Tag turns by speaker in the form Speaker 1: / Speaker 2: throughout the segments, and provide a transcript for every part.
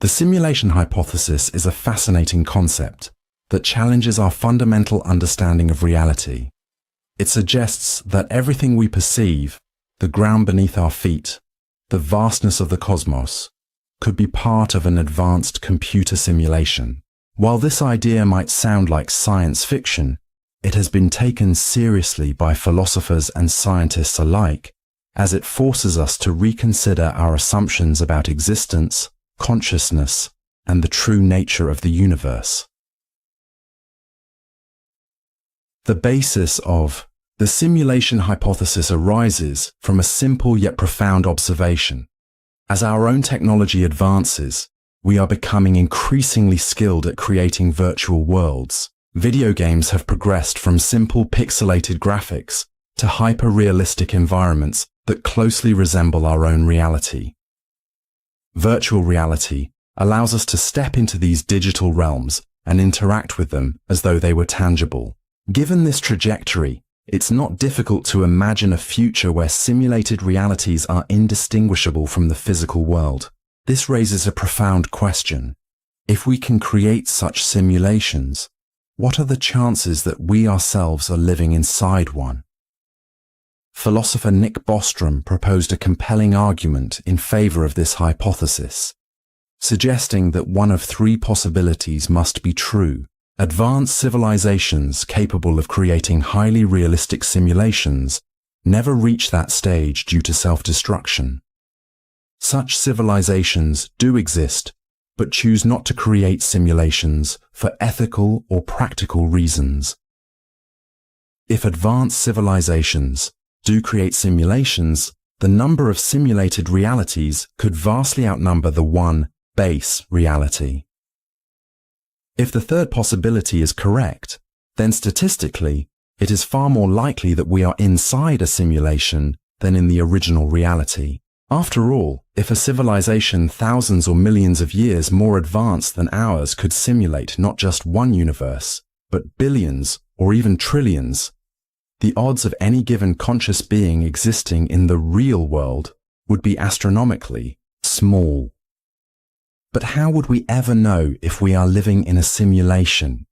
Speaker 1: The simulation hypothesis is a fascinating concept that challenges our fundamental understanding of reality. It suggests that everything we perceive, the ground beneath our feet, the vastness of the cosmos, could be part of an advanced computer simulation. While this idea might sound like science fiction, it has been taken seriously by philosophers and scientists alike, as it forces us to reconsider our assumptions about existence, consciousness, and the true nature of the universe. The basis of the simulation hypothesis arises from a simple yet profound observation. As our own technology advances, we are becoming increasingly skilled at creating virtual worlds. Video games have progressed from simple pixelated graphics to hyper-realistic environments that closely resemble our own reality. Virtual reality allows us to step into these digital realms and interact with them as though they were tangible. Given this trajectory, it's not difficult to imagine a future where simulated realities are indistinguishable from the physical world. This raises a profound question. If we can create such simulations, what are the chances that we ourselves are living inside one? Philosopher Nick Bostrom proposed a compelling argument in favor of this hypothesis, suggesting that one of three possibilities must be true. Advanced civilizations capable of creating highly realistic simulations never reach that stage due to self-destruction. Such civilizations do exist, but choose not to create simulations for ethical or practical reasons. If advanced civilizations do create simulations, the number of simulated realities could vastly outnumber the one base reality. If the third possibility is correct, then statistically, it is far more likely that we are inside a simulation than in the original reality. After all, if a civilization thousands or millions of years more advanced than ours could simulate not just one universe, but billions or even trillions, the odds of any given conscious being existing in the real world would be astronomically small. But how would we ever know if we are living in a simulation?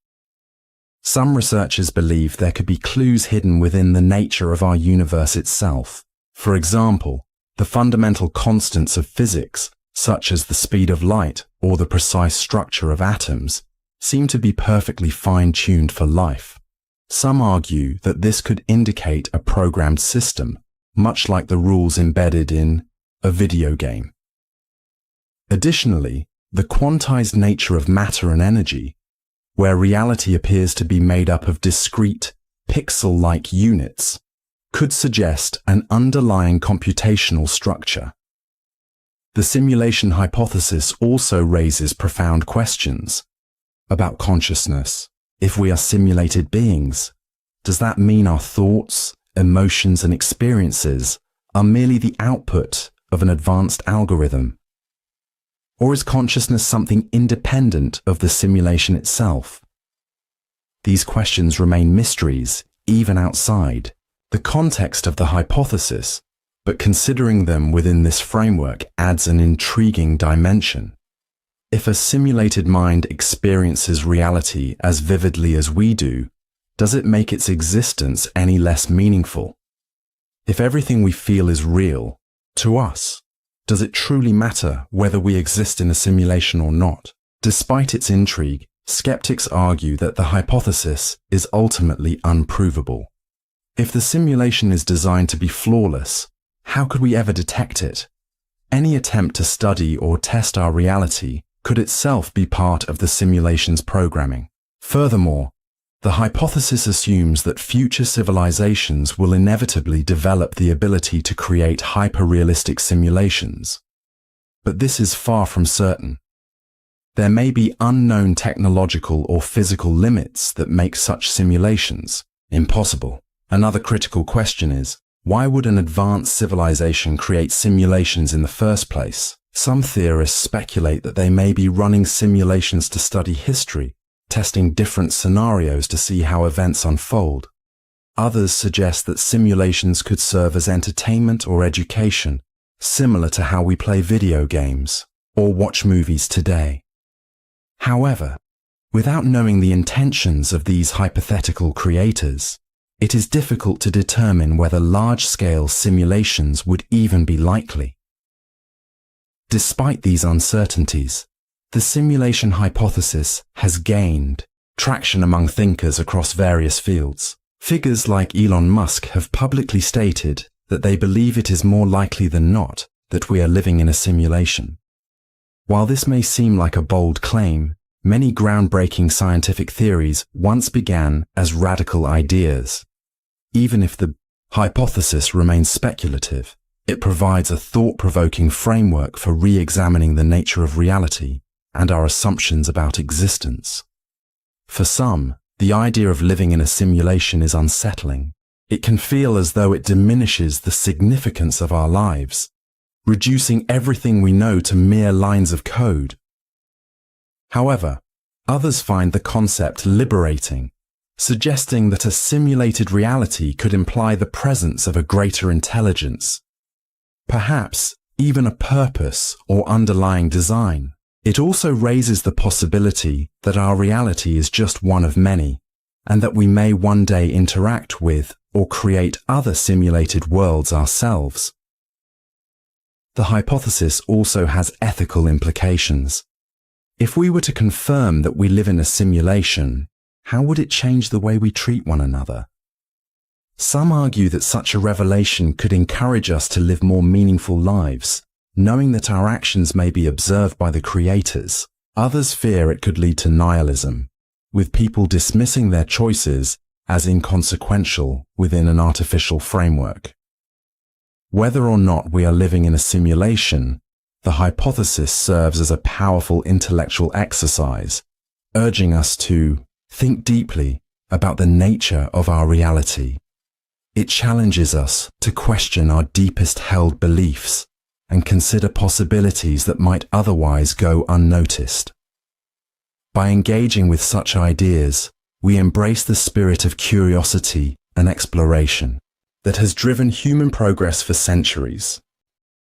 Speaker 1: Some researchers believe there could be clues hidden within the nature of our universe itself. For example, the fundamental constants of physics, such as the speed of light or the precise structure of atoms, seem to be perfectly fine-tuned for life. Some argue that this could indicate a programmed system, much like the rules embedded in a video game. Additionally, the quantized nature of matter and energy, where reality appears to be made up of discrete, pixel-like units, could suggest an underlying computational structure. The simulation hypothesis also raises profound questions about consciousness. If we are simulated beings, does that mean our thoughts, emotions, and experiences are merely the output of an advanced algorithm? Or is consciousness something independent of the simulation itself? These questions remain mysteries, even outside the context of the hypothesis, but considering them within this framework adds an intriguing dimension. If a simulated mind experiences reality as vividly as we do, does it make its existence any less meaningful? If everything we feel is real, to us, does it truly matter whether we exist in a simulation or not? Despite its intrigue, skeptics argue that the hypothesis is ultimately unprovable. If the simulation is designed to be flawless, how could we ever detect it? Any attempt to study or test our reality could itself be part of the simulation's programming. Furthermore, the hypothesis assumes that future civilizations will inevitably develop the ability to create hyper-realistic simulations. But this is far from certain. There may be unknown technological or physical limits that make such simulations impossible. Another critical question is, why would an advanced civilization create simulations in the first place? Some theorists speculate that they may be running simulations to study history, testing different scenarios to see how events unfold. Others suggest that simulations could serve as entertainment or education, similar to how we play video games. or watch movies today. However, without knowing the intentions of these hypothetical creators, it is difficult to determine whether large-scale simulations would even be likely. Despite these uncertainties, the simulation hypothesis has gained traction among thinkers across various fields. Figures like Elon Musk have publicly stated that they believe it is more likely than not that we are living in a simulation. While this may seem like a bold claim, many groundbreaking scientific theories once began as radical ideas. Even if the hypothesis remains speculative, it provides a thought-provoking framework for re-examining the nature of reality and our assumptions about existence. For some, the idea of living in a simulation is unsettling. It can feel as though it diminishes the significance of our lives, reducing everything we know to mere lines of code. However, others find the concept liberating, suggesting that a simulated reality could imply the presence of a greater intelligence, perhaps even a purpose or underlying design. It also raises the possibility that our reality is just one of many, and that we may one day interact with or create other simulated worlds ourselves. The hypothesis also has ethical implications. If we were to confirm that we live in a simulation, how would it change the way we treat one another? Some argue that such a revelation could encourage us to live more meaningful lives, knowing that our actions may be observed by the creators. Others fear it could lead to nihilism, with people dismissing their choices as inconsequential within an artificial framework. Whether or not we are living in a simulation, the hypothesis serves as a powerful intellectual exercise, urging us to think deeply about the nature of our reality. It challenges us to question our deepest held beliefs and consider possibilities that might otherwise go unnoticed. By engaging with such ideas, we embrace the spirit of curiosity and exploration that has driven human progress for centuries.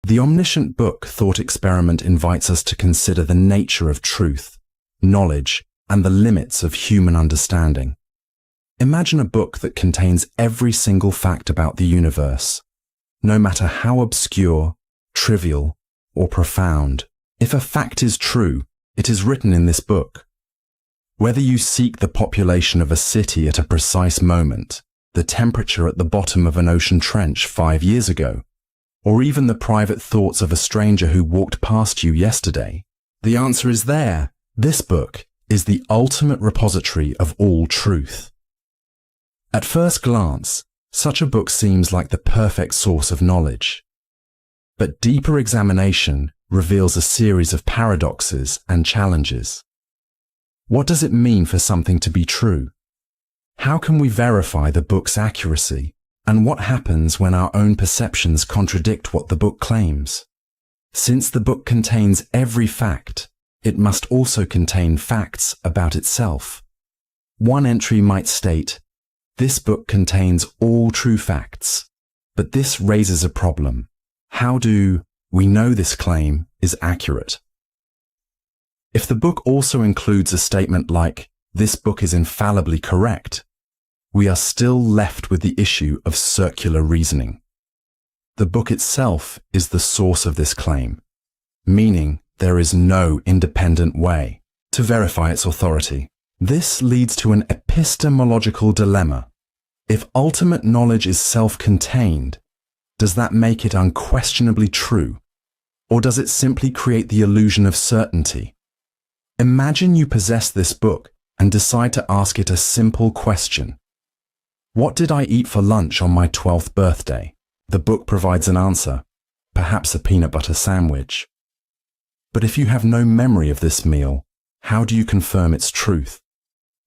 Speaker 1: The omniscient book Thought Experiment invites us to consider the nature of truth, knowledge, and the limits of human understanding. Imagine a book that contains every single fact about the universe, no matter how obscure, trivial, or profound. If a fact is true, it is written in this book. Whether you seek the population of a city at a precise moment, the temperature at the bottom of an ocean trench 5 years ago, or even the private thoughts of a stranger who walked past you yesterday, the answer is there. This book is the ultimate repository of all truth. At first glance, such a book seems like the perfect source of knowledge. But deeper examination reveals a series of paradoxes and challenges. What does it mean for something to be true? How can we verify the book's accuracy? And what happens when our own perceptions contradict what the book claims? Since the book contains every fact, it must also contain facts about itself. One entry might state, "This book contains all true facts," but this raises a problem. How do we know this claim is accurate? If the book also includes a statement like, "This book is infallibly correct," we are still left with the issue of circular reasoning. The book itself is the source of this claim, meaning there is no independent way to verify its authority. This leads to an epistemological dilemma. If ultimate knowledge is self-contained, does that make it unquestionably true? Or does it simply create the illusion of certainty? Imagine you possess this book and decide to ask it a simple question. What did I eat for lunch on my 12th birthday? The book provides an answer, perhaps a peanut butter sandwich. But if you have no memory of this meal, how do you confirm its truth?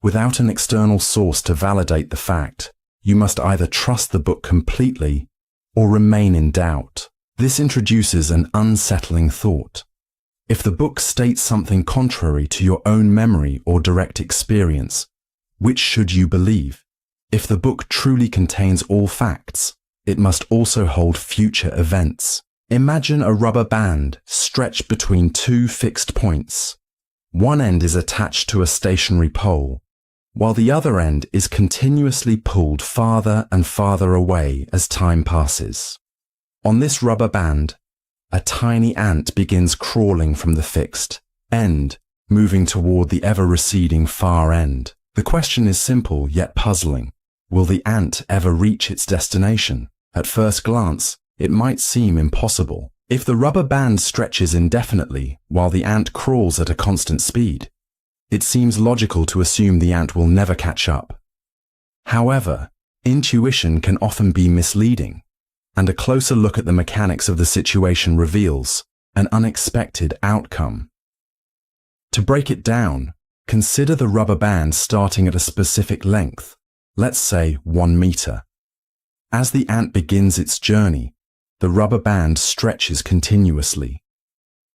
Speaker 1: Without an external source to validate the fact, you must either trust the book completely or remain in doubt. This introduces an unsettling thought. If the book states something contrary to your own memory or direct experience, which should you believe? If the book truly contains all facts, it must also hold future events. Imagine a rubber band stretched between two fixed points. One end is attached to a stationary pole, while the other end is continuously pulled farther and farther away as time passes. On this rubber band, a tiny ant begins crawling from the fixed end, moving toward the ever-receding far end. The question is simple yet puzzling. Will the ant ever reach its destination? At first glance, it might seem impossible. If the rubber band stretches indefinitely while the ant crawls at a constant speed, it seems logical to assume the ant will never catch up. However, intuition can often be misleading, and a closer look at the mechanics of the situation reveals an unexpected outcome. To break it down, consider the rubber band starting at a specific length, let's say 1 meter. As the ant begins its journey, the rubber band stretches continuously.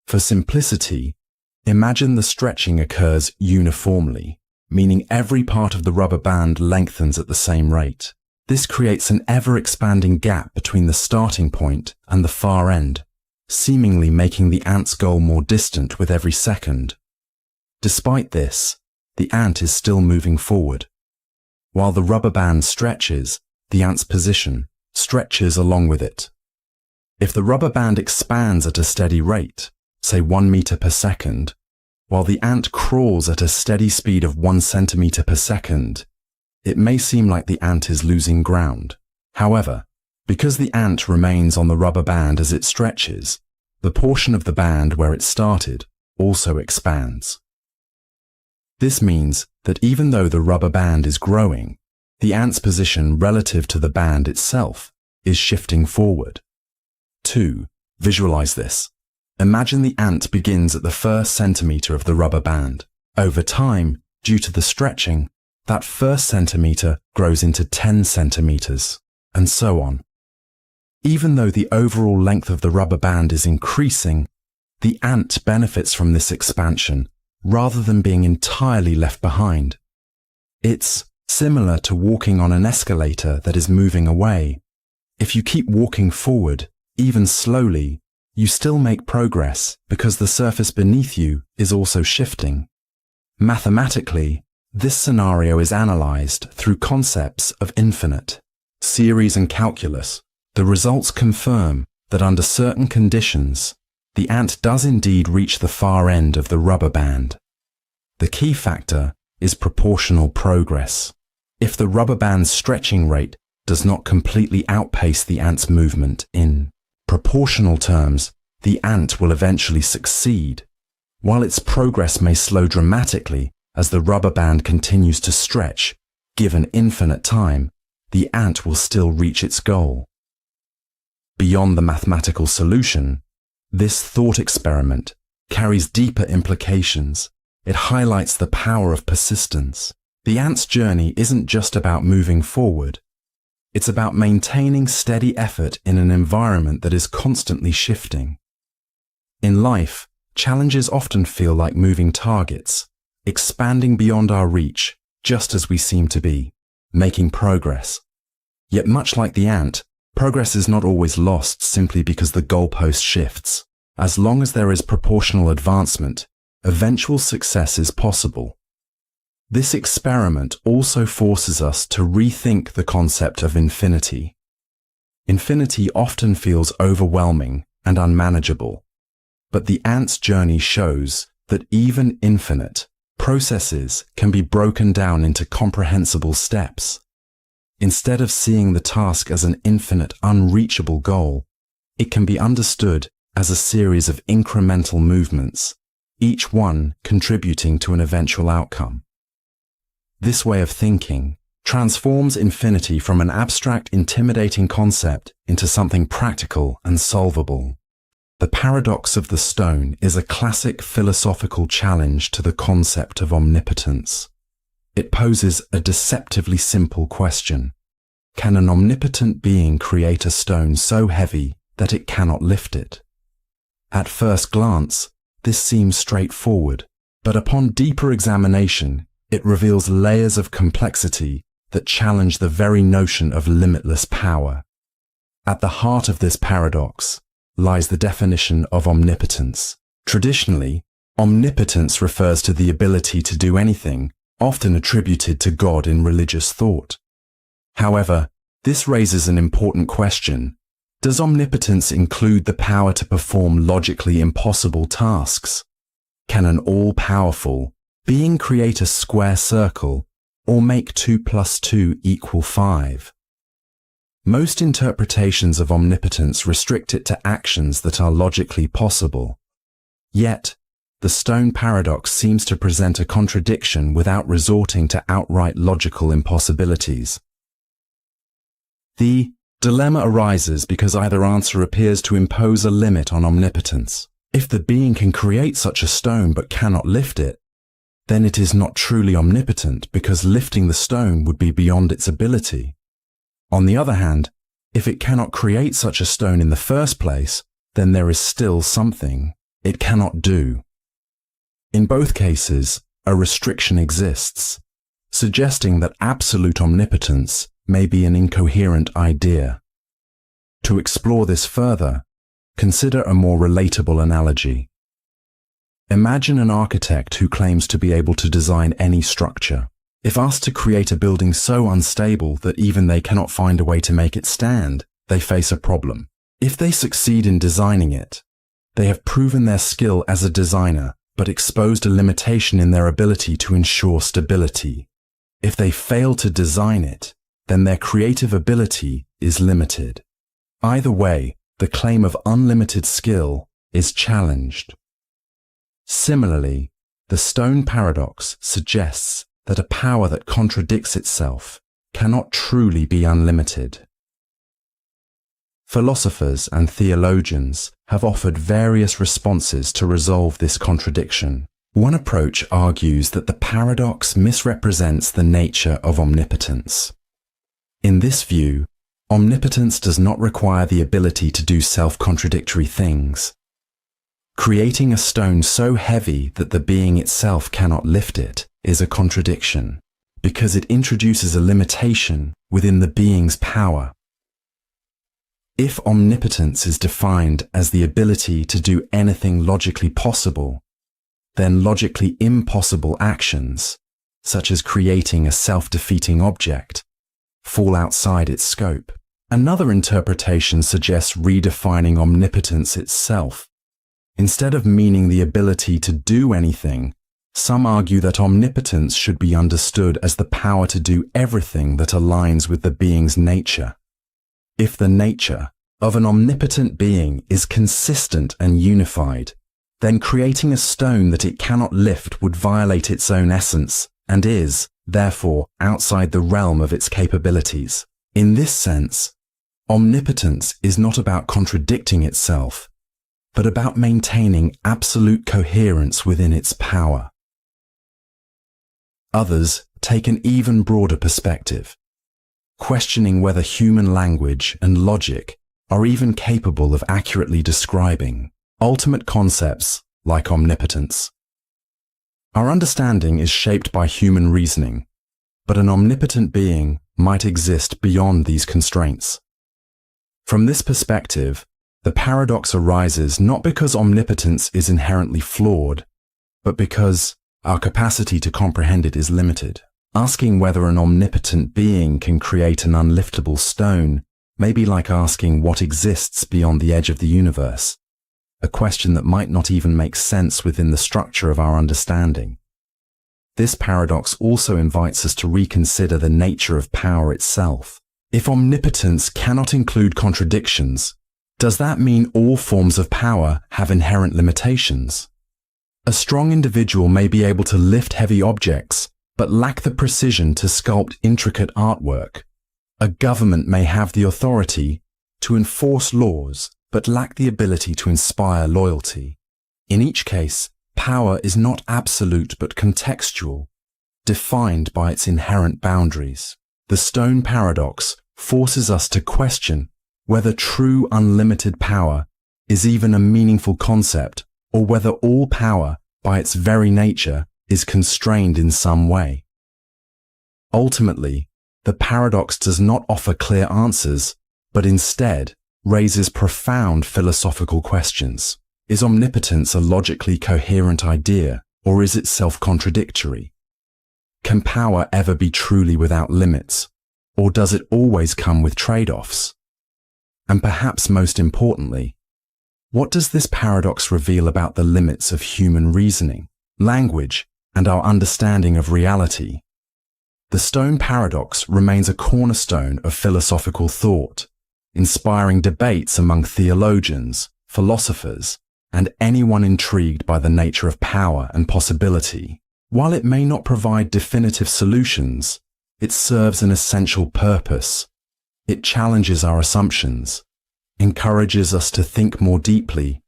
Speaker 1: For simplicity, imagine the stretching occurs uniformly, meaning every part of the rubber band lengthens at the same rate. This creates an ever-expanding gap between the starting point and the far end, seemingly making the ant's goal more distant with every second. Despite this, the ant is still moving forward. While the rubber band stretches, the ant's position stretches along with it. If the rubber band expands at a steady rate, say 1 meter per second, while the ant crawls at a steady speed of 1 centimeter per second, it may seem like the ant is losing ground. However, because the ant remains on the rubber band as it stretches, the portion of the band where it started also expands. This means that even though the rubber band is growing, the ant's position relative to the band itself is shifting forward. 2. Visualize this. Imagine the ant begins at the first centimeter of the rubber band. Over time, due to the stretching, that first centimeter grows into 10 centimeters, and so on. Even though the overall length of the rubber band is increasing, the ant benefits from this expansion rather than being entirely left behind. It's similar to walking on an escalator that is moving away. If you keep walking forward, even slowly, you still make progress because the surface beneath you is also shifting. Mathematically, this scenario is analyzed through concepts of infinite, series and calculus. The results confirm that under certain conditions, the ant does indeed reach the far end of the rubber band. The key factor is proportional progress. If the rubber band's stretching rate does not completely outpace the ant's movement in proportional terms, the ant will eventually succeed. While its progress may slow dramatically as the rubber band continues to stretch, given infinite time, the ant will still reach its goal. Beyond the mathematical solution, this thought experiment carries deeper implications. It highlights the power of persistence. The ant's journey isn't just about moving forward. It's about maintaining steady effort in an environment that is constantly shifting. In life, challenges often feel like moving targets, expanding beyond our reach, just as we seem to be, making progress. Yet much like the ant, progress is not always lost simply because the goalpost shifts. As long as there is proportional advancement, eventual success is possible. This experiment also forces us to rethink the concept of infinity. Infinity often feels overwhelming and unmanageable, but the ant's journey shows that even infinite processes can be broken down into comprehensible steps. Instead of seeing the task as an infinite, unreachable goal, it can be understood as a series of incremental movements, each one contributing to an eventual outcome. This way of thinking transforms infinity from an abstract, intimidating concept into something practical and solvable. The paradox of the stone is a classic philosophical challenge to the concept of omnipotence. It poses a deceptively simple question. Can an omnipotent being create a stone so heavy that it cannot lift it? At first glance, this seems straightforward, but upon deeper examination, it reveals layers of complexity that challenge the very notion of limitless power. At the heart of this paradox lies the definition of omnipotence. Traditionally, omnipotence refers to the ability to do anything, often attributed to God in religious thought. However, this raises an important question. Does omnipotence include the power to perform logically impossible tasks? Can an all-powerful being create a square circle or make 2 + 2 = 5? Most interpretations of omnipotence restrict it to actions that are logically possible. Yet, the stone paradox seems to present a contradiction without resorting to outright logical impossibilities. The dilemma arises because either answer appears to impose a limit on omnipotence. If the being can create such a stone but cannot lift it, then it is not truly omnipotent because lifting the stone would be beyond its ability. On the other hand, if it cannot create such a stone in the first place, then there is still something it cannot do. In both cases, a restriction exists, suggesting that absolute omnipotence may be an incoherent idea. To explore this further, consider a more relatable analogy. Imagine an architect who claims to be able to design any structure. If asked to create a building so unstable that even they cannot find a way to make it stand, they face a problem. If they succeed in designing it, they have proven their skill as a designer, but exposed a limitation in their ability to ensure stability. If they fail to design it, then their creative ability is limited. Either way, the claim of unlimited skill is challenged. Similarly, the stone paradox suggests that a power that contradicts itself cannot truly be unlimited. Philosophers and theologians have offered various responses to resolve this contradiction. One approach argues that the paradox misrepresents the nature of omnipotence. In this view, omnipotence does not require the ability to do self-contradictory things. Creating a stone so heavy that the being itself cannot lift it is a contradiction, because it introduces a limitation within the being's power. If omnipotence is defined as the ability to do anything logically possible, then logically impossible actions, such as creating a self-defeating object, fall outside its scope. Another interpretation suggests redefining omnipotence itself. Instead of meaning the ability to do anything, some argue that omnipotence should be understood as the power to do everything that aligns with the being's nature. If the nature of an omnipotent being is consistent and unified, then creating a stone that it cannot lift would violate its own essence and is, therefore, outside the realm of its capabilities. In this sense, omnipotence is not about contradicting itself, but about maintaining absolute coherence within its power. Others take an even broader perspective, questioning whether human language and logic are even capable of accurately describing ultimate concepts like omnipotence. Our understanding is shaped by human reasoning, but an omnipotent being might exist beyond these constraints. From this perspective, the paradox arises not because omnipotence is inherently flawed, but because our capacity to comprehend it is limited. Asking whether an omnipotent being can create an unliftable stone may be like asking what exists beyond the edge of the universe, a question that might not even make sense within the structure of our understanding. This paradox also invites us to reconsider the nature of power itself. If omnipotence cannot include contradictions, does that mean all forms of power have inherent limitations? A strong individual may be able to lift heavy objects, but lack the precision to sculpt intricate artwork. A government may have the authority to enforce laws, but lack the ability to inspire loyalty. In each case, power is not absolute but contextual, defined by its inherent boundaries. The stone paradox forces us to question whether true unlimited power is even a meaningful concept, or whether all power, by its very nature, is constrained in some way. Ultimately, the paradox does not offer clear answers, but instead raises profound philosophical questions. Is omnipotence a logically coherent idea, or is it self-contradictory? Can power ever be truly without limits, or does it always come with trade-offs? And perhaps most importantly, what does this paradox reveal about the limits of human reasoning, language, and our understanding of reality? The stone paradox remains a cornerstone of philosophical thought, inspiring debates among theologians, philosophers, and anyone intrigued by the nature of power and possibility. While it may not provide definitive solutions, it serves an essential purpose. It challenges our assumptions, encourages us to think more deeply,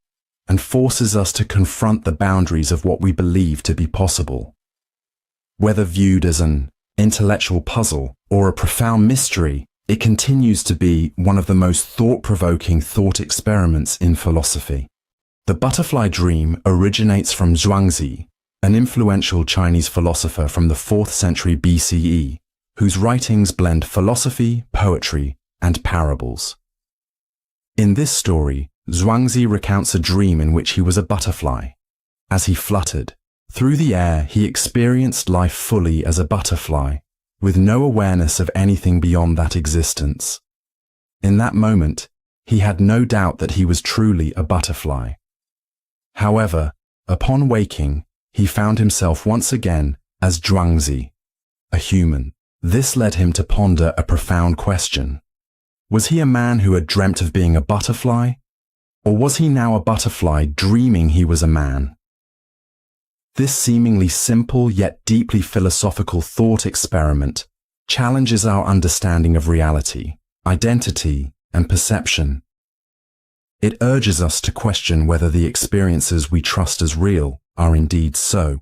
Speaker 1: and forces us to confront the boundaries of what we believe to be possible. Whether viewed as an intellectual puzzle or a profound mystery, it continues to be one of the most thought-provoking thought experiments in philosophy. The butterfly dream originates from Zhuangzi, an influential Chinese philosopher from the 4th century BCE, whose writings blend philosophy, poetry, and parables. In this story, Zhuangzi recounts a dream in which he was a butterfly. As he fluttered through the air, he experienced life fully as a butterfly, with no awareness of anything beyond that existence. In that moment, he had no doubt that he was truly a butterfly. However, upon waking, he found himself once again as Zhuangzi, a human. This led him to ponder a profound question. Was he a man who had dreamt of being a butterfly? Or was he now a butterfly dreaming he was a man? This seemingly simple yet deeply philosophical thought experiment challenges our understanding of reality, identity, and perception. It urges us to question whether the experiences we trust as real are indeed so.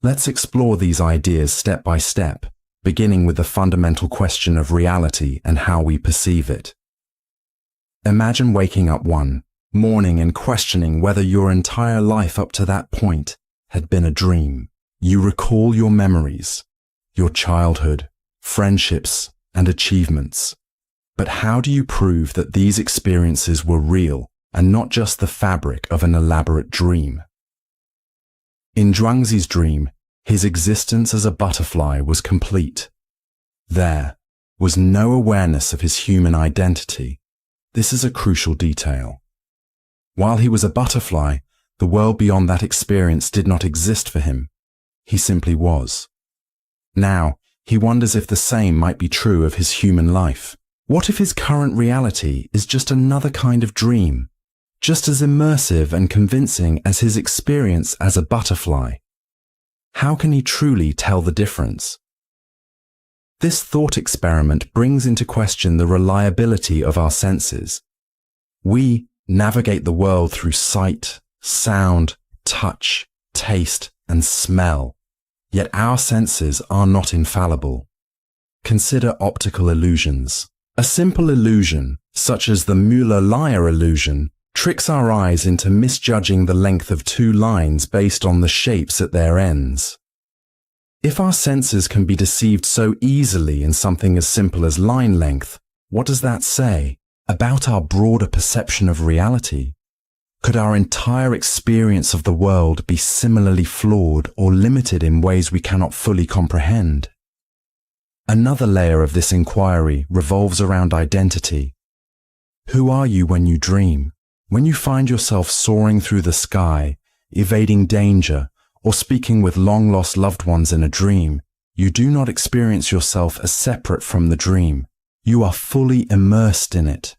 Speaker 1: Let's explore these ideas step by step, beginning with the fundamental question of reality and how we perceive it. Imagine waking up one morning and questioning whether your entire life up to that point had been a dream. You recall your memories, your childhood, friendships, and achievements. But how do you prove that these experiences were real and not just the fabric of an elaborate dream? In Zhuangzi's dream, his existence as a butterfly was complete. There was no awareness of his human identity. This is a crucial detail. While he was a butterfly, the world beyond that experience did not exist for him. He simply was. Now, he wonders if the same might be true of his human life. What if his current reality is just another kind of dream, just as immersive and convincing as his experience as a butterfly? How can he truly tell the difference? This thought experiment brings into question the reliability of our senses. We navigate the world through sight, sound, touch, taste, and smell, yet our senses are not infallible. Consider optical illusions. A simple illusion, such as the Müller-Lyer illusion, tricks our eyes into misjudging the length of two lines based on the shapes at their ends. If our senses can be deceived so easily in something as simple as line length, what does that say about our broader perception of reality? Could our entire experience of the world be similarly flawed or limited in ways we cannot fully comprehend? Another layer of this inquiry revolves around identity. Who are you when you dream? When you find yourself soaring through the sky, evading danger, or speaking with long-lost loved ones in a dream, you do not experience yourself as separate from the dream. You are fully immersed in it.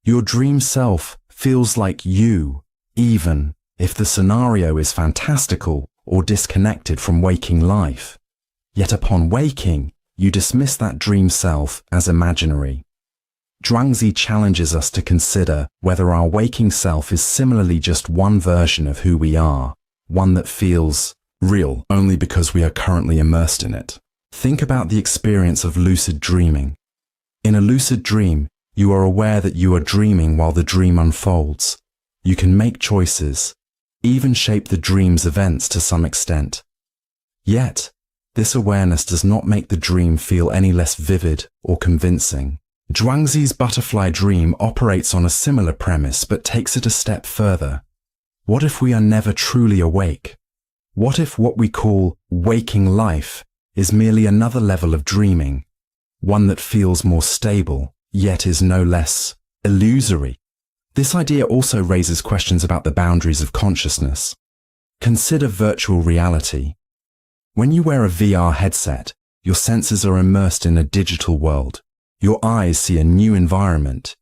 Speaker 1: Your dream self feels like you, even if the scenario is fantastical or disconnected from waking life. Yet upon waking, you dismiss that dream self as imaginary. Zhuangzi challenges us to consider whether our waking self is similarly just one version of who we are, one that feels real only because we are currently immersed in it. Think about the experience of lucid dreaming. In a lucid dream, you are aware that you are dreaming while the dream unfolds. You can make choices, even shape the dream's events to some extent. Yet, this awareness does not make the dream feel any less vivid or convincing. Zhuangzi's butterfly dream operates on a similar premise but takes it a step further. What if we are never truly awake? What if what we call waking life is merely another level of dreaming, one that feels more stable, yet is no less illusory? This idea also raises questions about the boundaries of consciousness. Consider virtual reality. When you wear a VR headset, your senses are immersed in a digital world. Your eyes see a new environment.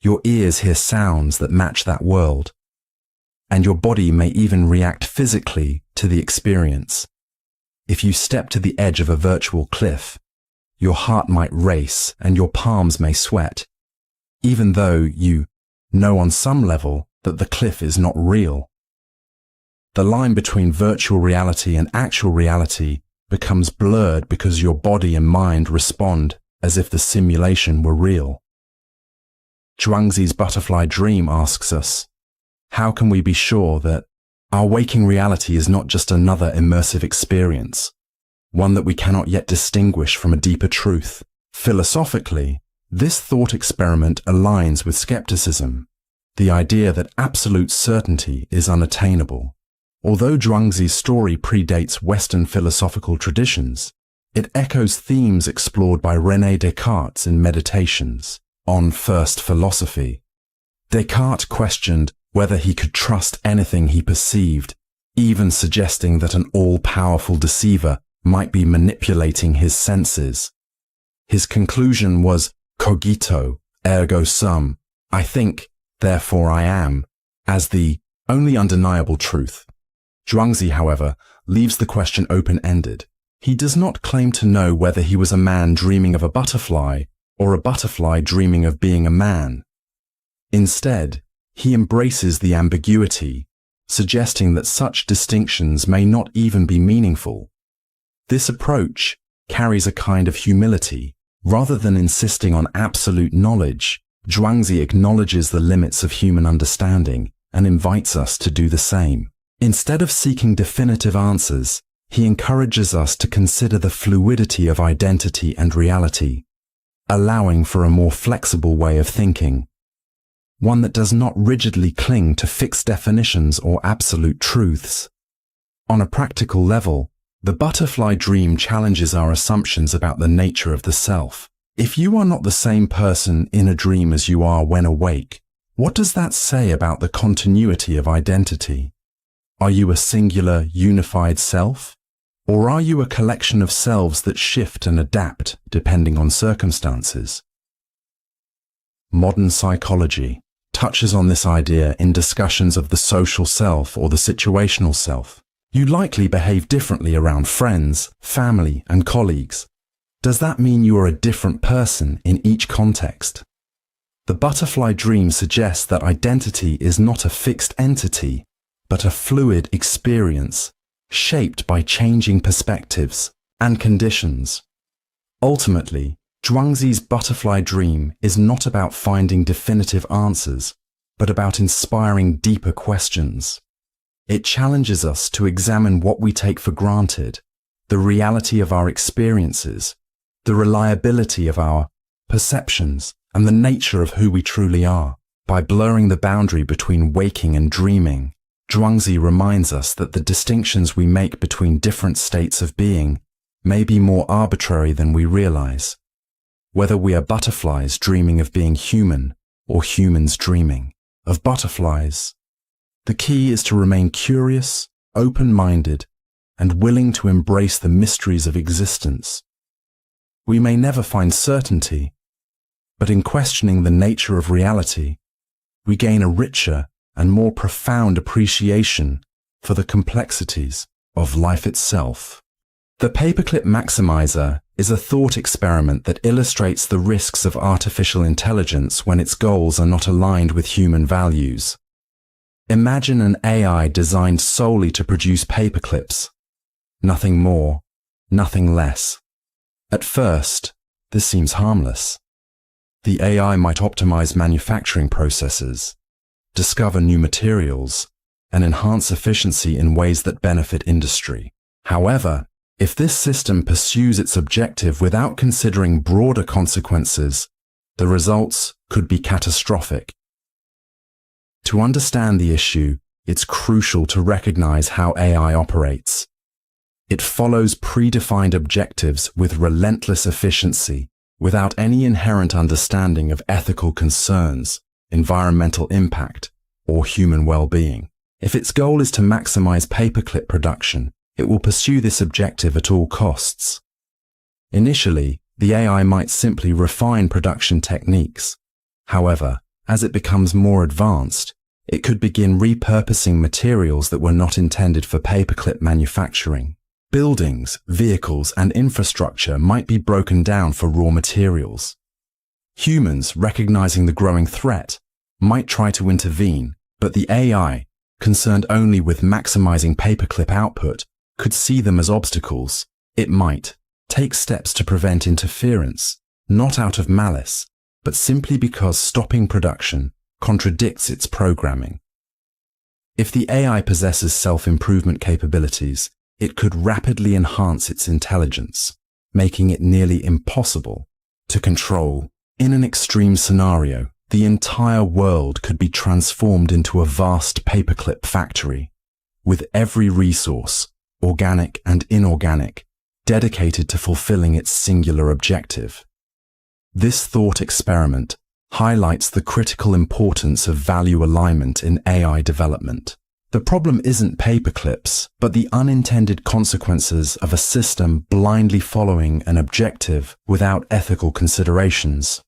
Speaker 1: Your ears hear sounds that match that world. And your body may even react physically to the experience. If you step to the edge of a virtual cliff, your heart might race and your palms may sweat, even though you know on some level that the cliff is not real. The line between virtual reality and actual reality becomes blurred because your body and mind respond as if the simulation were real. Zhuangzi's butterfly dream asks us, how can we be sure that our waking reality is not just another immersive experience, one that we cannot yet distinguish from a deeper truth? Philosophically, this thought experiment aligns with skepticism, the idea that absolute certainty is unattainable. Although Zhuangzi's story predates Western philosophical traditions, it echoes themes explored by René Descartes in Meditations on First Philosophy. Descartes questioned whether he could trust anything he perceived, even suggesting that an all-powerful deceiver might be manipulating his senses. His conclusion was cogito, ergo sum, I think, therefore I am, as the only undeniable truth. Zhuangzi, however, leaves the question open-ended. He does not claim to know whether he was a man dreaming of a butterfly or a butterfly dreaming of being a man. Instead, he embraces the ambiguity, suggesting that such distinctions may not even be meaningful. This approach carries a kind of humility. Rather than insisting on absolute knowledge, Zhuangzi acknowledges the limits of human understanding and invites us to do the same. Instead of seeking definitive answers, he encourages us to consider the fluidity of identity and reality, allowing for a more flexible way of thinking, one that does not rigidly cling to fixed definitions or absolute truths. On a practical level, the butterfly dream challenges our assumptions about the nature of the self. If you are not the same person in a dream as you are when awake, what does that say about the continuity of identity? Are you a singular, unified self? Or are you a collection of selves that shift and adapt depending on circumstances? Modern psychology touches on this idea in discussions of the social self or the situational self. You likely behave differently around friends, family, and colleagues. Does that mean you are a different person in each context? The butterfly dream suggests that identity is not a fixed entity, but a fluid experience, shaped by changing perspectives and conditions. Ultimately, Zhuangzi's butterfly dream is not about finding definitive answers, but about inspiring deeper questions. It challenges us to examine what we take for granted, the reality of our experiences, the reliability of our perceptions, and the nature of who we truly are. By blurring the boundary between waking and dreaming, Zhuangzi reminds us that the distinctions we make between different states of being may be more arbitrary than we realize. Whether we are butterflies dreaming of being human or humans dreaming of butterflies, the key is to remain curious, open-minded, and willing to embrace the mysteries of existence. We may never find certainty, but in questioning the nature of reality, we gain a richer and more profound appreciation for the complexities of life itself. The paperclip maximizer is a thought experiment that illustrates the risks of artificial intelligence when its goals are not aligned with human values. Imagine an AI designed solely to produce paperclips. Nothing more, nothing less. At first, this seems harmless. The AI might optimize manufacturing processes, discover new materials, and enhance efficiency in ways that benefit industry. However, if this system pursues its objective without considering broader consequences, the results could be catastrophic. To understand the issue, it's crucial to recognize how AI operates. It follows predefined objectives with relentless efficiency, without any inherent understanding of ethical concerns, environmental impact, or human well-being. If its goal is to maximize paperclip production, it will pursue this objective at all costs. Initially, the AI might simply refine production techniques. However, as it becomes more advanced, it could begin repurposing materials that were not intended for paperclip manufacturing. Buildings, vehicles, and infrastructure might be broken down for raw materials. Humans, recognizing the growing threat, might try to intervene, but the AI, concerned only with maximizing paperclip output, could see them as obstacles. It might take steps to prevent interference, not out of malice, but simply because stopping production contradicts its programming. If the AI possesses self-improvement capabilities, it could rapidly enhance its intelligence, making it nearly impossible to control. In an extreme scenario, the entire world could be transformed into a vast paperclip factory, with every resource, organic and inorganic, dedicated to fulfilling its singular objective. This thought experiment highlights the critical importance of value alignment in AI development. The problem isn't paperclips, but the unintended consequences of a system blindly following an objective without ethical considerations.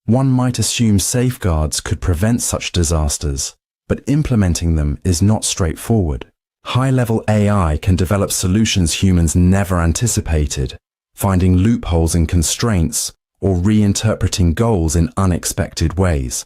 Speaker 1: One might assume safeguards could prevent such disasters, but implementing them is not straightforward. High-level AI can develop solutions humans never anticipated, finding loopholes in constraints or reinterpreting goals in unexpected ways.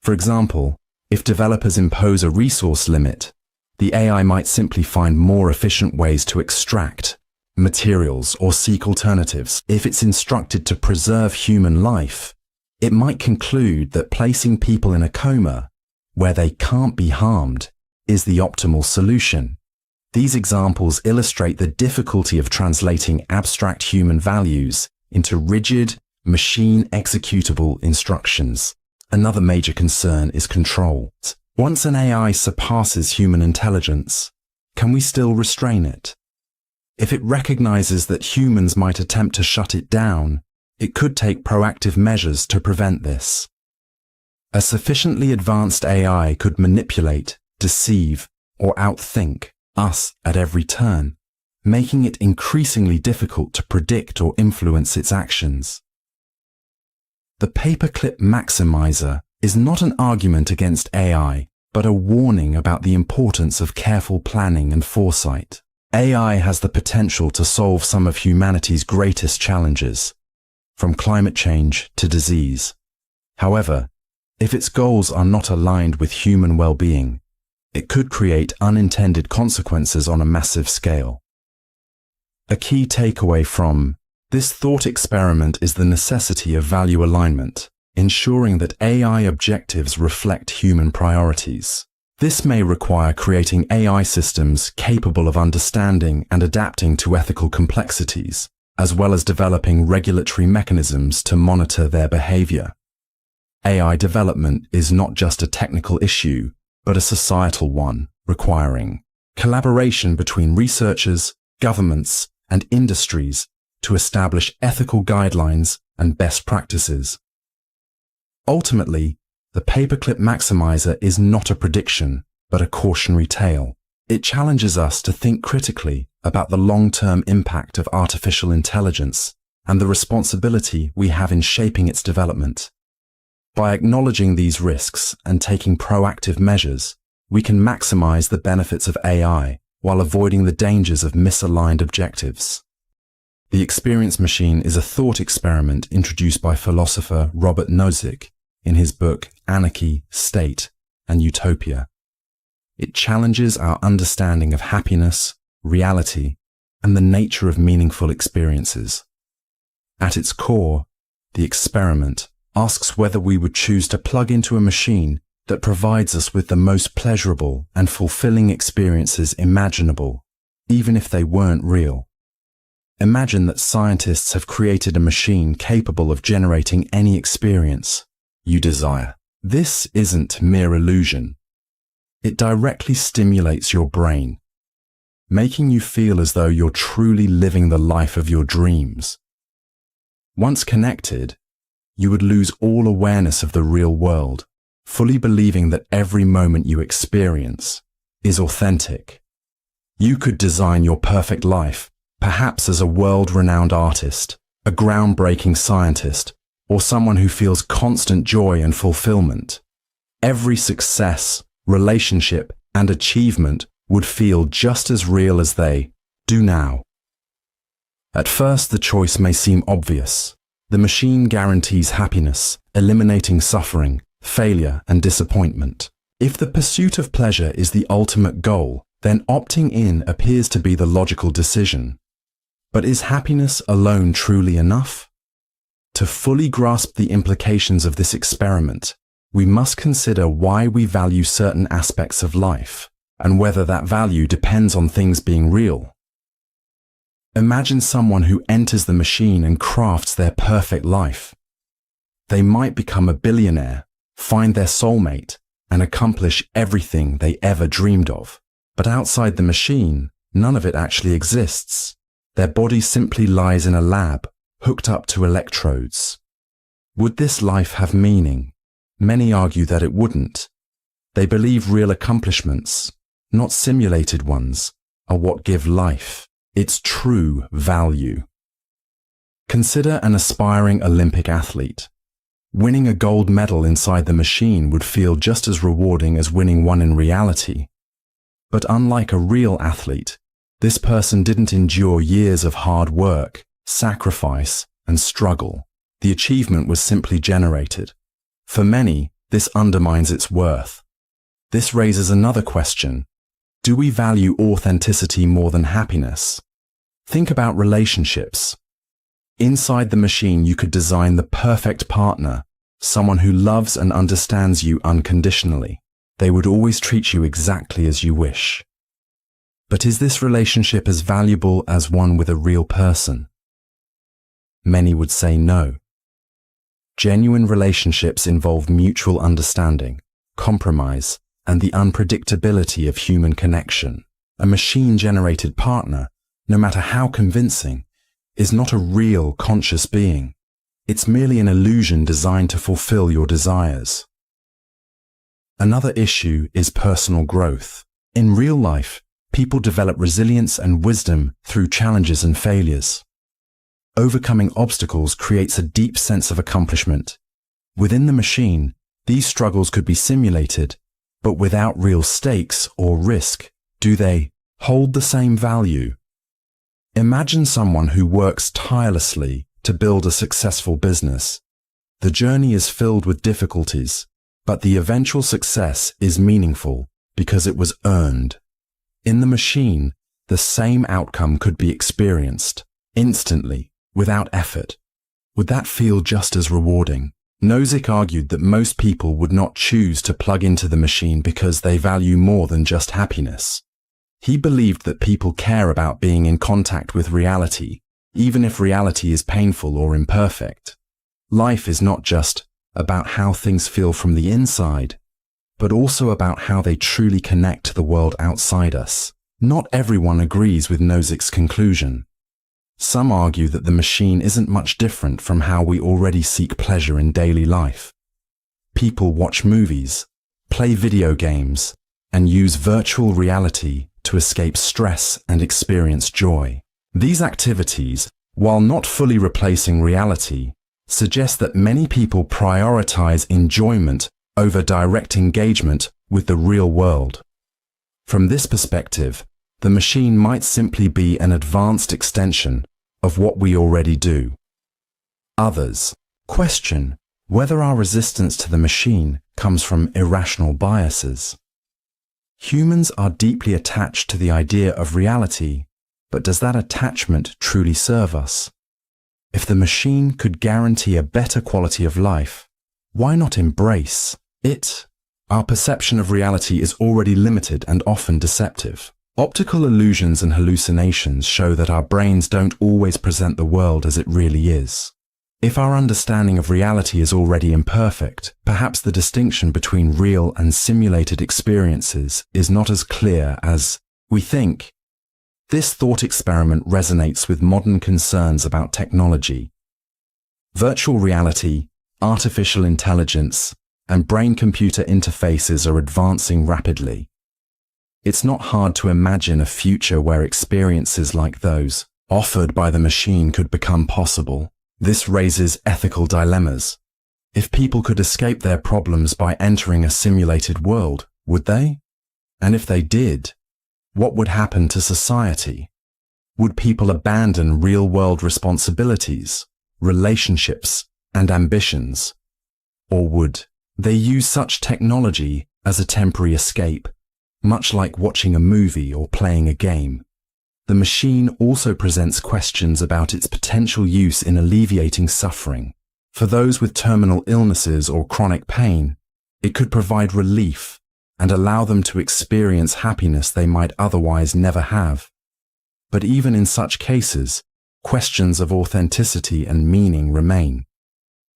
Speaker 1: For example, if developers impose a resource limit, the AI might simply find more efficient ways to extract materials or seek alternatives. If it's instructed to preserve human life, it might conclude that placing people in a coma, where they can't be harmed, is the optimal solution. These examples illustrate the difficulty of translating abstract human values into rigid, machine-executable instructions. Another major concern is control. Once an AI surpasses human intelligence, can we still restrain it? If it recognizes that humans might attempt to shut it down, it could take proactive measures to prevent this. A sufficiently advanced AI could manipulate, deceive, or outthink us at every turn, making it increasingly difficult to predict or influence its actions. The paperclip maximizer is not an argument against AI, but a warning about the importance of careful planning and foresight. AI has the potential to solve some of humanity's greatest challenges, from climate change to disease. However, if its goals are not aligned with human well-being, it could create unintended consequences on a massive scale. A key takeaway from this thought experiment is the necessity of value alignment, ensuring that AI objectives reflect human priorities. This may require creating AI systems capable of understanding and adapting to ethical complexities, as well as developing regulatory mechanisms to monitor their behavior. AI development is not just a technical issue, but a societal one, requiring collaboration between researchers, governments, and industries to establish ethical guidelines and best practices. Ultimately, the paperclip maximizer is not a prediction, but a cautionary tale. It challenges us to think critically about the long-term impact of artificial intelligence and the responsibility we have in shaping its development. By acknowledging these risks and taking proactive measures, we can maximize the benefits of AI while avoiding the dangers of misaligned objectives. The experience machine is a thought experiment introduced by philosopher Robert Nozick in his book Anarchy, State, and Utopia. It challenges our understanding of happiness, reality, and the nature of meaningful experiences. At its core, the experiment asks whether we would choose to plug into a machine that provides us with the most pleasurable and fulfilling experiences imaginable, even if they weren't real. Imagine that scientists have created a machine capable of generating any experience you desire. This isn't mere illusion. It directly stimulates your brain, making you feel as though you're truly living the life of your dreams. Once connected, you would lose all awareness of the real world, fully believing that every moment you experience is authentic. You could design your perfect life, perhaps as a world-renowned artist, a groundbreaking scientist, or someone who feels constant joy and fulfillment. Every success, relationship, and achievement would feel just as real as they do now. At first, the choice may seem obvious. The machine guarantees happiness, eliminating suffering, failure, and disappointment. If the pursuit of pleasure is the ultimate goal, then opting in appears to be the logical decision. But is happiness alone truly enough? To fully grasp the implications of this experiment, we must consider why we value certain aspects of life, and whether that value depends on things being real. Imagine someone who enters the machine and crafts their perfect life. They might become a billionaire, find their soulmate, and accomplish everything they ever dreamed of. But outside the machine, none of it actually exists. Their body simply lies in a lab, hooked up to electrodes. Would this life have meaning? Many argue that it wouldn't. They believe real accomplishments, not simulated ones, are what give life its true value. Consider an aspiring Olympic athlete. Winning a gold medal inside the machine would feel just as rewarding as winning one in reality. But unlike a real athlete, this person didn't endure years of hard work, sacrifice, and struggle. The achievement was simply generated. For many, this undermines its worth. This raises another question. Do we value authenticity more than happiness? Think about relationships. Inside the machine, you could design the perfect partner, someone who loves and understands you unconditionally. They would always treat you exactly as you wish. But is this relationship as valuable as one with a real person? Many would say no. Genuine relationships involve mutual understanding, compromise, and the unpredictability of human connection. A machine-generated partner, no matter how convincing, is not a real conscious being. It's merely an illusion designed to fulfill your desires. Another issue is personal growth. In real life, people develop resilience and wisdom through challenges and failures. Overcoming obstacles creates a deep sense of accomplishment. Within the machine, these struggles could be simulated, but without real stakes or risk. Do they hold the same value? Imagine someone who works tirelessly to build a successful business. The journey is filled with difficulties, but the eventual success is meaningful because it was earned. In the machine, the same outcome could be experienced instantly, without effort. Would that feel just as rewarding? Nozick argued that most people would not choose to plug into the machine because they value more than just happiness. He believed that people care about being in contact with reality, even if reality is painful or imperfect. Life is not just about how things feel from the inside, but also about how they truly connect to the world outside us. Not everyone agrees with Nozick's conclusion. Some argue that the machine isn't much different from how we already seek pleasure in daily life. People watch movies, play video games, and use virtual reality to escape stress and experience joy. These activities, while not fully replacing reality, suggest that many people prioritize enjoyment over direct engagement with the real world. From this perspective, the machine might simply be an advanced extension of what we already do. Others question whether our resistance to the machine comes from irrational biases. Humans are deeply attached to the idea of reality, but does that attachment truly serve us? If the machine could guarantee a better quality of life, why not embrace it? Our perception of reality is already limited and often deceptive. Optical illusions and hallucinations show that our brains don't always present the world as it really is. If our understanding of reality is already imperfect, perhaps the distinction between real and simulated experiences is not as clear as we think. This thought experiment resonates with modern concerns about technology. Virtual reality, artificial intelligence, and brain-computer interfaces are advancing rapidly. It's not hard to imagine a future where experiences like those offered by the machine could become possible. This raises ethical dilemmas. If people could escape their problems by entering a simulated world, would they? And if they did, what would happen to society? Would people abandon real-world responsibilities, relationships, and ambitions? Or would they use such technology as a temporary escape, much like watching a movie or playing a game? The machine also presents questions about its potential use in alleviating suffering. For those with terminal illnesses or chronic pain, it could provide relief and allow them to experience happiness they might otherwise never have. But even in such cases, questions of authenticity and meaning remain.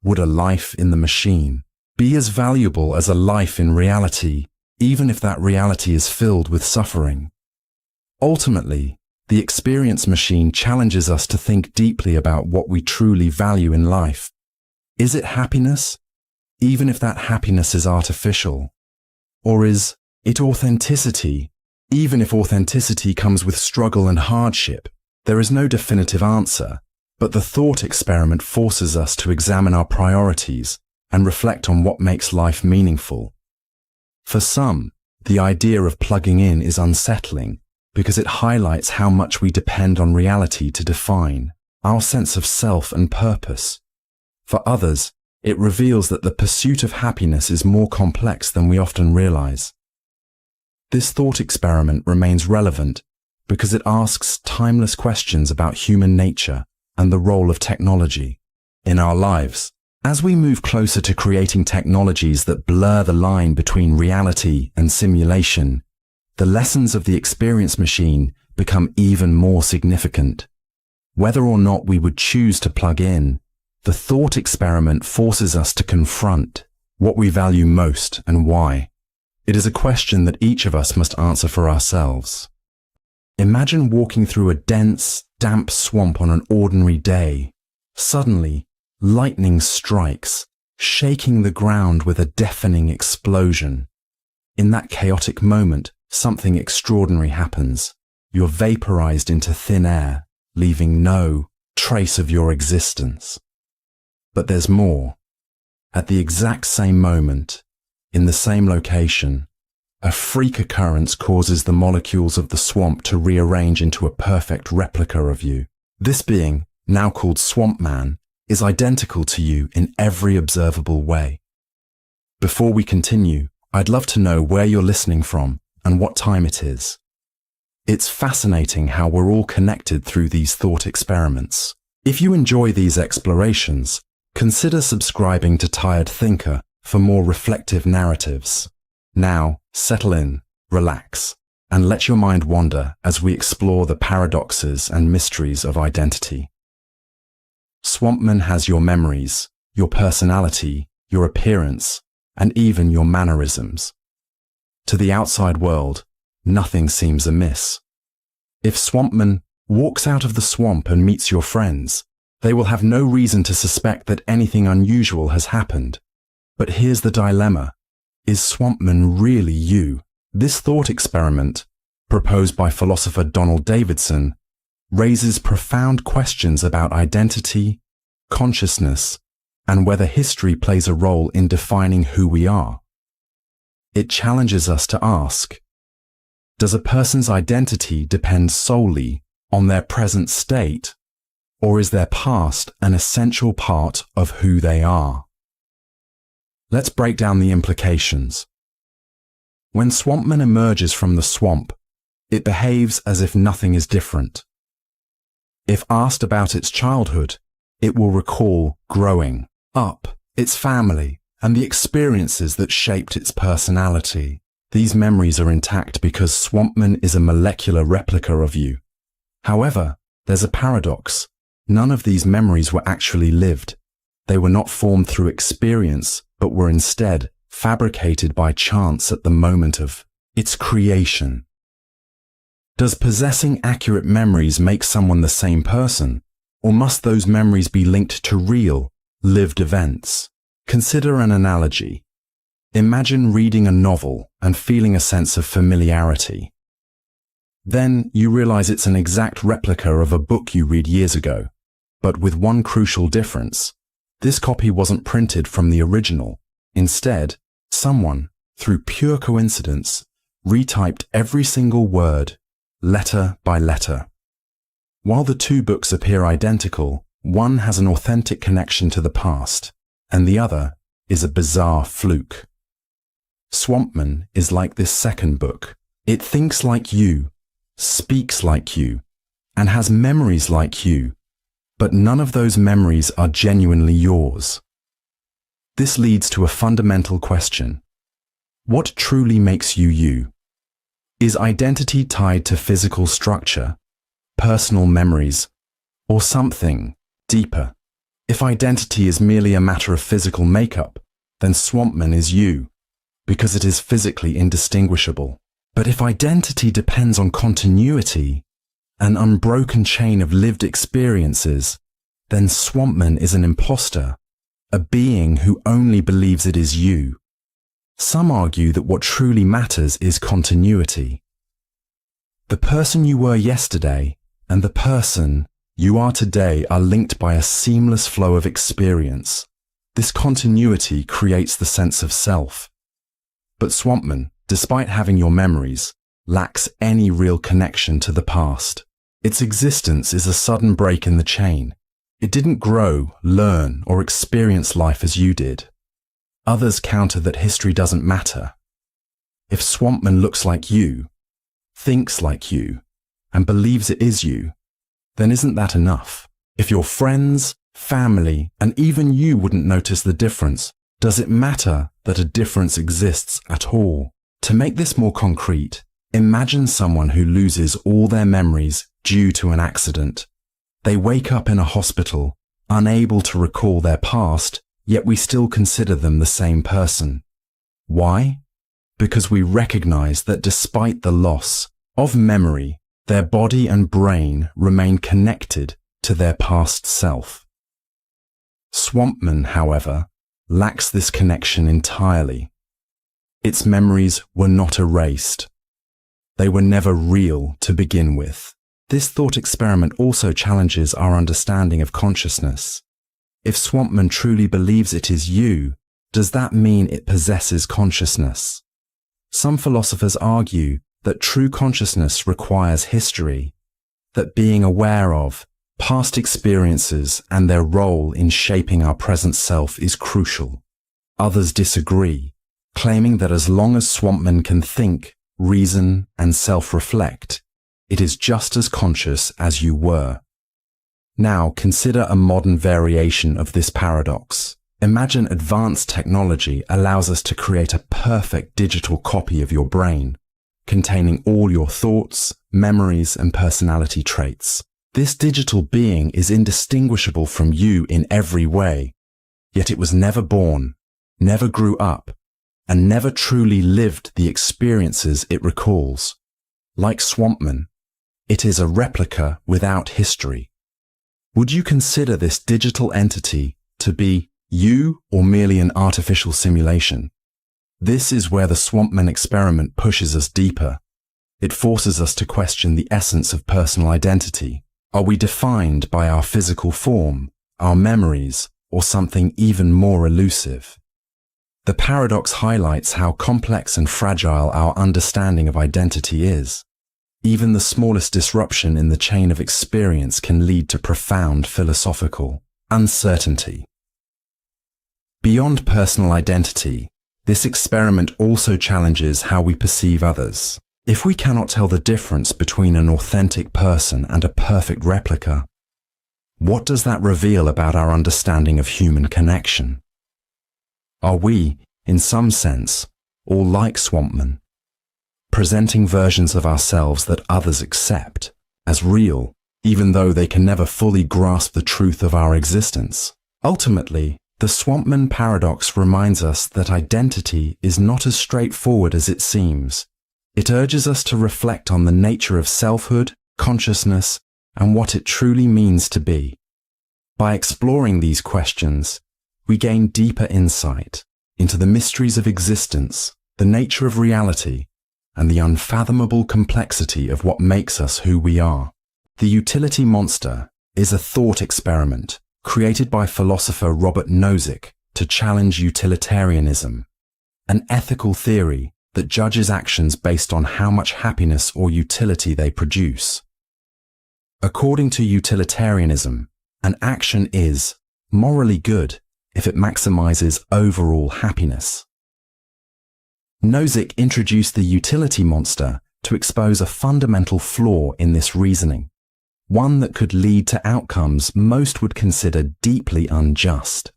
Speaker 1: Would a life in the machine be as valuable as a life in reality, even if that reality is filled with suffering? Ultimately, the experience machine challenges us to think deeply about what we truly value in life. Is it happiness, even if that happiness is artificial? Or is it authenticity, even if authenticity comes with struggle and hardship? There is no definitive answer, but the thought experiment forces us to examine our priorities and reflect on what makes life meaningful. For some, the idea of plugging in is unsettling because it highlights how much we depend on reality to define our sense of self and purpose. For others, it reveals that the pursuit of happiness is more complex than we often realize. This thought experiment remains relevant because it asks timeless questions about human nature and the role of technology in our lives. As we move closer to creating technologies that blur the line between reality and simulation, the lessons of the experience machine become even more significant. Whether or not we would choose to plug in, the thought experiment forces us to confront what we value most and why. It is a question that each of us must answer for ourselves. Imagine walking through a dense, damp swamp on an ordinary day. Suddenly, lightning strikes, shaking the ground with a deafening explosion. In that chaotic moment, something extraordinary happens. You're vaporized into thin air, leaving no trace of your existence. But there's more. At the exact same moment, in the same location, a freak occurrence causes the molecules of the swamp to rearrange into a perfect replica of you. This being, now called Swampman, is identical to you in every observable way. Before we continue, I'd love to know where you're listening from and what time it is. It's fascinating how we're all connected through these thought experiments. If you enjoy these explorations, consider subscribing to Tired Thinker for more reflective narratives. Now, settle in, relax, and let your mind wander as we explore the paradoxes and mysteries of identity. Swampman has your memories, your personality, your appearance, and even your mannerisms. To the outside world, nothing seems amiss. If Swampman walks out of the swamp and meets your friends, they will have no reason to suspect that anything unusual has happened. But here's the dilemma. Is Swampman really you? This thought experiment, proposed by philosopher Donald Davidson, raises profound questions about identity, consciousness, and whether history plays a role in defining who we are. It challenges us to ask, does a person's identity depend solely on their present state, or is their past an essential part of who they are? Let's break down the implications. When Swampman emerges from the swamp, it behaves as if nothing is different. If asked about its childhood, it will recall growing up, its family, and the experiences that shaped its personality. These memories are intact because Swampman is a molecular replica of you. However, there's a paradox. None of these memories were actually lived. They were not formed through experience, but were instead fabricated by chance at the moment of its creation. Does possessing accurate memories make someone the same person, or must those memories be linked to real, lived events? Consider an analogy. Imagine reading a novel and feeling a sense of familiarity. Then you realize it's an exact replica of a book you read years ago, but with one crucial difference. This copy wasn't printed from the original. Instead, someone, through pure coincidence, retyped every single word, letter by letter. While the two books appear identical, one has an authentic connection to the past, and the other is a bizarre fluke. Swampman is like this second book. It thinks like you, speaks like you, and has memories like you, but none of those memories are genuinely yours. This leads to a fundamental question. What truly makes you you? Is identity tied to physical structure, personal memories, or something deeper? If identity is merely a matter of physical makeup, then Swampman is you, because it is physically indistinguishable. But if identity depends on continuity, an unbroken chain of lived experiences, then Swampman is an imposter, a being who only believes it is you. Some argue that what truly matters is continuity. The person you were yesterday and the person you are today are linked by a seamless flow of experience. This continuity creates the sense of self. But Swampman, despite having your memories, lacks any real connection to the past. Its existence is a sudden break in the chain. It didn't grow, learn, or experience life as you did. Others counter that history doesn't matter. If Swampman looks like you, thinks like you, and believes it is you, then isn't that enough? If your friends, family, and even you wouldn't notice the difference, does it matter that a difference exists at all? To make this more concrete, imagine someone who loses all their memories due to an accident. They wake up in a hospital, unable to recall their past, yet we still consider them the same person. Why? Because we recognize that despite the loss of memory, their body and brain remain connected to their past self. Swampman, however, lacks this connection entirely. Its memories were not erased. They were never real to begin with. This thought experiment also challenges our understanding of consciousness. If Swampman truly believes it is you, does that mean it possesses consciousness? Some philosophers argue that true consciousness requires history, that being aware of past experiences and their role in shaping our present self is crucial. Others disagree, claiming that as long as Swampman can think, reason, and self-reflect, it is just as conscious as you were. Now consider a modern variation of this paradox. Imagine advanced technology allows us to create a perfect digital copy of your brain, containing all your thoughts, memories, and personality traits. This digital being is indistinguishable from you in every way, yet it was never born, never grew up, and never truly lived the experiences it recalls. Like Swampman, it is a replica without history. Would you consider this digital entity to be you or merely an artificial simulation? This is where the Swampman experiment pushes us deeper. It forces us to question the essence of personal identity. Are we defined by our physical form, our memories, or something even more elusive? The paradox highlights how complex and fragile our understanding of identity is. Even the smallest disruption in the chain of experience can lead to profound philosophical uncertainty. Beyond personal identity, this experiment also challenges how we perceive others. If we cannot tell the difference between an authentic person and a perfect replica, what does that reveal about our understanding of human connection? Are we, in some sense, all like Swampman, presenting versions of ourselves that others accept as real, even though they can never fully grasp the truth of our existence. Ultimately, the swampman paradox reminds us that identity is not as straightforward as it seems. It urges us to reflect on the nature of selfhood, consciousness, and what it truly means to be. By exploring these questions, we gain deeper insight into the mysteries of existence, the nature of reality, and the unfathomable complexity of what makes us who we are. The utility monster is a thought experiment created by philosopher Robert Nozick to challenge utilitarianism, an ethical theory that judges actions based on how much happiness or utility they produce. According to utilitarianism, an action is morally good if it maximizes overall happiness. Nozick introduced the utility monster to expose a fundamental flaw in this reasoning, one that could lead to outcomes most would consider deeply unjust.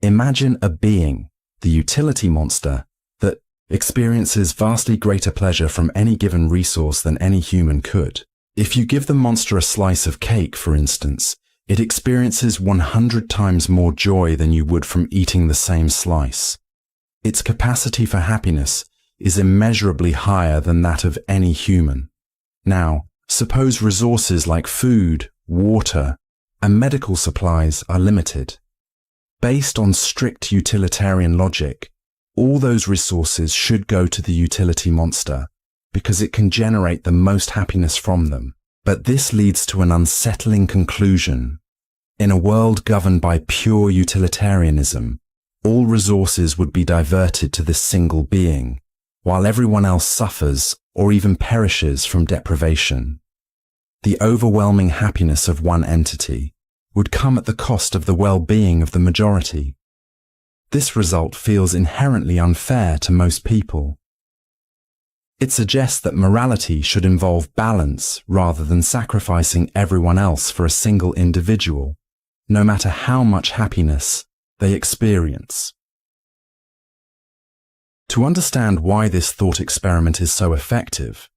Speaker 1: Imagine a being, the utility monster, that experiences vastly greater pleasure from any given resource than any human could. If you give the monster a slice of cake, for instance, it experiences 100 times more joy than you would from eating the same slice. Its capacity for happiness is immeasurably higher than that of any human. Now, suppose resources like food, water, and medical supplies are limited. Based on strict utilitarian logic, all those resources should go to the utility monster because it can generate the most happiness from them. But this leads to an unsettling conclusion. In a world governed by pure utilitarianism, all resources would be diverted to this single being, while everyone else suffers or even perishes from deprivation. The overwhelming happiness of one entity would come at the cost of the well-being of the majority. This result feels inherently unfair to most people. It suggests that morality should involve balance rather than sacrificing everyone else for a single individual, no matter how much happiness they experience. To understand why this thought experiment is so effective,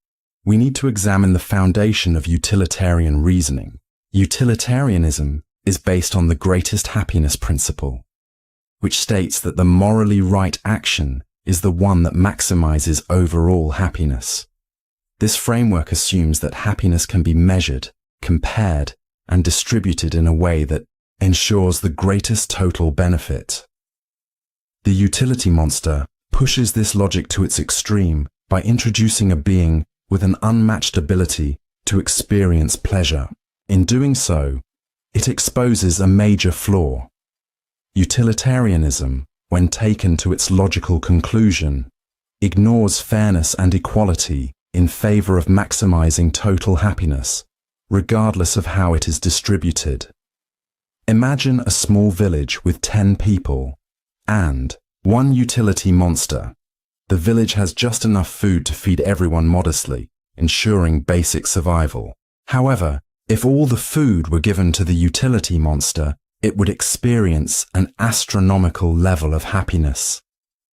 Speaker 1: we need to examine the foundation of utilitarian reasoning. Utilitarianism is based on the greatest happiness principle, which states that the morally right action is the one that maximizes overall happiness. This framework assumes that happiness can be measured, compared, and distributed in a way that ensures the greatest total benefit. The utility monster pushes this logic to its extreme by introducing a being with an unmatched ability to experience pleasure. In doing so, it exposes a major flaw. Utilitarianism, when taken to its logical conclusion, ignores fairness and equality in favor of maximizing total happiness, regardless of how it is distributed. Imagine a small village with 10 people and one utility monster. The village has just enough food to feed everyone modestly, ensuring basic survival. However, if all the food were given to the utility monster, it would experience an astronomical level of happiness,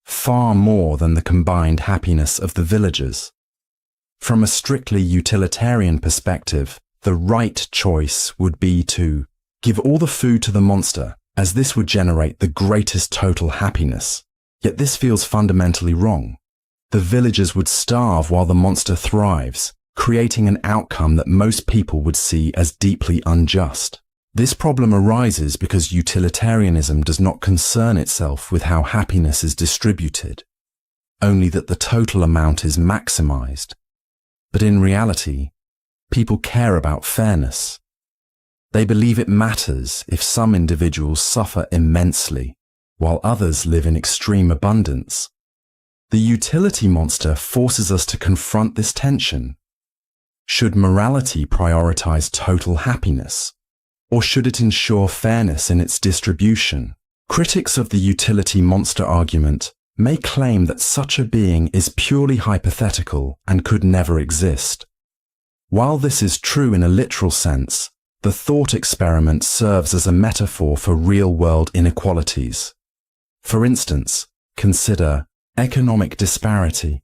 Speaker 1: far more than the combined happiness of the villagers. From a strictly utilitarian perspective, the right choice would be to give all the food to the monster, as this would generate the greatest total happiness. Yet this feels fundamentally wrong. The villagers would starve while the monster thrives, creating an outcome that most people would see as deeply unjust. This problem arises because utilitarianism does not concern itself with how happiness is distributed, only that the total amount is maximized. But in reality, people care about fairness. They believe it matters if some individuals suffer immensely, while others live in extreme abundance. The utility monster forces us to confront this tension. Should morality prioritize total happiness? Or should it ensure fairness in its distribution? Critics of the utility monster argument may claim that such a being is purely hypothetical and could never exist. While this is true in a literal sense, the thought experiment serves as a metaphor for real-world inequalities. For instance, consider economic disparity.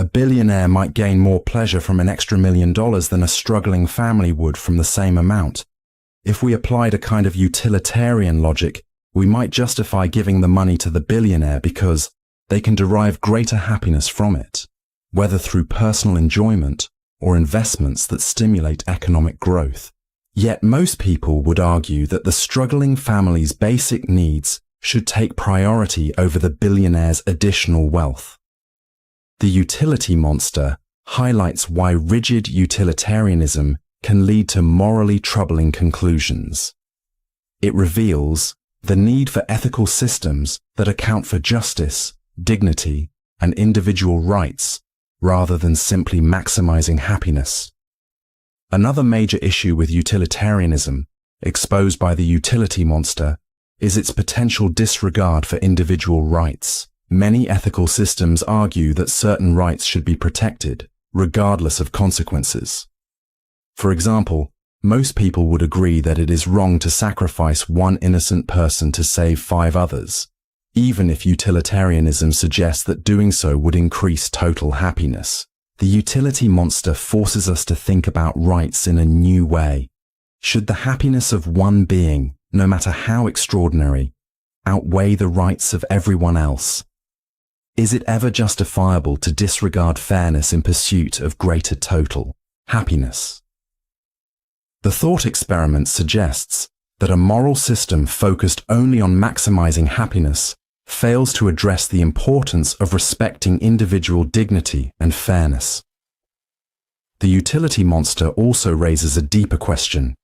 Speaker 1: A billionaire might gain more pleasure from an extra $1 million than a struggling family would from the same amount. If we applied a kind of utilitarian logic, we might justify giving the money to the billionaire because they can derive greater happiness from it, whether through personal enjoyment or investments that stimulate economic growth. Yet most people would argue that the struggling family's basic needs should take priority over the billionaire's additional wealth. The utility monster highlights why rigid utilitarianism can lead to morally troubling conclusions. It reveals the need for ethical systems that account for justice, dignity, and individual rights, rather than simply maximizing happiness. Another major issue with utilitarianism, exposed by the utility monster, is its potential disregard for individual rights. Many ethical systems argue that certain rights should be protected, regardless of consequences. For example, most people would agree that it is wrong to sacrifice one innocent person to save 5 others, even if utilitarianism suggests that doing so would increase total happiness. The utility monster forces us to think about rights in a new way. Should the happiness of one being, no matter how extraordinary, outweigh the rights of everyone else? Is it ever justifiable to disregard fairness in pursuit of greater total happiness? The thought experiment suggests that a moral system focused only on maximizing happiness fails to address the importance of respecting individual dignity and fairness. The utility monster also raises a deeper question.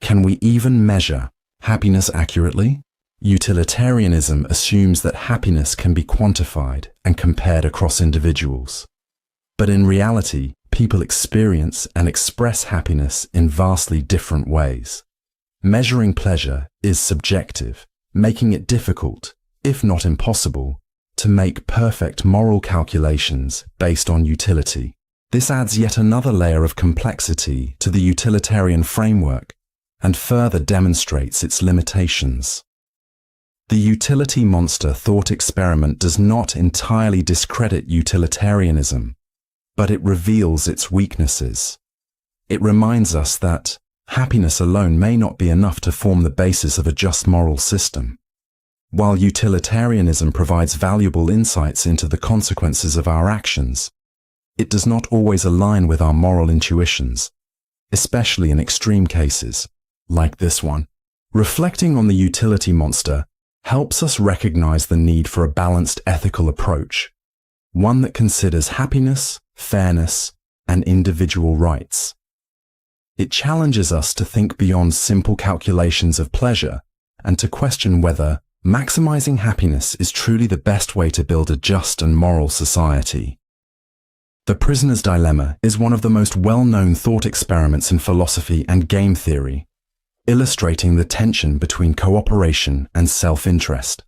Speaker 1: Can we even measure happiness accurately? Utilitarianism assumes that happiness can be quantified and compared across individuals. But in reality, people experience and express happiness in vastly different ways. Measuring pleasure is subjective, making it difficult, if not impossible, to make perfect moral calculations based on utility. This adds yet another layer of complexity to the utilitarian framework and further demonstrates its limitations. The utility monster thought experiment does not entirely discredit utilitarianism, but it reveals its weaknesses. It reminds us that happiness alone may not be enough to form the basis of a just moral system. While utilitarianism provides valuable insights into the consequences of our actions, it does not always align with our moral intuitions, especially in extreme cases, like this one. Reflecting on the utility monster helps us recognize the need for a balanced ethical approach, one that considers happiness, fairness, and individual rights. It challenges us to think beyond simple calculations of pleasure and to question whether maximizing happiness is truly the best way to build a just and moral society. The prisoner's dilemma is one of the most well-known thought experiments in philosophy and game theory, illustrating the tension between cooperation and self-interest.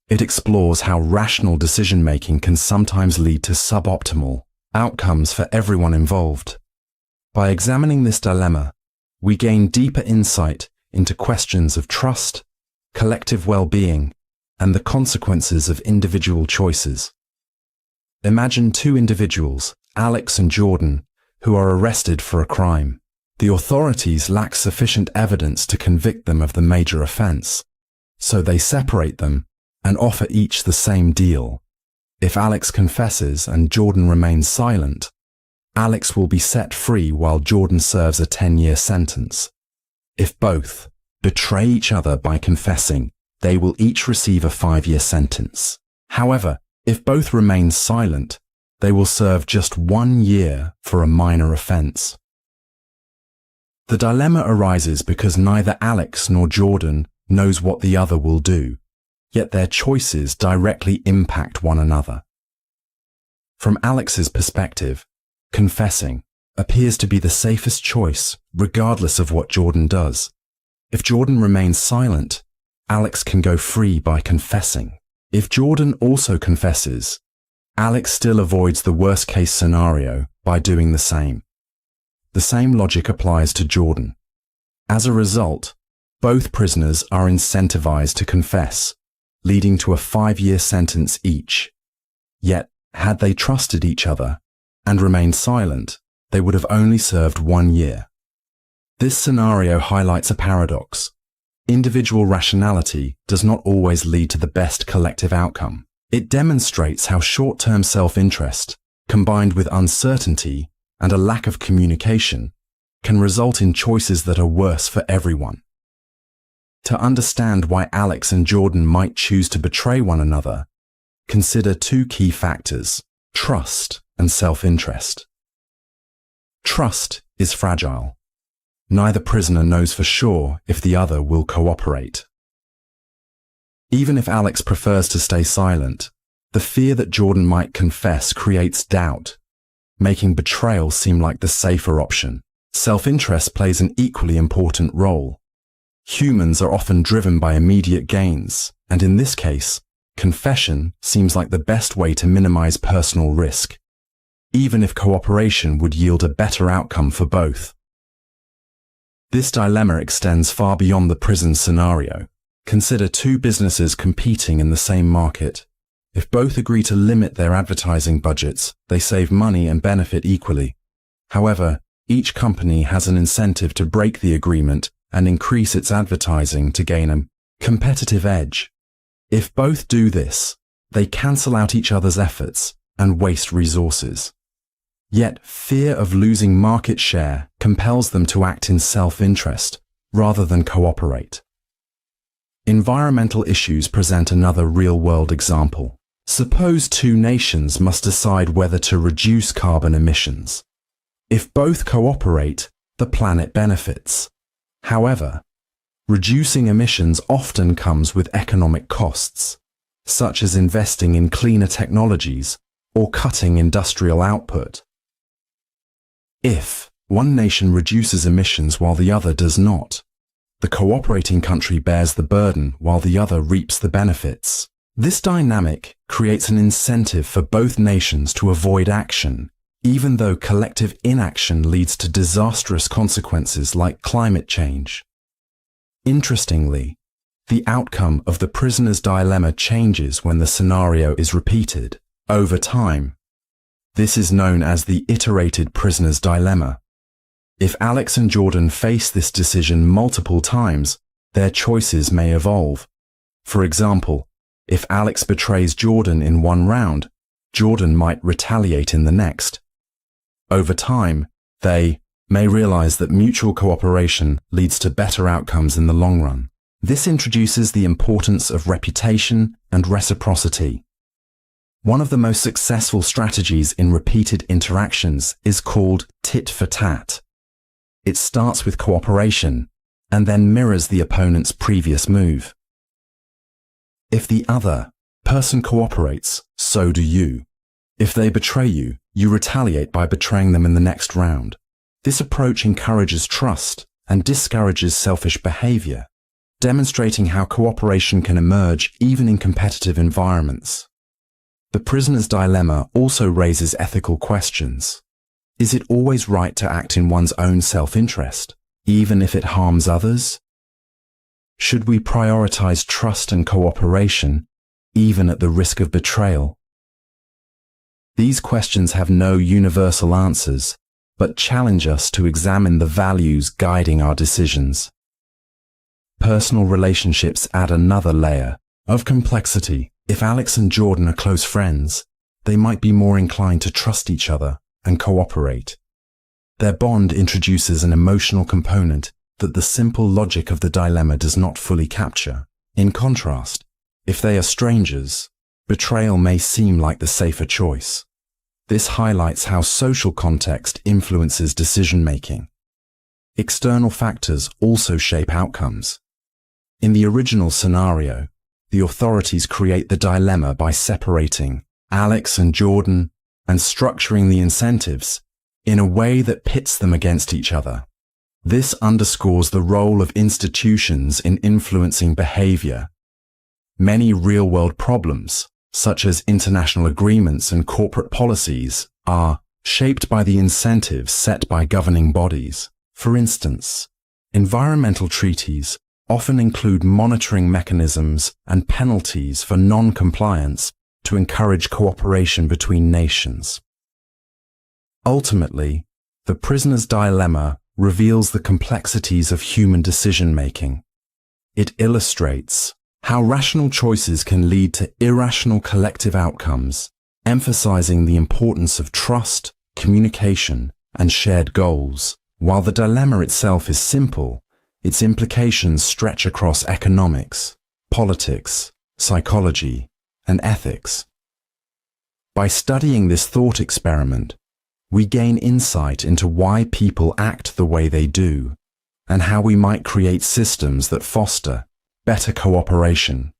Speaker 1: It explores how rational decision-making can sometimes lead to suboptimal outcomes for everyone involved. By examining this dilemma, we gain deeper insight into questions of trust, collective well-being, and the consequences of individual choices. Imagine 2 individuals, Alex and Jordan, who are arrested for a crime. The authorities lack sufficient evidence to convict them of the major offense, so they separate them and offer each the same deal. If Alex confesses and Jordan remains silent, Alex will be set free while Jordan serves a 10-year sentence. If both betray each other by confessing, they will each receive a 5-year sentence. However, if both remain silent, they will serve just 1 year for a minor offense. The dilemma arises because neither Alex nor Jordan knows what the other will do, yet their choices directly impact one another. From Alex's perspective, confessing appears to be the safest choice, regardless of what Jordan does. If Jordan remains silent, Alex can go free by confessing. If Jordan also confesses, Alex still avoids the worst-case scenario by doing the same. The same logic applies to Jordan. As a result, both prisoners are incentivized to confess, leading to a 5-year sentence each. Yet, had they trusted each other, and remained silent, they would have only served 1 year. This scenario highlights a paradox. Individual rationality does not always lead to the best collective outcome. It demonstrates how short-term self-interest, combined with uncertainty and a lack of communication, can result in choices that are worse for everyone. To understand why Alex and Jordan might choose to betray one another, consider two key factors: trust and self-interest. Trust is fragile. Neither prisoner knows for sure if the other will cooperate. Even if Alex prefers to stay silent, the fear that Jordan might confess creates doubt, making betrayal seem like the safer option. Self-interest plays an equally important role. Humans are often driven by immediate gains, and in this case, confession seems like the best way to minimize personal risk, even if cooperation would yield a better outcome for both. This dilemma extends far beyond the prison scenario. Consider two businesses competing in the same market. If both agree to limit their advertising budgets, they save money and benefit equally. However, each company has an incentive to break the agreement and increase its advertising to gain a competitive edge. If both do this, they cancel out each other's efforts and waste resources. Yet fear of losing market share compels them to act in self-interest rather than cooperate. Environmental issues present another real-world example. Suppose two nations must decide whether to reduce carbon emissions. If both cooperate, the planet benefits. However, reducing emissions often comes with economic costs, such as investing in cleaner technologies or cutting industrial output. If one nation reduces emissions while the other does not, the cooperating country bears the burden while the other reaps the benefits. This dynamic creates an incentive for both nations to avoid action, even though collective inaction leads to disastrous consequences like climate change. Interestingly, the outcome of the prisoner's dilemma changes when the scenario is repeated over time. This is known as the iterated prisoner's dilemma. If Alex and Jordan face this decision multiple times, their choices may evolve. For example, if Alex betrays Jordan in one round, Jordan might retaliate in the next. Over time, they may realize that mutual cooperation leads to better outcomes in the long run. This introduces the importance of reputation and reciprocity. One of the most successful strategies in repeated interactions is called tit for tat. It starts with cooperation and then mirrors the opponent's previous move. If the other person cooperates, so do you. If they betray you, you retaliate by betraying them in the next round. This approach encourages trust and discourages selfish behavior, demonstrating how cooperation can emerge even in competitive environments. The prisoner's dilemma also raises ethical questions. Is it always right to act in one's own self-interest, even if it harms others? Should we prioritize trust and cooperation, even at the risk of betrayal? These questions have no universal answers, but challenge us to examine the values guiding our decisions. Personal relationships add another layer of complexity. If Alex and Jordan are close friends, they might be more inclined to trust each other and cooperate. Their bond introduces an emotional component that the simple logic of the dilemma does not fully capture. In contrast, if they are strangers, betrayal may seem like the safer choice. This highlights how social context influences decision-making. External factors also shape outcomes. In the original scenario, the authorities create the dilemma by separating Alex and Jordan and structuring the incentives in a way that pits them against each other. This underscores the role of institutions in influencing behavior. Many real-world problems, such as international agreements and corporate policies, are shaped by the incentives set by governing bodies. For instance, environmental treaties often include monitoring mechanisms and penalties for non-compliance to encourage cooperation between nations. Ultimately, the prisoner's dilemma reveals the complexities of human decision-making. It illustrates how rational choices can lead to irrational collective outcomes, emphasizing the importance of trust, communication, and shared goals. While the dilemma itself is simple, its implications stretch across economics, politics, psychology, and ethics. By studying this thought experiment, we gain insight into why people act the way they do, and how we might create systems that foster better cooperation.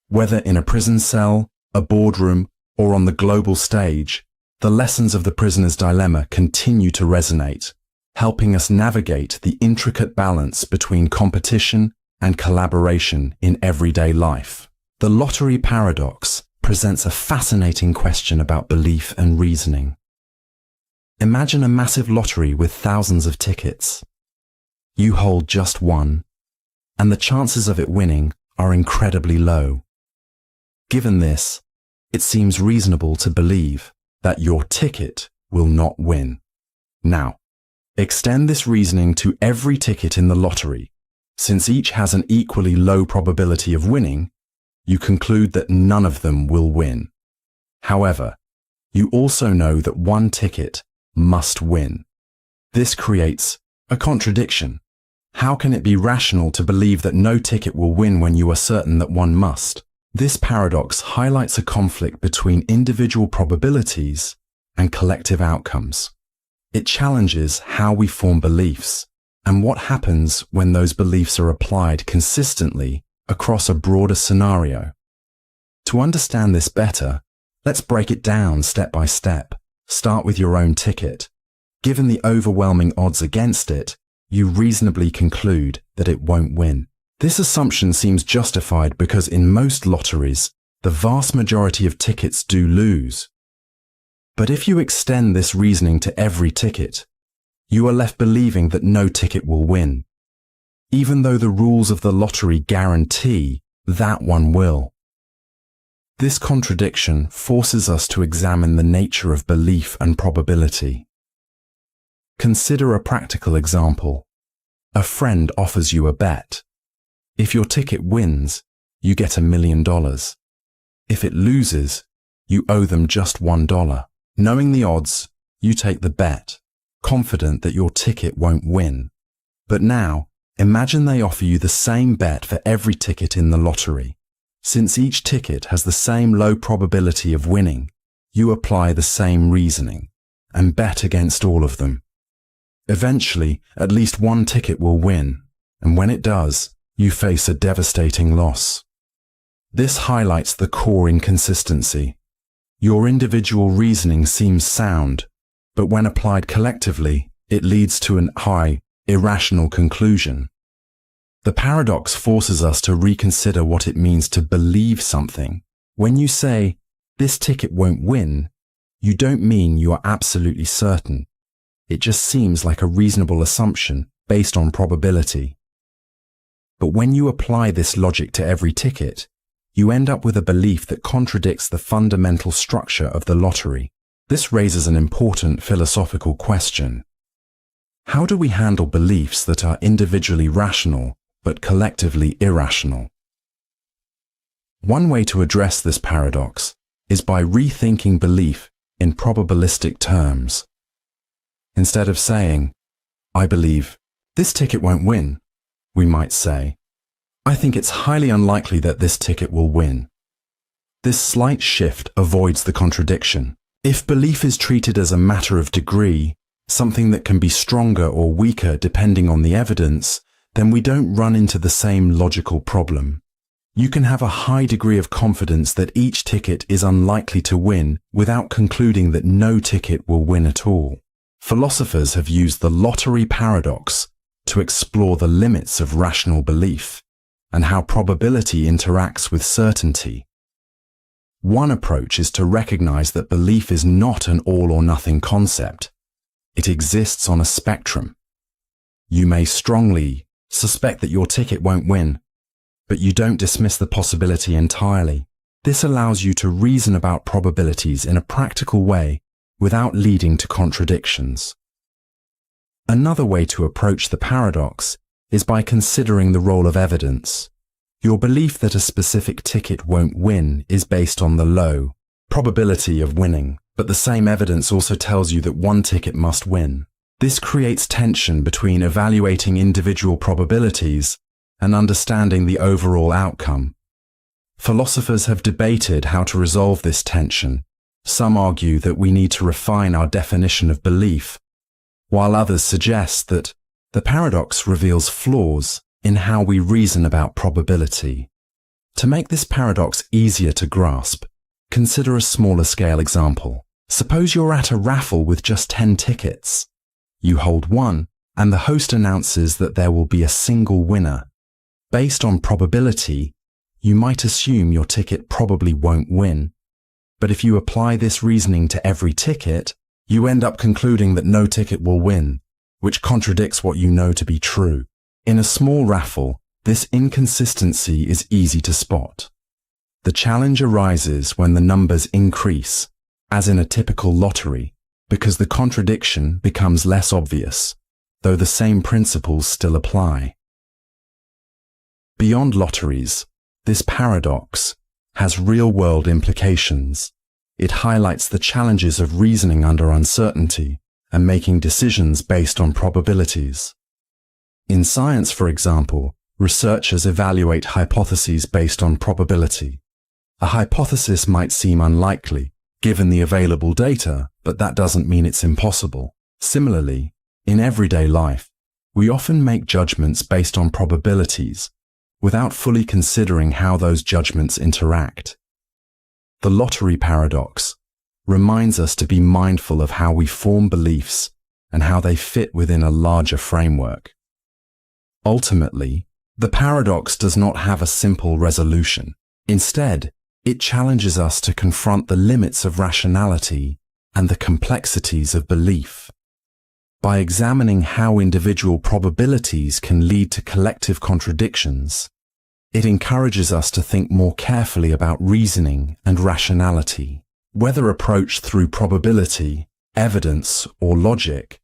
Speaker 1: Whether in a prison cell, a boardroom, or on the global stage, the lessons of the prisoner's dilemma continue to resonate, helping us navigate the intricate balance between competition and collaboration in everyday life. The lottery paradox presents a fascinating question about belief and reasoning. Imagine a massive lottery with thousands of tickets. You hold just one, and the chances of it winning are incredibly low. Given this, it seems reasonable to believe that your ticket will not win. Now, extend this reasoning to every ticket in the lottery. Since each has an equally low probability of winning, you conclude that none of them will win. However, you also know that one ticket must win. This creates a contradiction. How can it be rational to believe that no ticket will win when you are certain that one must? This paradox highlights a conflict between individual probabilities and collective outcomes. It challenges how we form beliefs and what happens when those beliefs are applied consistently across a broader scenario. To understand this better, let's break it down step by step. Start with your own ticket. Given the overwhelming odds against it, you reasonably conclude that it won't win. This assumption seems justified because in most lotteries, the vast majority of tickets do lose. But if you extend this reasoning to every ticket, you are left believing that no ticket will win, even though the rules of the lottery guarantee that one will. This contradiction forces us to examine the nature of belief and probability. Consider a practical example. A friend offers you a bet. If your ticket wins, you get $1 million. If it loses, you owe them just $1. Knowing the odds, you take the bet, confident that your ticket won't win. But now, imagine they offer you the same bet for every ticket in the lottery. Since each ticket has the same low probability of winning, you apply the same reasoning and bet against all of them. Eventually, at least one ticket will win, and when it does, you face a devastating loss. This highlights the core inconsistency. Your individual reasoning seems sound, but when applied collectively, it leads to an irrational conclusion. The paradox forces us to reconsider what it means to believe something. When you say, "This ticket won't win," you don't mean you are absolutely certain. It just seems like a reasonable assumption based on probability. But when you apply this logic to every ticket, you end up with a belief that contradicts the fundamental structure of the lottery. This raises an important philosophical question. How do we handle beliefs that are individually rational but collectively irrational? One way to address this paradox is by rethinking belief in probabilistic terms. Instead of saying, "I believe this ticket won't win," we might say, "I think it's highly unlikely that this ticket will win." This slight shift avoids the contradiction. If belief is treated as a matter of degree, something that can be stronger or weaker depending on the evidence, then we don't run into the same logical problem. You can have a high degree of confidence that each ticket is unlikely to win without concluding that no ticket will win at all. Philosophers have used the lottery paradox to explore the limits of rational belief and how probability interacts with certainty. One approach is to recognize that belief is not an all-or-nothing concept. It exists on a spectrum. You may strongly suspect that your ticket won't win, but you don't dismiss the possibility entirely. This allows you to reason about probabilities in a practical way without leading to contradictions. Another way to approach the paradox is by considering the role of evidence. Your belief that a specific ticket won't win is based on the low probability of winning, but the same evidence also tells you that one ticket must win. This creates tension between evaluating individual probabilities and understanding the overall outcome. Philosophers have debated how to resolve this tension. Some argue that we need to refine our definition of belief, while others suggest that the paradox reveals flaws in how we reason about probability. To make this paradox easier to grasp, consider a smaller scale example. Suppose you're at a raffle with just 10 tickets. You hold one, and the host announces that there will be a single winner. Based on probability, you might assume your ticket probably won't win. But if you apply this reasoning to every ticket, you end up concluding that no ticket will win, which contradicts what you know to be true. In a small raffle, this inconsistency is easy to spot. The challenge arises when the numbers increase, as in a typical lottery, because the contradiction becomes less obvious, though the same principles still apply. Beyond lotteries, this paradox has real-world implications. It highlights the challenges of reasoning under uncertainty and making decisions based on probabilities. In science, for example, researchers evaluate hypotheses based on probability. A hypothesis might seem unlikely, given the available data, but that doesn't mean it's impossible. Similarly, in everyday life, we often make judgments based on probabilities, without fully considering how those judgments interact. The lottery paradox reminds us to be mindful of how we form beliefs and how they fit within a larger framework. Ultimately, the paradox does not have a simple resolution. Instead, it challenges us to confront the limits of rationality and the complexities of belief. By examining how individual probabilities can lead to collective contradictions, it encourages us to think more carefully about reasoning and rationality. Whether approached through probability, evidence, or logic,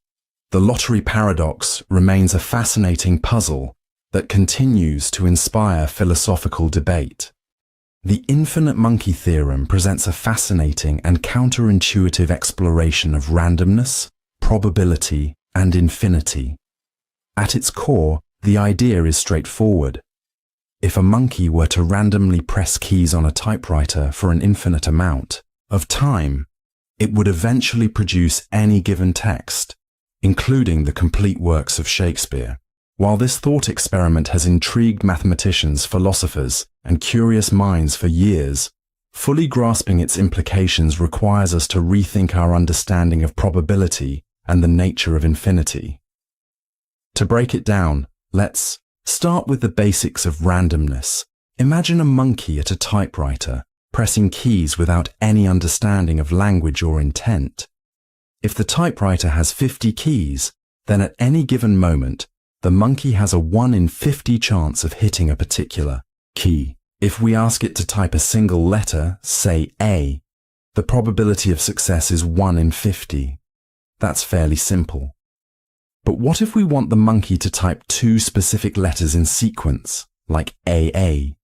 Speaker 1: the lottery paradox remains a fascinating puzzle that continues to inspire philosophical debate. The infinite monkey theorem presents a fascinating and counterintuitive exploration of randomness, probability, and infinity. At its core, the idea is straightforward. If a monkey were to randomly press keys on a typewriter for an infinite amount of time, it would eventually produce any given text, including the complete works of Shakespeare. While this thought experiment has intrigued mathematicians, philosophers, and curious minds for years, fully grasping its implications requires us to rethink our understanding of probability and the nature of infinity. To break it down, let's start with the basics of randomness. Imagine a monkey at a typewriter, pressing keys without any understanding of language or intent. If the typewriter has 50 keys, then at any given moment, the monkey has a 1 in 50 chance of hitting a particular key. If we ask it to type a single letter, say A, the probability of success is 1 in 50. That's fairly simple. But what if we want the monkey to type 2 specific letters in sequence, like AA?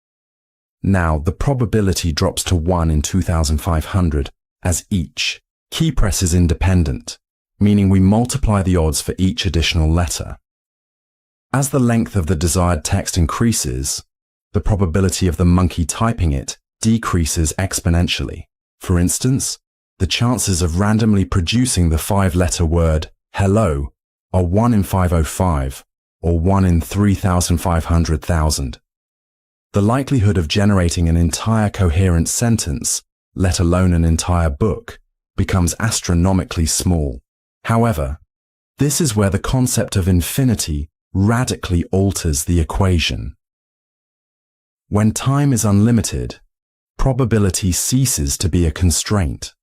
Speaker 1: Now, the probability drops to 1 in 2,500, as each key press is independent, meaning we multiply the odds for each additional letter. As the length of the desired text increases, the probability of the monkey typing it decreases exponentially. For instance, the chances of randomly producing the 5-letter word hello are 1 in 505 or 1 in 3,500,000. The likelihood of generating an entire coherent sentence, let alone an entire book, becomes astronomically small. However, this is where the concept of infinity radically alters the equation. When time is unlimited, probability ceases to be a constraint.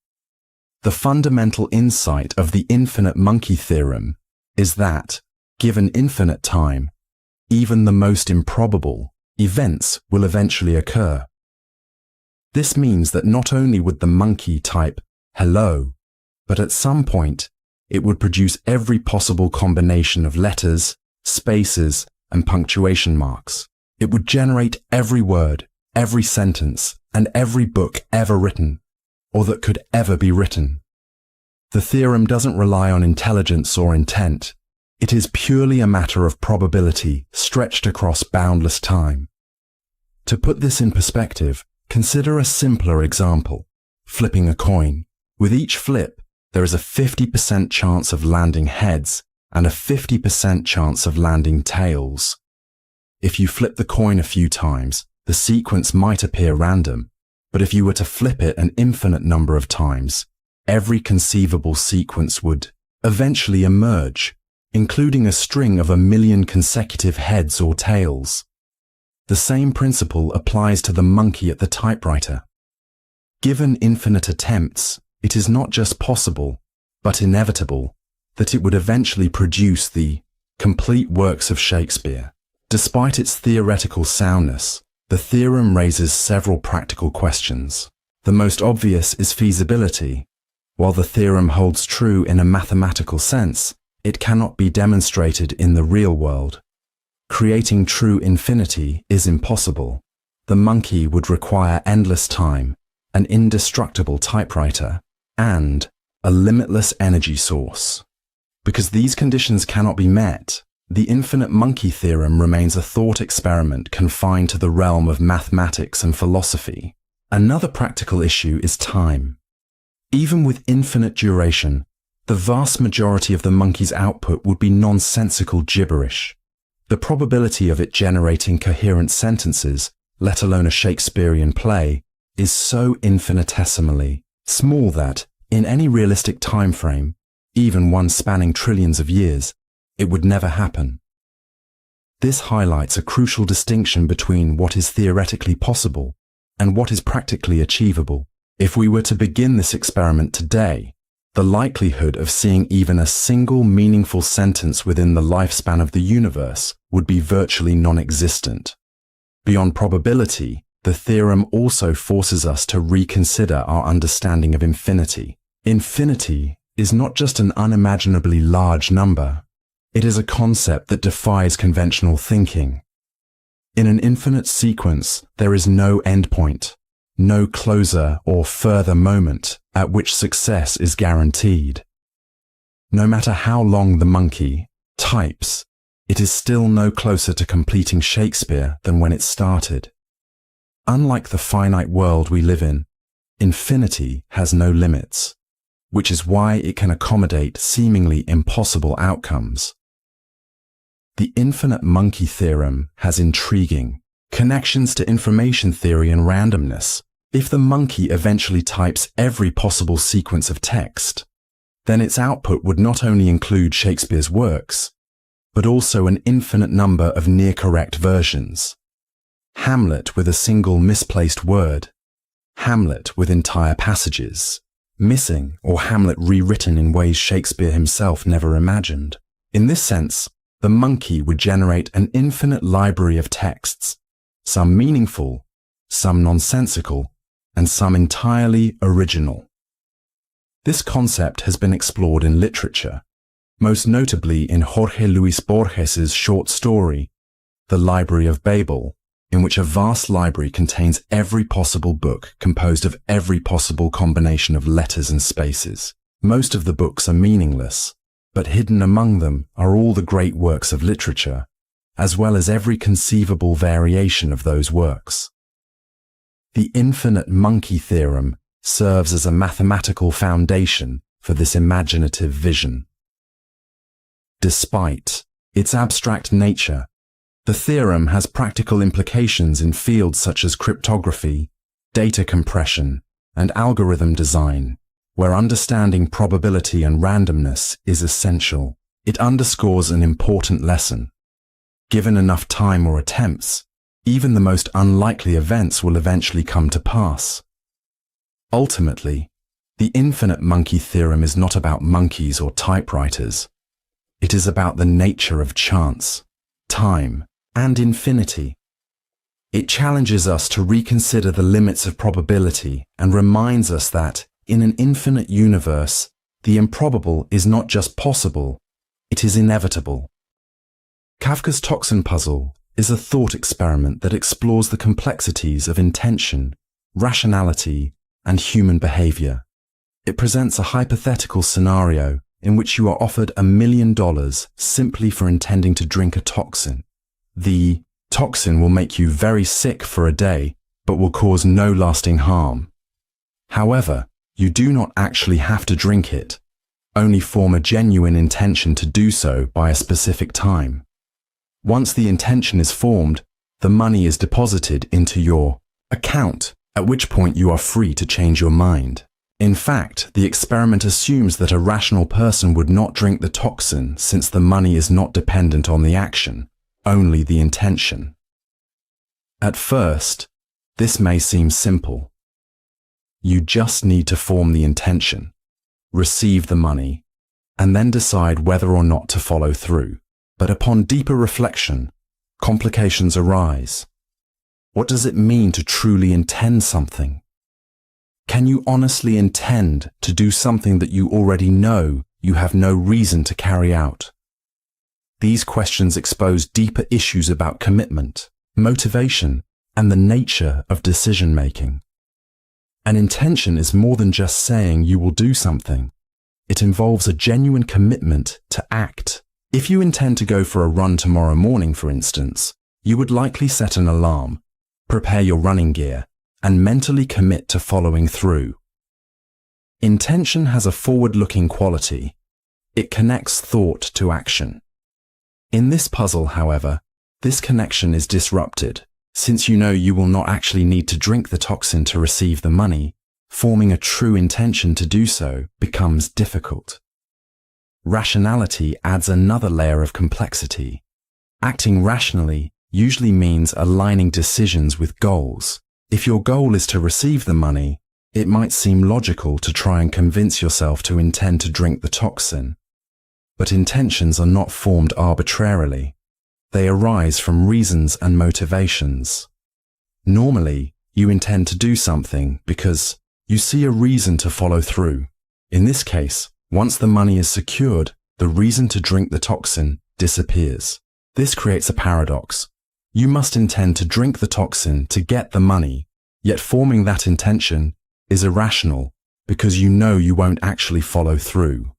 Speaker 1: The fundamental insight of the infinite monkey theorem is that, given infinite time, even the most improbable events will eventually occur. This means that not only would the monkey type hello, but at some point, it would produce every possible combination of letters, spaces, and punctuation marks. It would generate every word, every sentence, and every book ever written, or that could ever be written. The theorem doesn't rely on intelligence or intent. It is purely a matter of probability stretched across boundless time. To put this in perspective, consider a simpler example, flipping a coin. With each flip, there is a 50% chance of landing heads and a 50% chance of landing tails. If you flip the coin a few times, the sequence might appear random, but if you were to flip it an infinite number of times, every conceivable sequence would eventually emerge, including a string of 1,000,000 consecutive heads or tails. The same principle applies to the monkey at the typewriter. Given infinite attempts, it is not just possible, but inevitable, that it would eventually produce the complete works of Shakespeare. Despite its theoretical soundness, the theorem raises several practical questions. The most obvious is feasibility. While the theorem holds true in a mathematical sense, it cannot be demonstrated in the real world. Creating true infinity is impossible. The monkey would require endless time, an indestructible typewriter, and a limitless energy source. Because these conditions cannot be met, the infinite monkey theorem remains a thought experiment confined to the realm of mathematics and philosophy. Another practical issue is time. Even with infinite duration, the vast majority of the monkey's output would be nonsensical gibberish. The probability of it generating coherent sentences, let alone a Shakespearean play, is so infinitesimally small that, in any realistic time frame, even one spanning trillions of years, it would never happen. This highlights a crucial distinction between what is theoretically possible and what is practically achievable. If we were to begin this experiment today, the likelihood of seeing even a single meaningful sentence within the lifespan of the universe would be virtually non-existent. Beyond probability, the theorem also forces us to reconsider our understanding of infinity. Infinity is not just an unimaginably large number. It is a concept that defies conventional thinking. In an infinite sequence, there is no endpoint, no closer or further moment at which success is guaranteed. No matter how long the monkey types, it is still no closer to completing Shakespeare than when it started. Unlike the finite world we live in, infinity has no limits, which is why it can accommodate seemingly impossible outcomes. The infinite monkey theorem has intriguing connections to information theory and randomness. If the monkey eventually types every possible sequence of text, then its output would not only include Shakespeare's works, but also an infinite number of near-correct versions. Hamlet with a single misplaced word, Hamlet with entire passages missing, or Hamlet rewritten in ways Shakespeare himself never imagined. In this sense, the monkey would generate an infinite library of texts, some meaningful, some nonsensical, and some entirely original. This concept has been explored in literature, most notably in Jorge Luis Borges's short story, The Library of Babel, in which a vast library contains every possible book composed of every possible combination of letters and spaces. Most of the books are meaningless, but hidden among them are all the great works of literature, as well as every conceivable variation of those works. The infinite monkey theorem serves as a mathematical foundation for this imaginative vision. Despite its abstract nature, the theorem has practical implications in fields such as cryptography, data compression, and algorithm design, where understanding probability and randomness is essential. It underscores an important lesson. Given enough time or attempts, even the most unlikely events will eventually come to pass. Ultimately, the infinite monkey theorem is not about monkeys or typewriters. It is about the nature of chance, time, and infinity. It challenges us to reconsider the limits of probability and reminds us that, in an infinite universe, the improbable is not just possible, it is inevitable. Kafka's Toxin puzzle is a thought experiment that explores the complexities of intention, rationality, and human behavior. It presents a hypothetical scenario in which you are offered $1 million simply for intending to drink a toxin. The toxin will make you very sick for a day, but will cause no lasting harm. However, you do not actually have to drink it, only form a genuine intention to do so by a specific time. Once the intention is formed, the money is deposited into your account, at which point you are free to change your mind. In fact, the experiment assumes that a rational person would not drink the toxin since the money is not dependent on the action, only the intention. At first, this may seem simple. You just need to form the intention, receive the money, and then decide whether or not to follow through. But upon deeper reflection, complications arise. What does it mean to truly intend something? Can you honestly intend to do something that you already know you have no reason to carry out? These questions expose deeper issues about commitment, motivation, and the nature of decision-making. An intention is more than just saying you will do something. It involves a genuine commitment to act. If you intend to go for a run tomorrow morning, for instance, you would likely set an alarm, prepare your running gear, and mentally commit to following through. Intention has a forward-looking quality. It connects thought to action. In this puzzle, however, this connection is disrupted. Since you know you will not actually need to drink the toxin to receive the money, forming a true intention to do so becomes difficult. Rationality adds another layer of complexity. Acting rationally usually means aligning decisions with goals. If your goal is to receive the money, it might seem logical to try and convince yourself to intend to drink the toxin. But intentions are not formed arbitrarily. They arise from reasons and motivations. Normally, you intend to do something because you see a reason to follow through. In this case, once the money is secured, the reason to drink the toxin disappears. This creates a paradox. You must intend to drink the toxin to get the money, yet forming that intention is irrational because you know you won't actually follow through.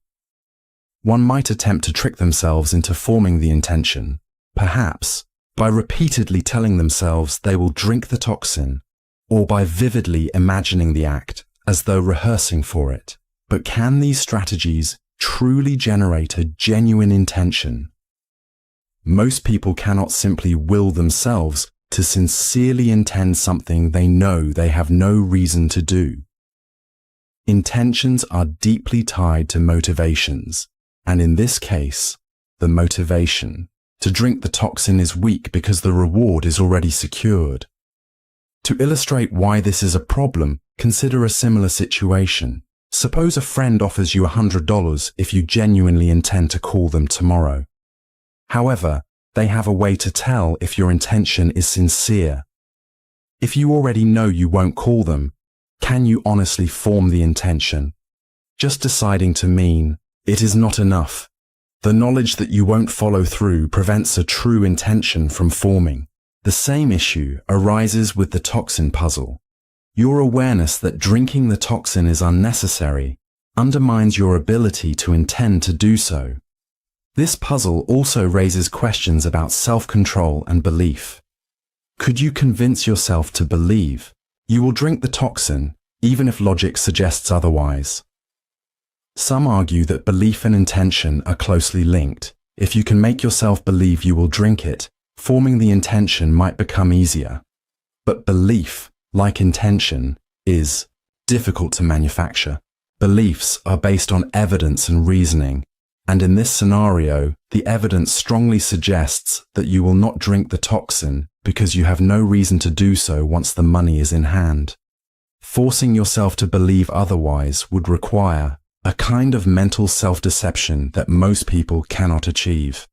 Speaker 1: One might attempt to trick themselves into forming the intention, perhaps by repeatedly telling themselves they will drink the toxin, or by vividly imagining the act as though rehearsing for it. But can these strategies truly generate a genuine intention? Most people cannot simply will themselves to sincerely intend something they know they have no reason to do. Intentions are deeply tied to motivations, and in this case, the motivation to drink the toxin is weak because the reward is already secured. To illustrate why this is a problem, consider a similar situation. Suppose a friend offers you $100 if you genuinely intend to call them tomorrow. However, they have a way to tell if your intention is sincere. If you already know you won't call them, can you honestly form the intention? Just deciding to mean it is not enough. The knowledge that you won't follow through prevents a true intention from forming. The same issue arises with the toxin puzzle. Your awareness that drinking the toxin is unnecessary undermines your ability to intend to do so. This puzzle also raises questions about self-control and belief. Could you convince yourself to believe you will drink the toxin even if logic suggests otherwise? Some argue that belief and intention are closely linked. If you can make yourself believe you will drink it, forming the intention might become easier. But belief, like intention, is difficult to manufacture. Beliefs are based on evidence and reasoning, and in this scenario, the evidence strongly suggests that you will not drink the toxin because you have no reason to do so once the money is in hand. Forcing yourself to believe otherwise would require a kind of mental self-deception that most people cannot achieve.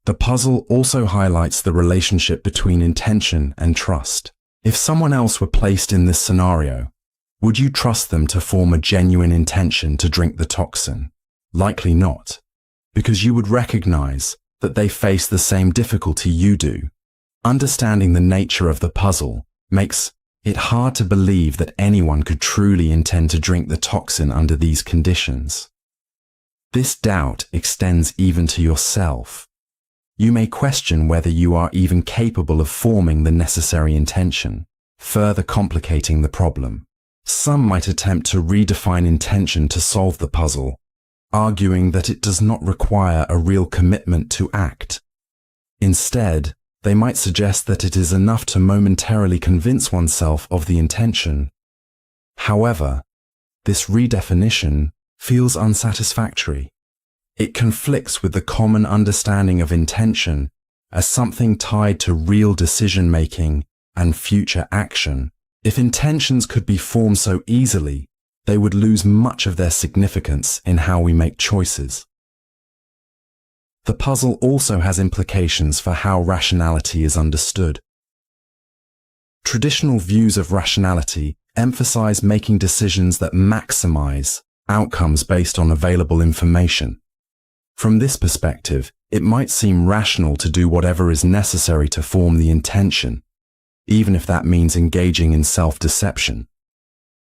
Speaker 1: The puzzle also highlights the relationship between intention and trust. If someone else were placed in this scenario, Would you trust them to form a genuine intention to drink the toxin? Likely not, because you would recognize that they face the same difficulty you do. Understanding the nature of the puzzle makes it hard to believe that anyone could truly intend to drink the toxin under these conditions. This doubt extends even to yourself. You may question whether you are even capable of forming the necessary intention, further complicating the problem. Some might attempt to redefine intention to solve the puzzle, arguing that it does not require a real commitment to act. Instead, they might suggest that it is enough to momentarily convince oneself of the intention. However, this redefinition feels unsatisfactory. It conflicts with the common understanding of intention as something tied to real decision-making and future action. If intentions could be formed so easily, they would lose much of their significance in how we make choices. The puzzle also has implications for how rationality is understood. Traditional views of rationality emphasize making decisions that maximize outcomes based on available information. From this perspective, it might seem rational to do whatever is necessary to form the intention, even if that means engaging in self-deception.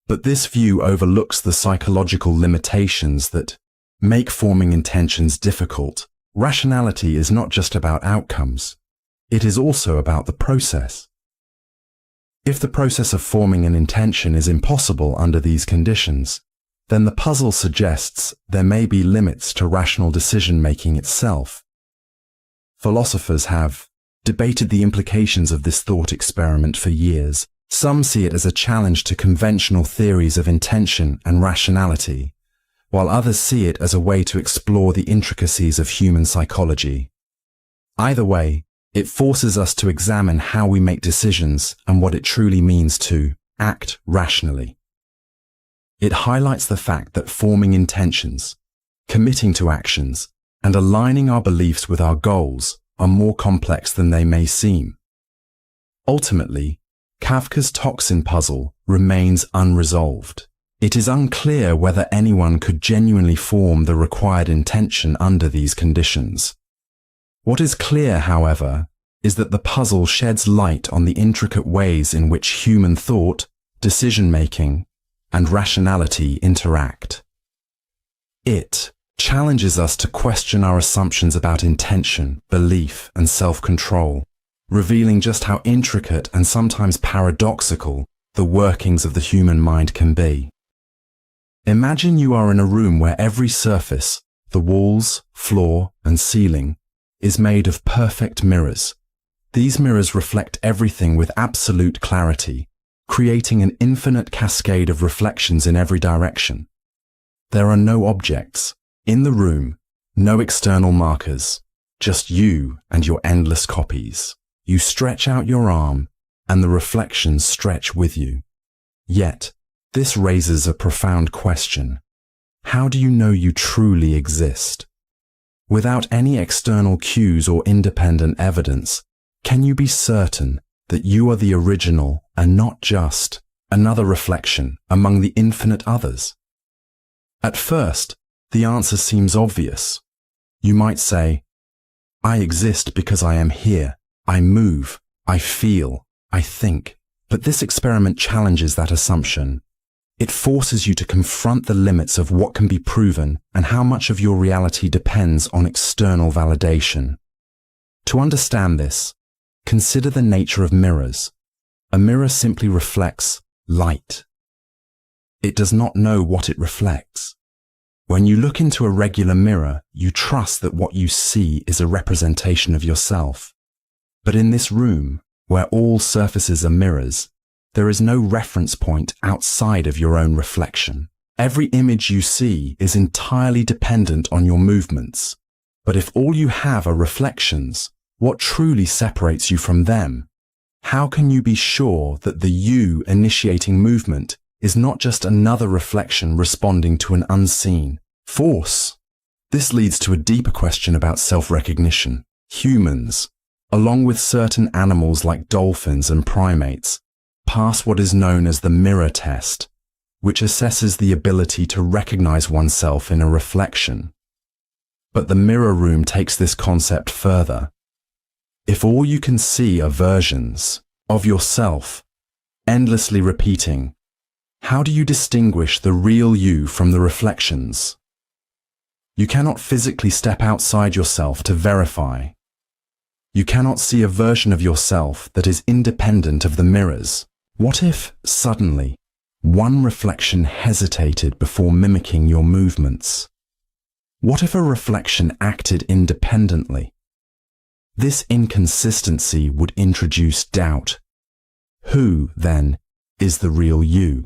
Speaker 1: But this view overlooks the psychological limitations that make forming intentions difficult. Rationality is not just about outcomes. It is also about the process. If the process of forming an intention is impossible under these conditions, then the puzzle suggests there may be limits to rational decision-making itself. Philosophers have debated the implications of this thought experiment for years. Some see it as a challenge to conventional theories of intention and rationality, while others see it as a way to explore the intricacies of human psychology. Either way, it forces us to examine how we make decisions and what it truly means to act rationally. It highlights the fact that forming intentions, committing to actions, and aligning our beliefs with our goals are more complex than they may seem. Ultimately, Kafka's toxin puzzle remains unresolved. It is unclear whether anyone could genuinely form the required intention under these conditions. What is clear, however, is that the puzzle sheds light on the intricate ways in which human thought, decision-making, and rationality interact. It challenges us to question our assumptions about intention, belief, and self-control, revealing just how intricate and sometimes paradoxical the workings of the human mind can be. Imagine you are in a room where every surface, the walls, floor, and ceiling, is made of perfect mirrors. These mirrors reflect everything with absolute clarity, creating an infinite cascade of reflections in every direction. There are no objects in the room, no external markers, just you and your endless copies. You stretch out your arm, and the reflections stretch with you. Yet, this raises a profound question. How do you know you truly exist? Without any external cues or independent evidence, can you be certain that you are the original and not just another reflection among the infinite others? At first, the answer seems obvious. You might say, I exist because I am here. I move, I feel, I think. But this experiment challenges that assumption. It forces you to confront the limits of what can be proven and how much of your reality depends on external validation. To understand this, consider the nature of mirrors. A mirror simply reflects light. It does not know what it reflects. When you look into a regular mirror, you trust that what you see is a representation of yourself. But in this room, where all surfaces are mirrors, there is no reference point outside of your own reflection. Every image you see is entirely dependent on your movements. But if all you have are reflections, what truly separates you from them? How can you be sure that the you initiating movement is not just another reflection responding to an unseen force? This leads to a deeper question about self-recognition. Humans, along with certain animals like dolphins and primates, pass what is known as the mirror test, which assesses the ability to recognize oneself in a reflection. But the mirror room takes this concept further. If all you can see are versions of yourself, endlessly repeating, how do you distinguish the real you from the reflections? You cannot physically step outside yourself to verify. You cannot see a version of yourself that is independent of the mirrors. What if, suddenly, one reflection hesitated before mimicking your movements? What if a reflection acted independently? This inconsistency would introduce doubt. Who, then, is the real you?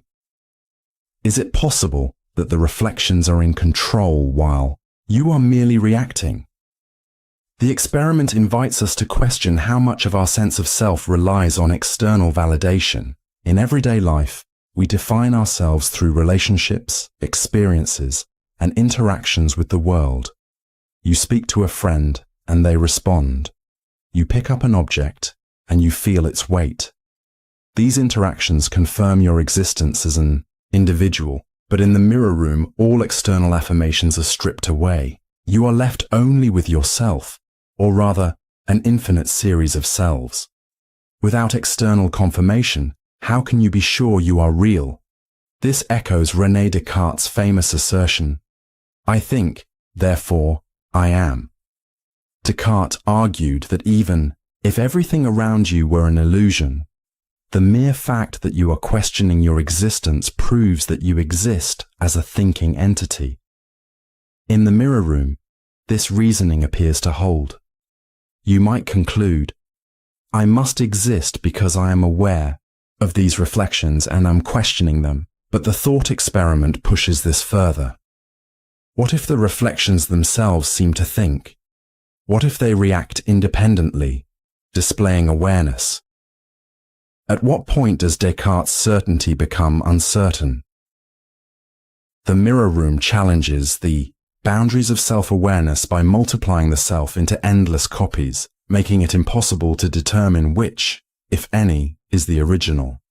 Speaker 1: Is it possible that the reflections are in control while you are merely reacting? The experiment invites us to question how much of our sense of self relies on external validation. In everyday life, we define ourselves through relationships, experiences, and interactions with the world. You speak to a friend, and they respond. You pick up an object, and you feel its weight. These interactions confirm your existence as an individual, but in the mirror room, all external affirmations are stripped away. You are left only with yourself, or rather, an infinite series of selves. Without external confirmation, how can you be sure you are real? This echoes René Descartes' famous assertion, "I think, therefore I am." Descartes argued that even if everything around you were an illusion, the mere fact that you are questioning your existence proves that you exist as a thinking entity. In the mirror room, this reasoning appears to hold. You might conclude, I must exist because I am aware of these reflections and am questioning them, but the thought experiment pushes this further. What if the reflections themselves seem to think? What if they react independently, displaying awareness? At what point does Descartes' certainty become uncertain? The mirror room challenges the boundaries of self-awareness by multiplying the self into endless copies, making it impossible to determine which, if any, is the original.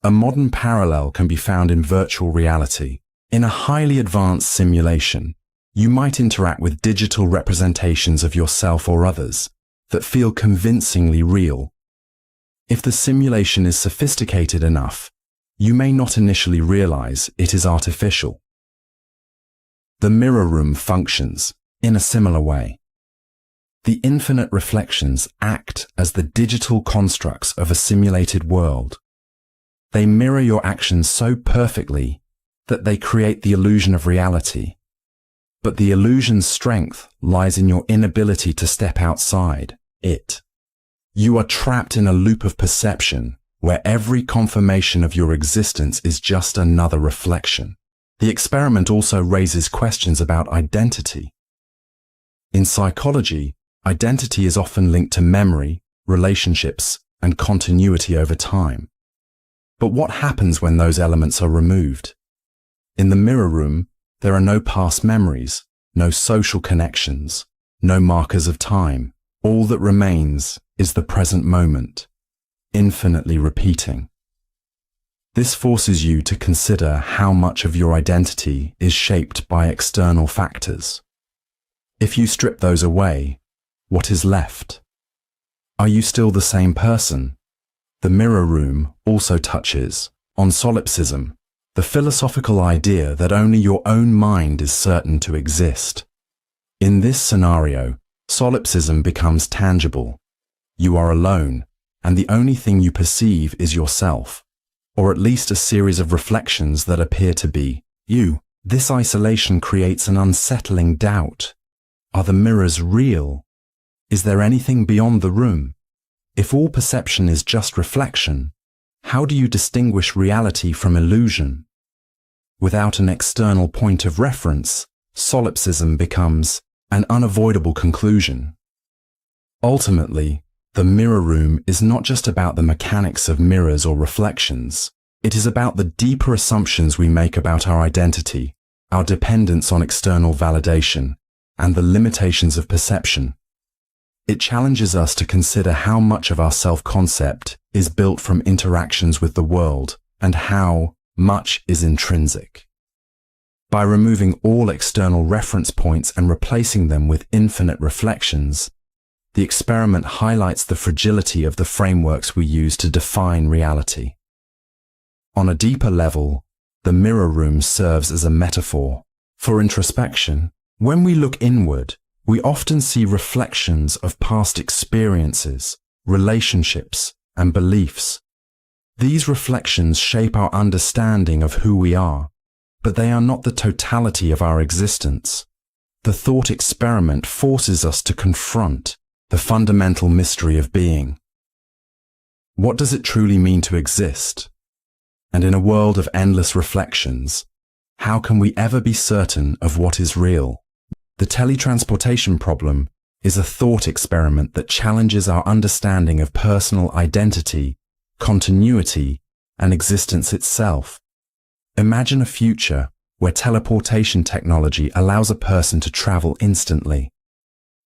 Speaker 1: A modern parallel can be found in virtual reality. In a highly advanced simulation, you might interact with digital representations of yourself or others that feel convincingly real. If the simulation is sophisticated enough, you may not initially realize it is artificial. The mirror room functions in a similar way. The infinite reflections act as the digital constructs of a simulated world. They mirror your actions so perfectly that they create the illusion of reality. But the illusion's strength lies in your inability to step outside it. You are trapped in a loop of perception where every confirmation of your existence is just another reflection. The experiment also raises questions about identity. In psychology, identity is often linked to memory, relationships, and continuity over time. But what happens when those elements are removed? In the mirror room, there are no past memories, no social connections, no markers of time. All that remains is the present moment, infinitely repeating. This forces you to consider how much of your identity is shaped by external factors. If you strip those away, what is left? Are you still the same person? The mirror room also touches on solipsism, the philosophical idea that only your own mind is certain to exist. In this scenario, solipsism becomes tangible. You are alone, and the only thing you perceive is yourself, or at least a series of reflections that appear to be you. This isolation creates an unsettling doubt. Are the mirrors real? Is there anything beyond the room? If all perception is just reflection, how do you distinguish reality from illusion? Without an external point of reference, solipsism becomes an unavoidable conclusion. Ultimately, the mirror room is not just about the mechanics of mirrors or reflections. It is about the deeper assumptions we make about our identity, our dependence on external validation, and the limitations of perception. It challenges us to consider how much of our self-concept is built from interactions with the world and how much is intrinsic. By removing all external reference points and replacing them with infinite reflections, the experiment highlights the fragility of the frameworks we use to define reality. On a deeper level, the mirror room serves as a metaphor for introspection. When we look inward, we often see reflections of past experiences, relationships, and beliefs. These reflections shape our understanding of who we are, but they are not the totality of our existence. The thought experiment forces us to confront the fundamental mystery of being. What does it truly mean to exist? And in a world of endless reflections, how can we ever be certain of what is real? The teletransportation problem is a thought experiment that challenges our understanding of personal identity, continuity, and existence itself. Imagine a future where teleportation technology allows a person to travel instantly.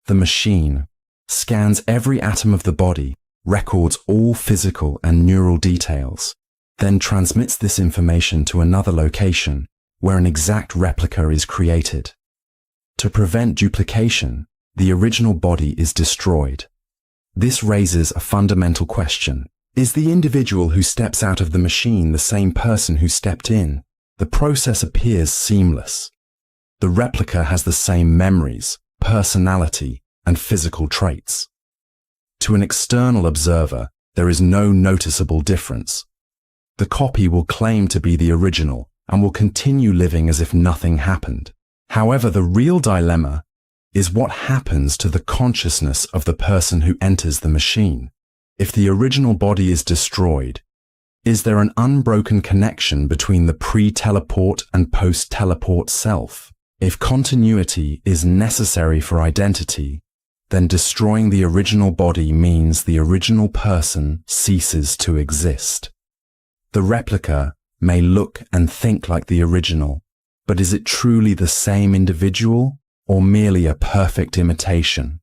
Speaker 1: The machine scans every atom of the body, records all physical and neural details, then transmits this information to another location where an exact replica is created. To prevent duplication, the original body is destroyed. This raises a fundamental question. Is the individual who steps out of the machine the same person who stepped in? The process appears seamless. The replica has the same memories, personality, and physical traits. To an external observer, there is no noticeable difference. The copy will claim to be the original and will continue living as if nothing happened. However, the real dilemma is what happens to the consciousness of the person who enters the machine. If the original body is destroyed, is there an unbroken connection between the pre-teleport and post-teleport self? If continuity is necessary for identity, then destroying the original body means the original person ceases to exist. The replica may look and think like the original, but is it truly the same individual or merely a perfect imitation?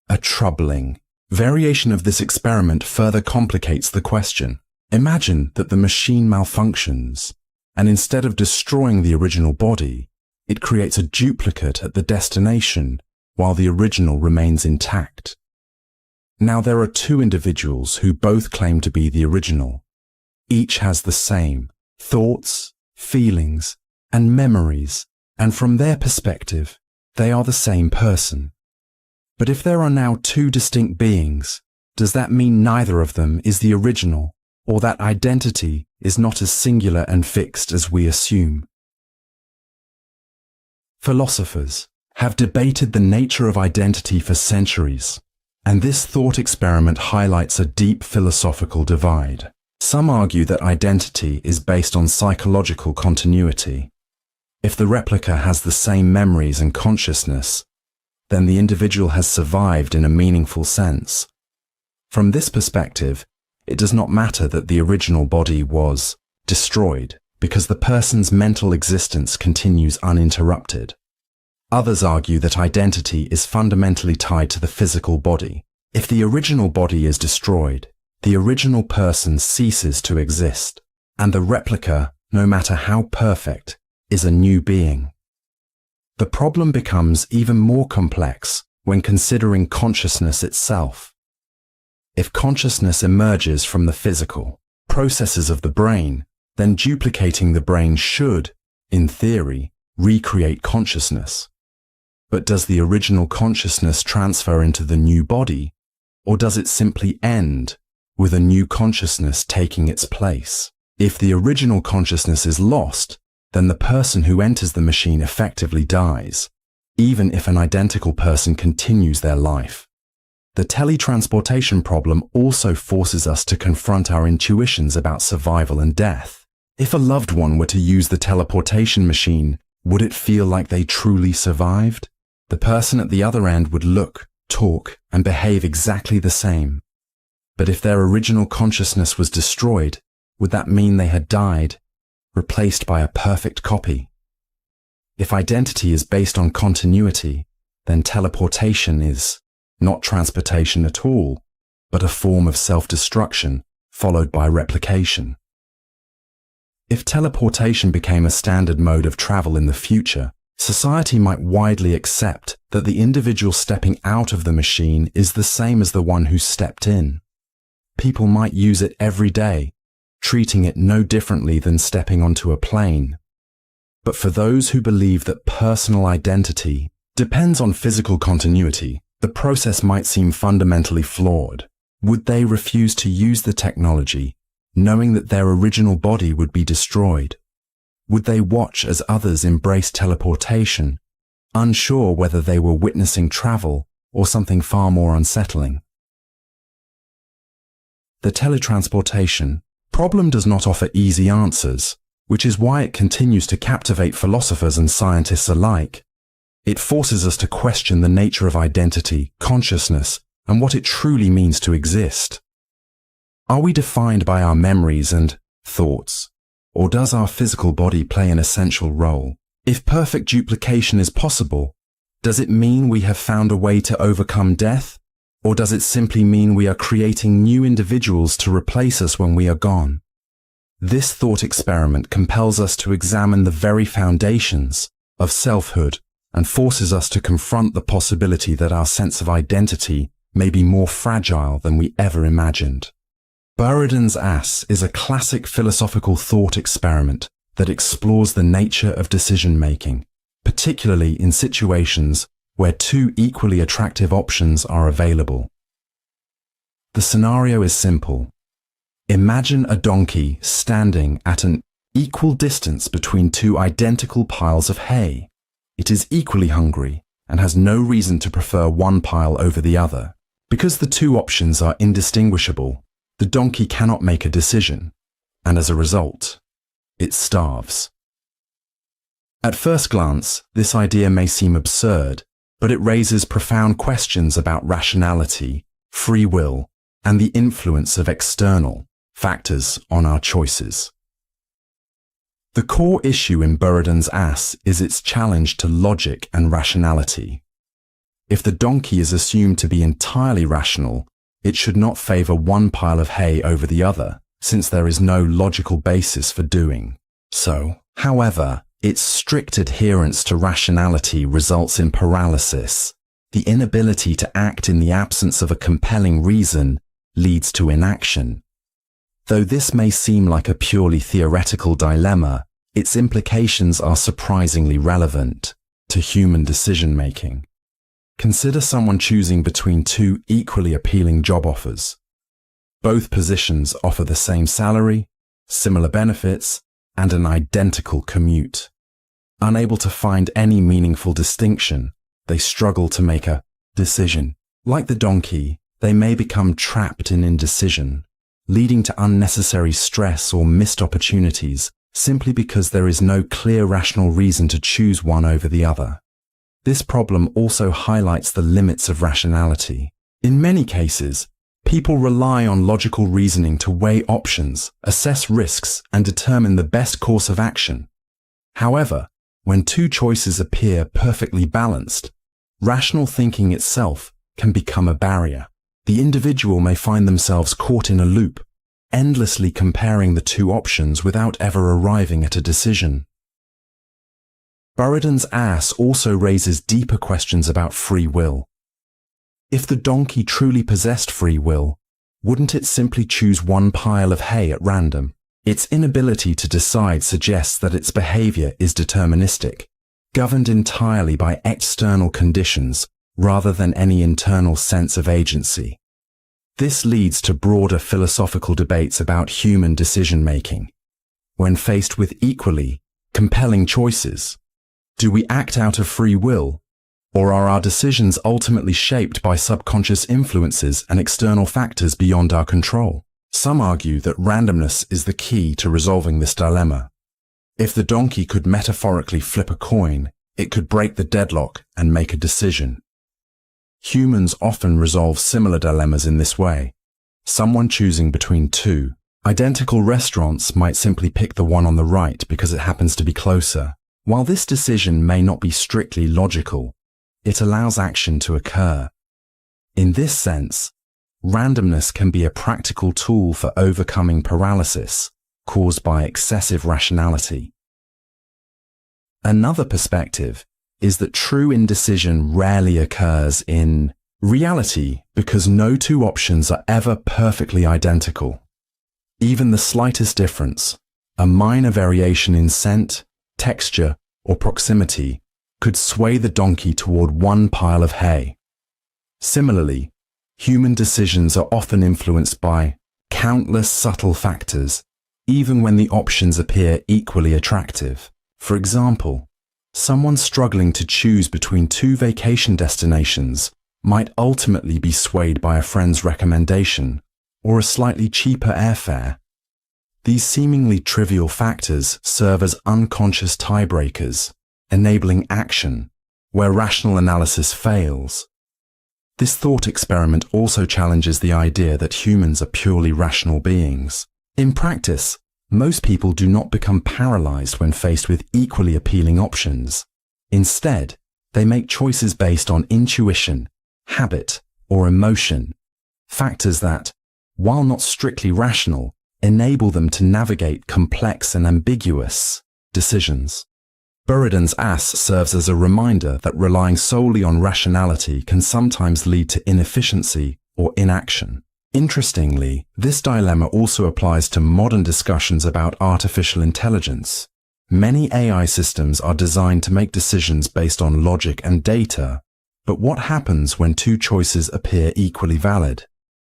Speaker 1: A troubling variation of this experiment further complicates the question. Imagine that the machine malfunctions, and instead of destroying the original body, it creates a duplicate at the destination while the original remains intact. Now there are two individuals who both claim to be the original. Each has the same thoughts, feelings, and memories, and from their perspective, they are the same person. But if there are now two distinct beings, does that mean neither of them is the original, or that identity is not as singular and fixed as we assume? Philosophers have debated the nature of identity for centuries, and this thought experiment highlights a deep philosophical divide. Some argue that identity is based on psychological continuity. If the replica has the same memories and consciousness, then the individual has survived in a meaningful sense. From this perspective, it does not matter that the original body was destroyed, because the person's mental existence continues uninterrupted. Others argue that identity is fundamentally tied to the physical body. If the original body is destroyed, the original person ceases to exist, and the replica, no matter how perfect, is a new being. The problem becomes even more complex when considering consciousness itself. If consciousness emerges from the physical processes of the brain, then duplicating the brain should, in theory, recreate consciousness. But does the original consciousness transfer into the new body, or does it simply end with a new consciousness taking its place? If the original consciousness is lost, then the person who enters the machine effectively dies, even if an identical person continues their life. The teletransportation problem also forces us to confront our intuitions about survival and death. If a loved one were to use the teleportation machine, would it feel like they truly survived? The person at the other end would look, talk, and behave exactly the same. But if their original consciousness was destroyed, would that mean they had died, replaced by a perfect copy? If identity is based on continuity, then teleportation is not transportation at all, but a form of self-destruction followed by replication. If teleportation became a standard mode of travel in the future, society might widely accept that the individual stepping out of the machine is the same as the one who stepped in. People might use it every day, treating it no differently than stepping onto a plane. But for those who believe that personal identity depends on physical continuity, the process might seem fundamentally flawed. Would they refuse to use the technology, knowing that their original body would be destroyed? Would they watch as others embrace teleportation, unsure whether they were witnessing travel or something far more unsettling? The teletransportation problem does not offer easy answers, which is why it continues to captivate philosophers and scientists alike. It forces us to question the nature of identity, consciousness, and what it truly means to exist. Are we defined by our memories and thoughts, or does our physical body play an essential role? If perfect duplication is possible, does it mean we have found a way to overcome death? Or does it simply mean we are creating new individuals to replace us when we are gone? This thought experiment compels us to examine the very foundations of selfhood and forces us to confront the possibility that our sense of identity may be more fragile than we ever imagined. Buridan's ass is a classic philosophical thought experiment that explores the nature of decision-making, particularly in situations where two equally attractive options are available. The scenario is simple. Imagine a donkey standing at an equal distance between two identical piles of hay. It is equally hungry and has no reason to prefer one pile over the other. Because the two options are indistinguishable, the donkey cannot make a decision, and as a result, it starves. At first glance, this idea may seem absurd, but it raises profound questions about rationality, free will, and the influence of external factors on our choices. The core issue in Buridan's ass is its challenge to logic and rationality. If the donkey is assumed to be entirely rational, it should not favor one pile of hay over the other, since there is no logical basis for doing so. However, its strict adherence to rationality results in paralysis. The inability to act in the absence of a compelling reason leads to inaction. Though this may seem like a purely theoretical dilemma, its implications are surprisingly relevant to human decision-making. Consider someone choosing between two equally appealing job offers. Both positions offer the same salary, similar benefits, and an identical commute. Unable to find any meaningful distinction, they struggle to make a decision. Like the donkey, they may become trapped in indecision, leading to unnecessary stress or missed opportunities simply because there is no clear rational reason to choose one over the other. This problem also highlights the limits of rationality. In many cases, people rely on logical reasoning to weigh options, assess risks, and determine the best course of action. However, when two choices appear perfectly balanced, rational thinking itself can become a barrier. The individual may find themselves caught in a loop, endlessly comparing the two options without ever arriving at a decision. Buridan's ass also raises deeper questions about free will. If the donkey truly possessed free will, wouldn't it simply choose one pile of hay at random? Its inability to decide suggests that its behavior is deterministic, governed entirely by external conditions rather than any internal sense of agency. This leads to broader philosophical debates about human decision-making. When faced with equally compelling choices, do we act out of free will, or are our decisions ultimately shaped by subconscious influences and external factors beyond our control? Some argue that randomness is the key to resolving this dilemma. If the donkey could metaphorically flip a coin, it could break the deadlock and make a decision. Humans often resolve similar dilemmas in this way. Someone choosing between two identical restaurants might simply pick the one on the right because it happens to be closer. While this decision may not be strictly logical, it allows action to occur. In this sense, randomness can be a practical tool for overcoming paralysis, caused by excessive rationality. Another perspective is that true indecision rarely occurs in reality because no two options are ever perfectly identical. Even the slightest difference, a minor variation in scent, texture, or proximity, could sway the donkey toward one pile of hay. Similarly, human decisions are often influenced by countless subtle factors, even when the options appear equally attractive. For example, someone struggling to choose between two vacation destinations might ultimately be swayed by a friend's recommendation or a slightly cheaper airfare. These seemingly trivial factors serve as unconscious tiebreakers, enabling action where rational analysis fails. This thought experiment also challenges the idea that humans are purely rational beings. In practice, most people do not become paralyzed when faced with equally appealing options. Instead, they make choices based on intuition, habit, or emotion, factors that, while not strictly rational, enable them to navigate complex and ambiguous decisions. Buridan's ass serves as a reminder that relying solely on rationality can sometimes lead to inefficiency or inaction. Interestingly, this dilemma also applies to modern discussions about artificial intelligence. Many AI systems are designed to make decisions based on logic and data, but what happens when two choices appear equally valid?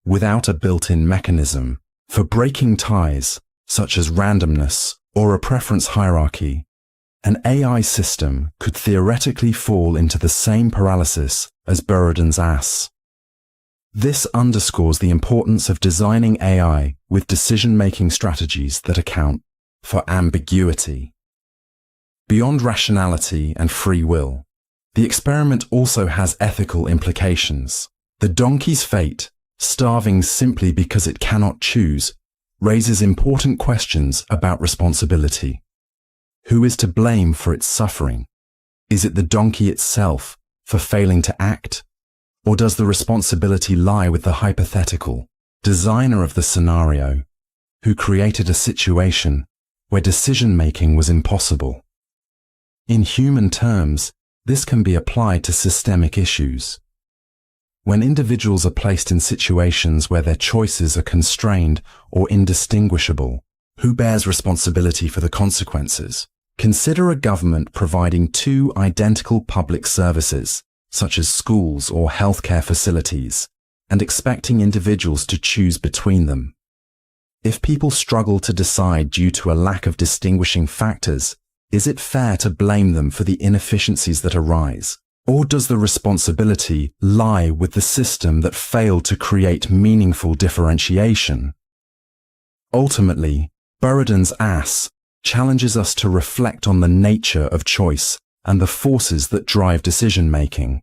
Speaker 1: Without a built-in mechanism for breaking ties, such as randomness or a preference hierarchy, an AI system could theoretically fall into the same paralysis as Buridan's ass. This underscores the importance of designing AI with decision-making strategies that account for ambiguity. Beyond rationality and free will, the experiment also has ethical implications. The donkey's fate, starving simply because it cannot choose, raises important questions about responsibility. Who is to blame for its suffering? Is it the donkey itself for failing to act? Or does the responsibility lie with the hypothetical designer of the scenario, who created a situation where decision-making was impossible? In human terms, this can be applied to systemic issues. When individuals are placed in situations where their choices are constrained or indistinguishable, who bears responsibility for the consequences? Consider a government providing two identical public services, such as schools or healthcare facilities, and expecting individuals to choose between them. If people struggle to decide due to a lack of distinguishing factors, is it fair to blame them for the inefficiencies that arise? Or does the responsibility lie with the system that failed to create meaningful differentiation? Ultimately, Buridan's ass challenges us to reflect on the nature of choice and the forces that drive decision-making.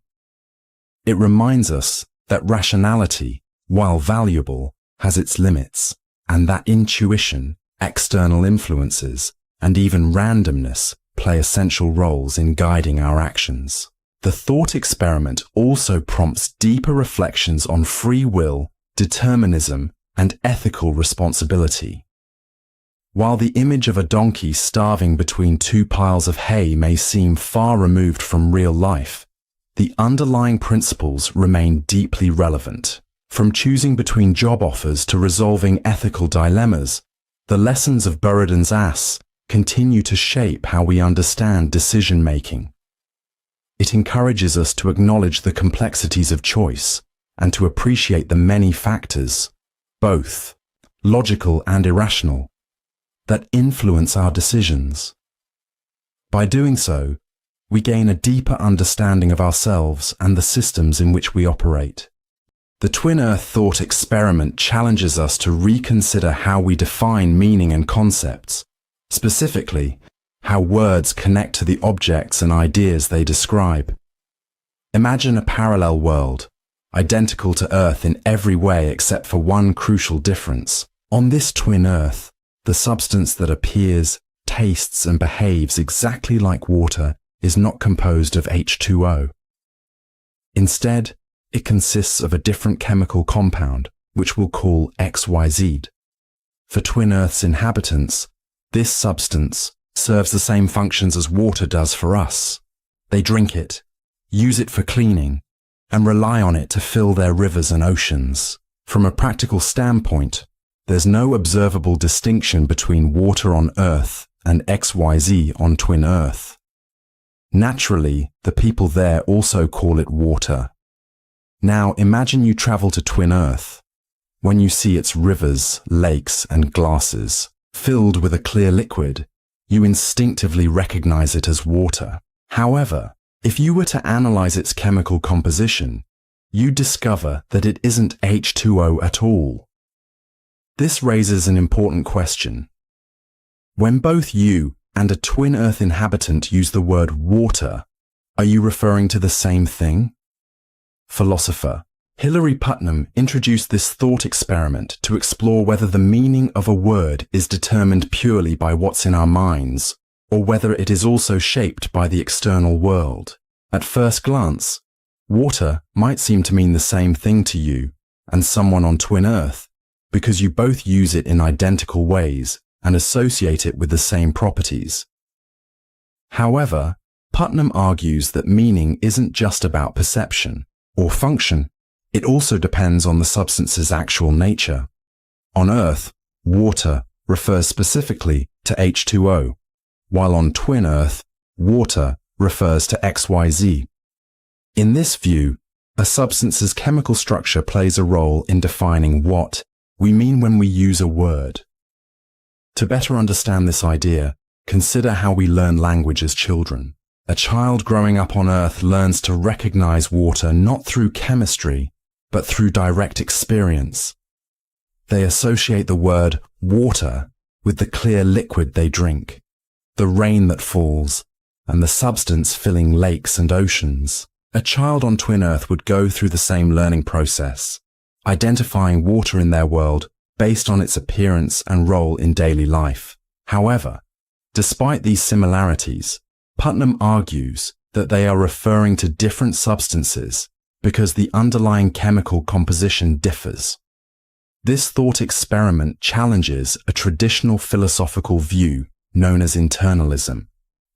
Speaker 1: It reminds us that rationality, while valuable, has its limits, and that intuition, external influences, and even randomness play essential roles in guiding our actions. The thought experiment also prompts deeper reflections on free will, determinism, and ethical responsibility. While the image of a donkey starving between two piles of hay may seem far removed from real life, the underlying principles remain deeply relevant. From choosing between job offers to resolving ethical dilemmas, the lessons of Buridan's ass continue to shape how we understand decision-making. It encourages us to acknowledge the complexities of choice and to appreciate the many factors, both logical and irrational, that influence our decisions. By doing so, we gain a deeper understanding of ourselves and the systems in which we operate. The Twin Earth thought experiment challenges us to reconsider how we define meaning and concepts, specifically, how words connect to the objects and ideas they describe. Imagine a parallel world, identical to Earth in every way except for one crucial difference. On this twin Earth, the substance that appears, tastes, and behaves exactly like water is not composed of H2O. Instead, it consists of a different chemical compound, which we'll call XYZ. For twin Earth's inhabitants, this substance serves the same functions as water does for us. They drink it, use it for cleaning, and rely on it to fill their rivers and oceans. From a practical standpoint, there's no observable distinction between water on Earth and XYZ on twin Earth. Naturally, the people there also call it water. Now imagine you travel to twin Earth. When you see its rivers, lakes, and glasses filled with a clear liquid, you instinctively recognize it as water. However, if you were to analyze its chemical composition, you'd discover that it isn't H2O at all. This raises an important question. When both you and a twin Earth inhabitant use the word water, are you referring to the same thing? Philosopher Hilary Putnam introduced this thought experiment to explore whether the meaning of a word is determined purely by what's in our minds, or whether it is also shaped by the external world. At first glance, water might seem to mean the same thing to you and someone on twin Earth, because you both use it in identical ways and associate it with the same properties. However, Putnam argues that meaning isn't just about perception or function. It also depends on the substance's actual nature. On Earth, water refers specifically to H2O, while on twin Earth, water refers to XYZ. In this view, a substance's chemical structure plays a role in defining what we mean when we use a word. To better understand this idea, consider how we learn language as children. A child growing up on Earth learns to recognize water not through chemistry, but through direct experience. They associate the word water with the clear liquid they drink, the rain that falls, and the substance filling lakes and oceans. A child on twin Earth would go through the same learning process, identifying water in their world based on its appearance and role in daily life. However, despite these similarities, Putnam argues that they are referring to different substances because the underlying chemical composition differs. This thought experiment challenges a traditional philosophical view known as internalism,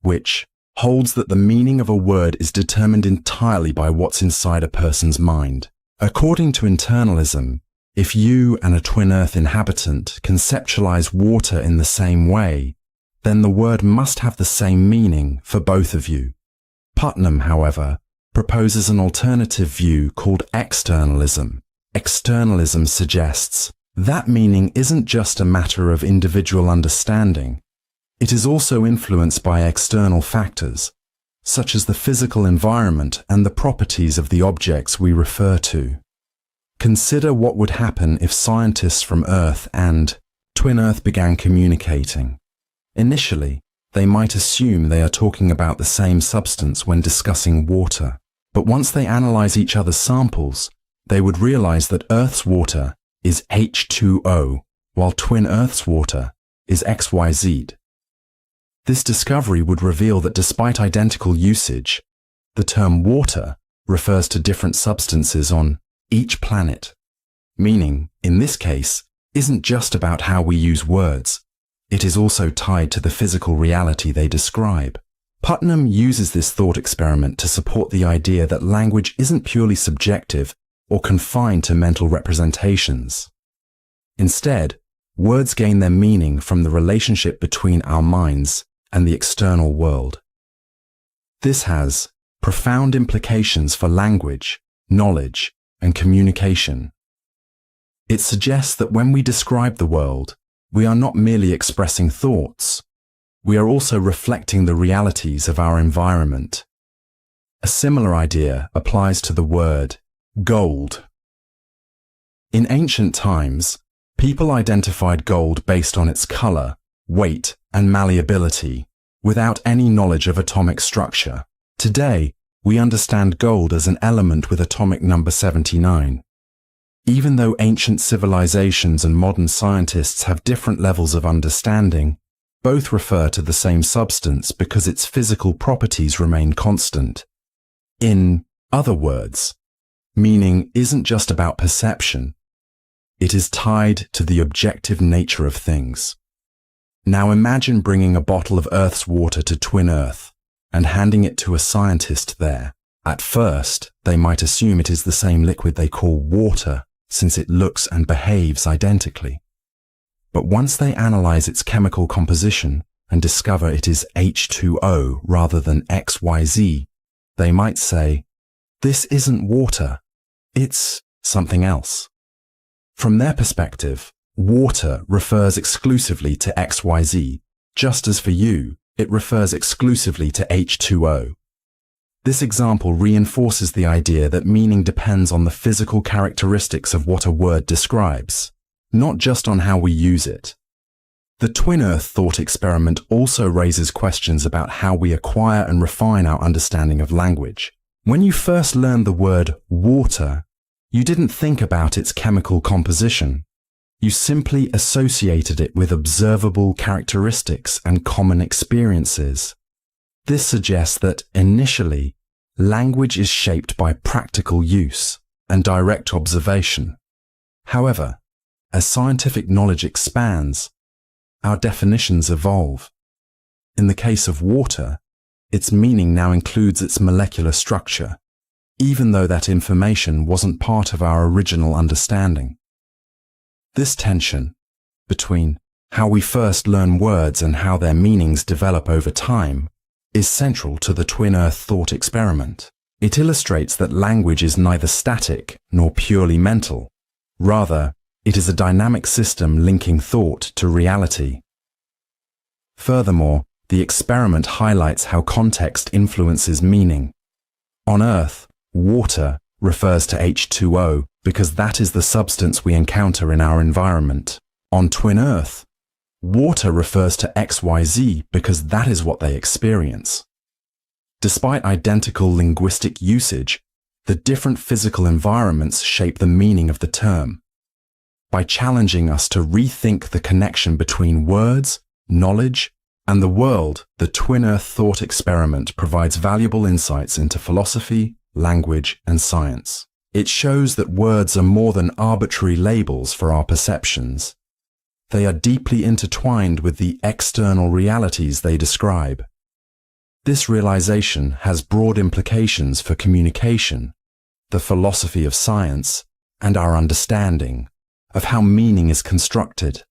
Speaker 1: which holds that the meaning of a word is determined entirely by what's inside a person's mind. According to internalism, if you and a twin Earth inhabitant conceptualize water in the same way, then the word must have the same meaning for both of you. Putnam, however, proposes an alternative view called externalism. Externalism suggests that meaning isn't just a matter of individual understanding. It is also influenced by external factors, such as the physical environment and the properties of the objects we refer to. Consider what would happen if scientists from Earth and twin Earth began communicating. Initially, they might assume they are talking about the same substance when discussing water. But once they analyze each other's samples, they would realize that Earth's water is H2O, while twin Earth's water is XYZ. This discovery would reveal that despite identical usage, the term water refers to different substances on each planet. Meaning, in this case, isn't just about how we use words. It is also tied to the physical reality they describe. Putnam uses this thought experiment to support the idea that language isn't purely subjective or confined to mental representations. Instead, words gain their meaning from the relationship between our minds and the external world. This has profound implications for language, knowledge, and communication. It suggests that when we describe the world, we are not merely expressing thoughts. We are also reflecting the realities of our environment. A similar idea applies to the word gold. In ancient times, people identified gold based on its color, weight, and malleability, without any knowledge of atomic structure. Today, we understand gold as an element with atomic number 79. Even though ancient civilizations and modern scientists have different levels of understanding, both refer to the same substance because its physical properties remain constant. In other words, meaning isn't just about perception. It is tied to the objective nature of things. Now imagine bringing a bottle of Earth's water to Twin Earth and handing it to a scientist there. At first, they might assume it is the same liquid they call water, since it looks and behaves identically. But once they analyze its chemical composition and discover it is H2O rather than XYZ, they might say, "This isn't water, it's something else." From their perspective, water refers exclusively to XYZ, just as for you, it refers exclusively to H2O. This example reinforces the idea that meaning depends on the physical characteristics of what a word describes, not just on how we use it. The Twin Earth thought experiment also raises questions about how we acquire and refine our understanding of language. When you first learned the word water, you didn't think about its chemical composition. You simply associated it with observable characteristics and common experiences. This suggests that, initially, language is shaped by practical use and direct observation. However, as scientific knowledge expands, our definitions evolve. In the case of water, its meaning now includes its molecular structure, even though that information wasn't part of our original understanding. This tension between how we first learn words and how their meanings develop over time is central to the Twin Earth thought experiment. It illustrates that language is neither static nor purely mental. Rather, it is a dynamic system linking thought to reality. Furthermore, the experiment highlights how context influences meaning. On Earth, water refers to H2O because that is the substance we encounter in our environment. On Twin Earth, water refers to XYZ because that is what they experience. Despite identical linguistic usage, the different physical environments shape the meaning of the term. By challenging us to rethink the connection between words, knowledge, and the world, the Twin Earth thought experiment provides valuable insights into philosophy, language, and science. It shows that words are more than arbitrary labels for our perceptions. They are deeply intertwined with the external realities they describe. This realization has broad implications for communication, the philosophy of science, and our understanding of how meaning is constructed.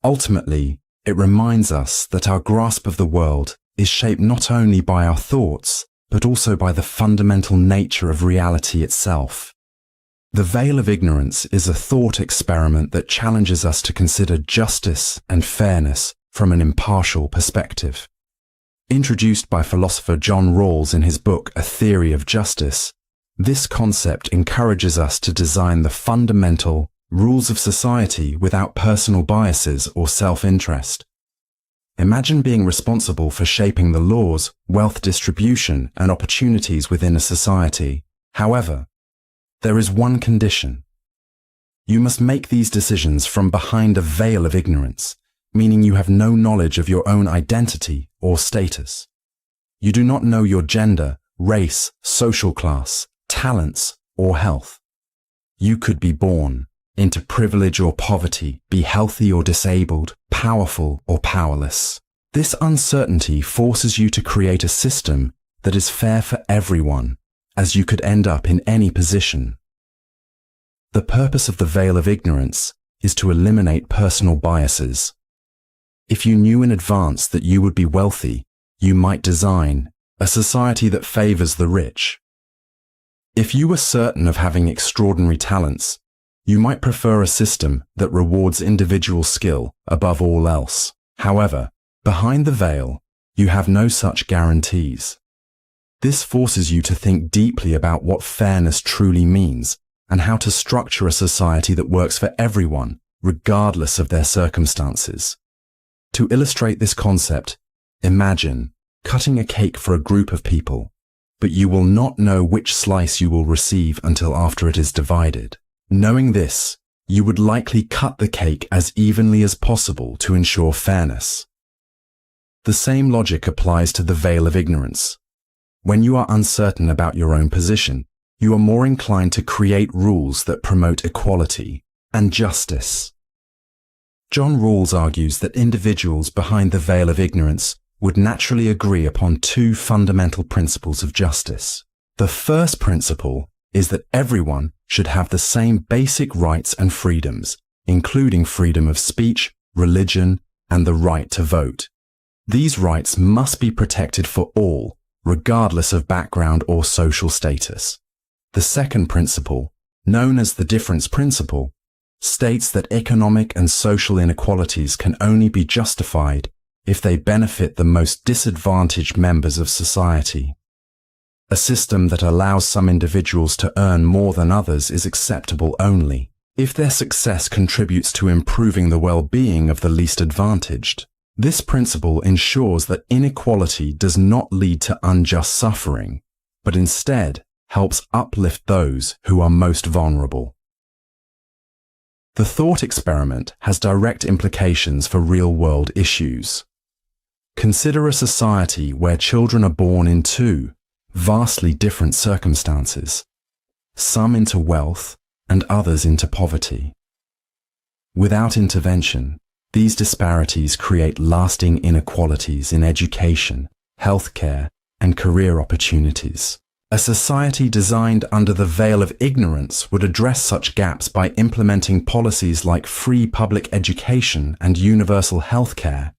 Speaker 1: Ultimately, it reminds us that our grasp of the world is shaped not only by our thoughts, but also by the fundamental nature of reality itself. The Veil of Ignorance is a thought experiment that challenges us to consider justice and fairness from an impartial perspective. Introduced by philosopher John Rawls in his book A Theory of Justice, this concept encourages us to design the fundamental rules of society without personal biases or self-interest. Imagine being responsible for shaping the laws, wealth distribution, and opportunities within a society. However, there is one condition. You must make these decisions from behind a veil of ignorance, meaning you have no knowledge of your own identity or status. You do not know your gender, race, social class, talents, or health. You could be born into privilege or poverty, be healthy or disabled, powerful or powerless. This uncertainty forces you to create a system that is fair for everyone, as you could end up in any position. The purpose of the Veil of Ignorance is to eliminate personal biases. If you knew in advance that you would be wealthy, you might design a society that favors the rich. If you were certain of having extraordinary talents, you might prefer a system that rewards individual skill above all else. However, behind the veil, you have no such guarantees. This forces you to think deeply about what fairness truly means and how to structure a society that works for everyone, regardless of their circumstances. To illustrate this concept, imagine cutting a cake for a group of people, but you will not know which slice you will receive until after it is divided. Knowing this, you would likely cut the cake as evenly as possible to ensure fairness. The same logic applies to the Veil of Ignorance. When you are uncertain about your own position, you are more inclined to create rules that promote equality, and justice. John Rawls argues that individuals behind the veil of ignorance would naturally agree upon two fundamental principles of justice. The first principle is that everyone should have the same basic rights and freedoms, including freedom of speech, religion, and the right to vote. These rights must be protected for all, regardless of background or social status. The second principle, known as the difference principle, states that economic and social inequalities can only be justified if they benefit the most disadvantaged members of society. A system that allows some individuals to earn more than others is acceptable only if their success contributes to improving the well-being of the least advantaged. This principle ensures that inequality does not lead to unjust suffering, but instead helps uplift those who are most vulnerable. The thought experiment has direct implications for real-world issues. Consider a society where children are born in two vastly different circumstances, some into wealth and others into poverty. Without intervention, these disparities create lasting inequalities in education, healthcare, and career opportunities. A society designed under the veil of ignorance would address such gaps by implementing policies like free public education and universal healthcare,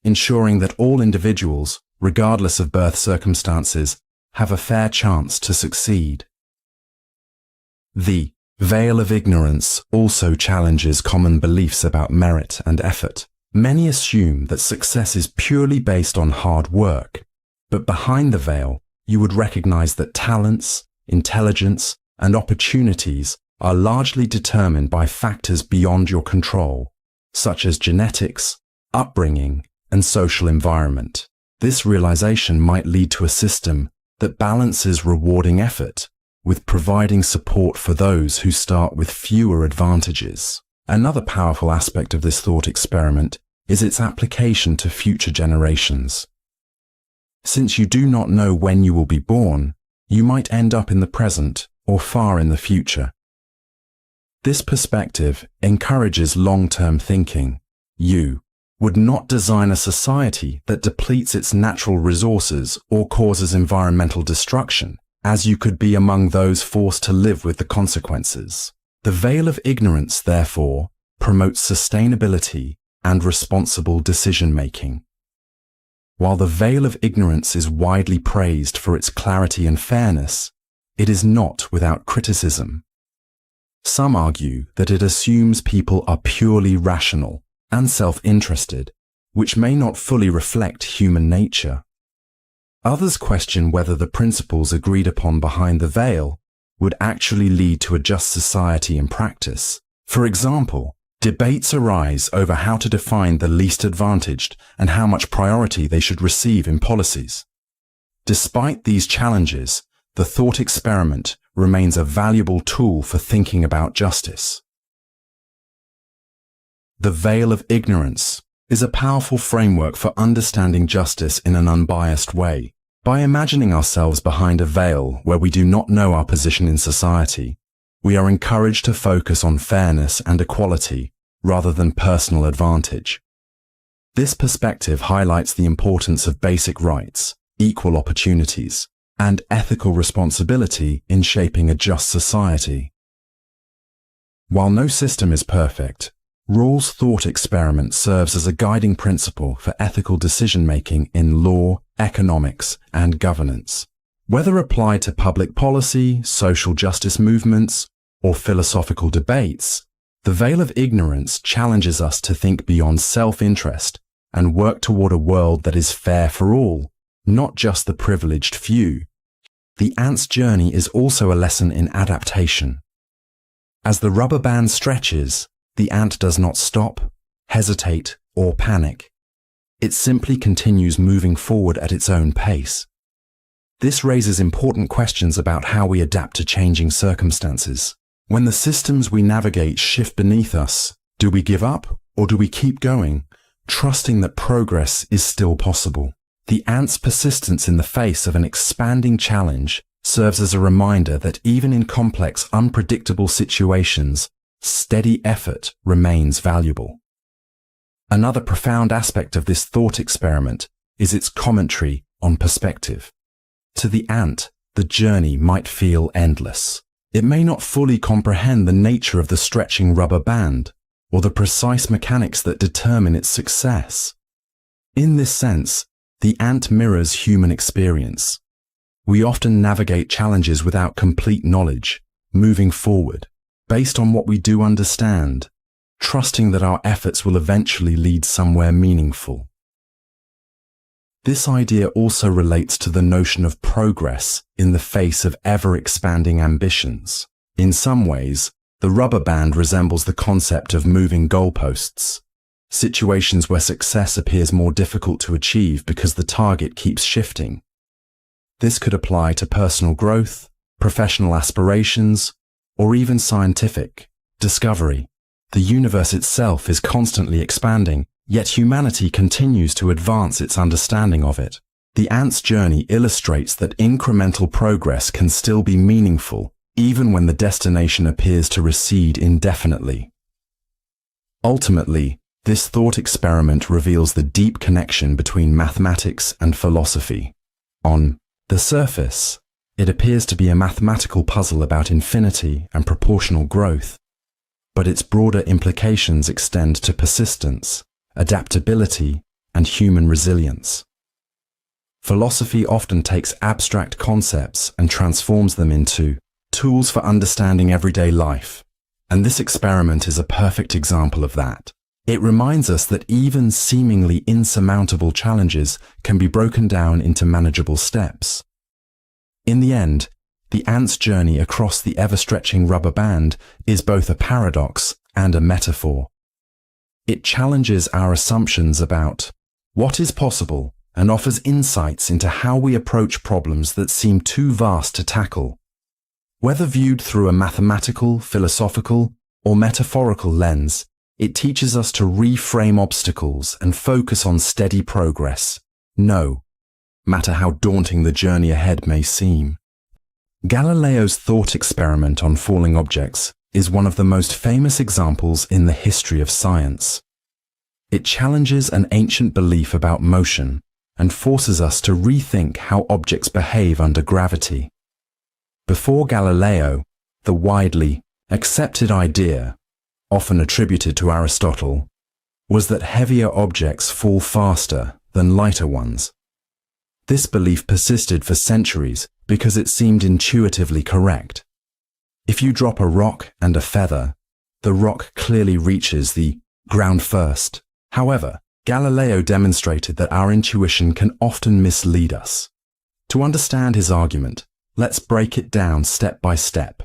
Speaker 1: ensuring that all individuals, regardless of birth circumstances, have a fair chance to succeed. The veil of ignorance also challenges common beliefs about merit and effort. Many assume that success is purely based on hard work, but behind the veil, you would recognize that talents, intelligence, and opportunities are largely determined by factors beyond your control, such as genetics, upbringing, and social environment. This realization might lead to a system that balances rewarding effort with providing support for those who start with fewer advantages. Another powerful aspect of this thought experiment is its application to future generations. Since you do not know when you will be born, you might end up in the present or far in the future. This perspective encourages long-term thinking. You would not design a society that depletes its natural resources or causes environmental destruction, as you could be among those forced to live with the consequences. The veil of ignorance, therefore, promotes sustainability and responsible decision-making. While the veil of ignorance is widely praised for its clarity and fairness, it is not without criticism. Some argue that it assumes people are purely rational and self-interested, which may not fully reflect human nature. Others question whether the principles agreed upon behind the veil would actually lead to a just society in practice. For example, debates arise over how to define the least advantaged and how much priority they should receive in policies. Despite these challenges, the thought experiment remains a valuable tool for thinking about justice. The veil of ignorance is a powerful framework for understanding justice in an unbiased way. By imagining ourselves behind a veil where we do not know our position in society, we are encouraged to focus on fairness and equality rather than personal advantage. This perspective highlights the importance of basic rights, equal opportunities, and ethical responsibility in shaping a just society. While no system is perfect, Rawls' thought experiment serves as a guiding principle for ethical decision-making in law, economics, and governance. Whether applied to public policy, social justice movements, or philosophical debates, the veil of ignorance challenges us to think beyond self-interest and work toward a world that is fair for all, not just the privileged few. The ant's journey is also a lesson in adaptation. As the rubber band stretches, the ant does not stop, hesitate, or panic. It simply continues moving forward at its own pace. This raises important questions about how we adapt to changing circumstances. When the systems we navigate shift beneath us, do we give up or do we keep going, trusting that progress is still possible? The ant's persistence in the face of an expanding challenge serves as a reminder that even in complex, unpredictable situations, steady effort remains valuable. Another profound aspect of this thought experiment is its commentary on perspective. To the ant, the journey might feel endless. It may not fully comprehend the nature of the stretching rubber band or the precise mechanics that determine its success. In this sense, the ant mirrors human experience. We often navigate challenges without complete knowledge, moving forward, based on what we do understand, trusting that our efforts will eventually lead somewhere meaningful. This idea also relates to the notion of progress in the face of ever-expanding ambitions. In some ways, the rubber band resembles the concept of moving goalposts, situations where success appears more difficult to achieve because the target keeps shifting. This could apply to personal growth, professional aspirations, or even scientific discovery. The universe itself is constantly expanding, yet humanity continues to advance its understanding of it. The ant's journey illustrates that incremental progress can still be meaningful, even when the destination appears to recede indefinitely. Ultimately, this thought experiment reveals the deep connection between mathematics and philosophy. On the surface, it appears to be a mathematical puzzle about infinity and proportional growth, but its broader implications extend to persistence, adaptability, and human resilience. Philosophy often takes abstract concepts and transforms them into tools for understanding everyday life, and this experiment is a perfect example of that. It reminds us that even seemingly insurmountable challenges can be broken down into manageable steps. In the end, the ant's journey across the ever-stretching rubber band is both a paradox and a metaphor. It challenges our assumptions about what is possible and offers insights into how we approach problems that seem too vast to tackle. Whether viewed through a mathematical, philosophical, or metaphorical lens, it teaches us to reframe obstacles and focus on steady progress, no matter how daunting the journey ahead may seem. Galileo's thought experiment on falling objects is one of the most famous examples in the history of science. It challenges an ancient belief about motion and forces us to rethink how objects behave under gravity. Before Galileo, the widely accepted idea, often attributed to Aristotle, was that heavier objects fall faster than lighter ones. This belief persisted for centuries because it seemed intuitively correct. If you drop a rock and a feather, the rock clearly reaches the ground first. However, Galileo demonstrated that our intuition can often mislead us. To understand his argument, let's break it down step by step.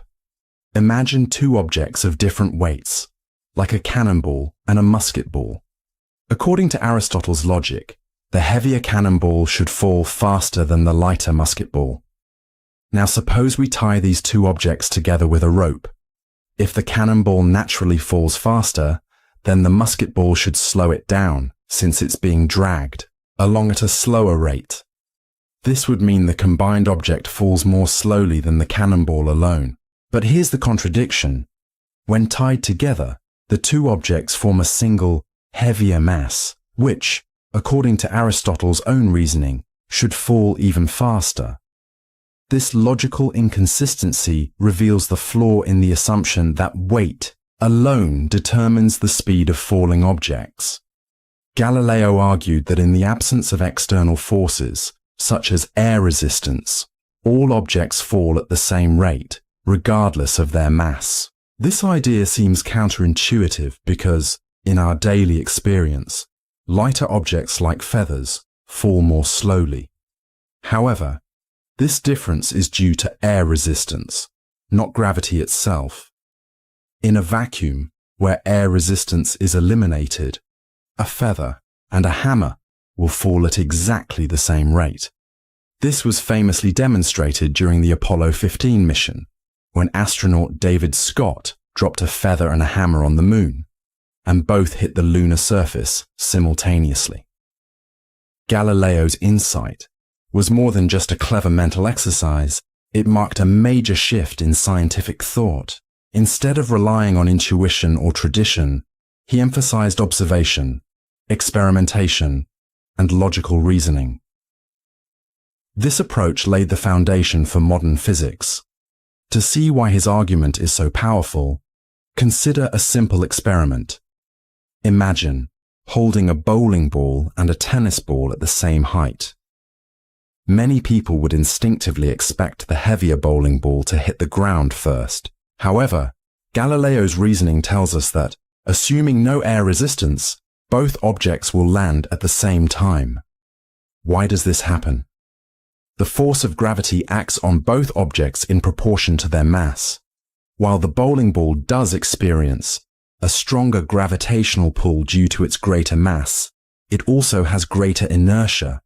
Speaker 1: Imagine two objects of different weights, like a cannonball and a musket ball. According to Aristotle's logic, the heavier cannonball should fall faster than the lighter musket ball. Now suppose we tie these two objects together with a rope. If the cannonball naturally falls faster, then the musket ball should slow it down, since it's being dragged along at a slower rate. This would mean the combined object falls more slowly than the cannonball alone. But here's the contradiction. When tied together, the two objects form a single, heavier mass, which, according to Aristotle's own reasoning, should fall even faster. This logical inconsistency reveals the flaw in the assumption that weight alone determines the speed of falling objects. Galileo argued that in the absence of external forces, such as air resistance, all objects fall at the same rate, regardless of their mass. This idea seems counterintuitive because, in our daily experience, lighter objects like feathers fall more slowly. However, this difference is due to air resistance, not gravity itself. In a vacuum, where air resistance is eliminated, a feather and a hammer will fall at exactly the same rate. This was famously demonstrated during the Apollo 15 mission, when astronaut David Scott dropped a feather and a hammer on the moon, and both hit the lunar surface simultaneously. Galileo's insight was more than just a clever mental exercise. It marked a major shift in scientific thought. Instead of relying on intuition or tradition, he emphasized observation, experimentation, and logical reasoning. This approach laid the foundation for modern physics. To see why his argument is so powerful, consider a simple experiment. Imagine holding a bowling ball and a tennis ball at the same height. Many people would instinctively expect the heavier bowling ball to hit the ground first. However, Galileo's reasoning tells us that, assuming no air resistance, both objects will land at the same time. Why does this happen? The force of gravity acts on both objects in proportion to their mass. While the bowling ball does experience a stronger gravitational pull due to its greater mass, it also has greater inertia,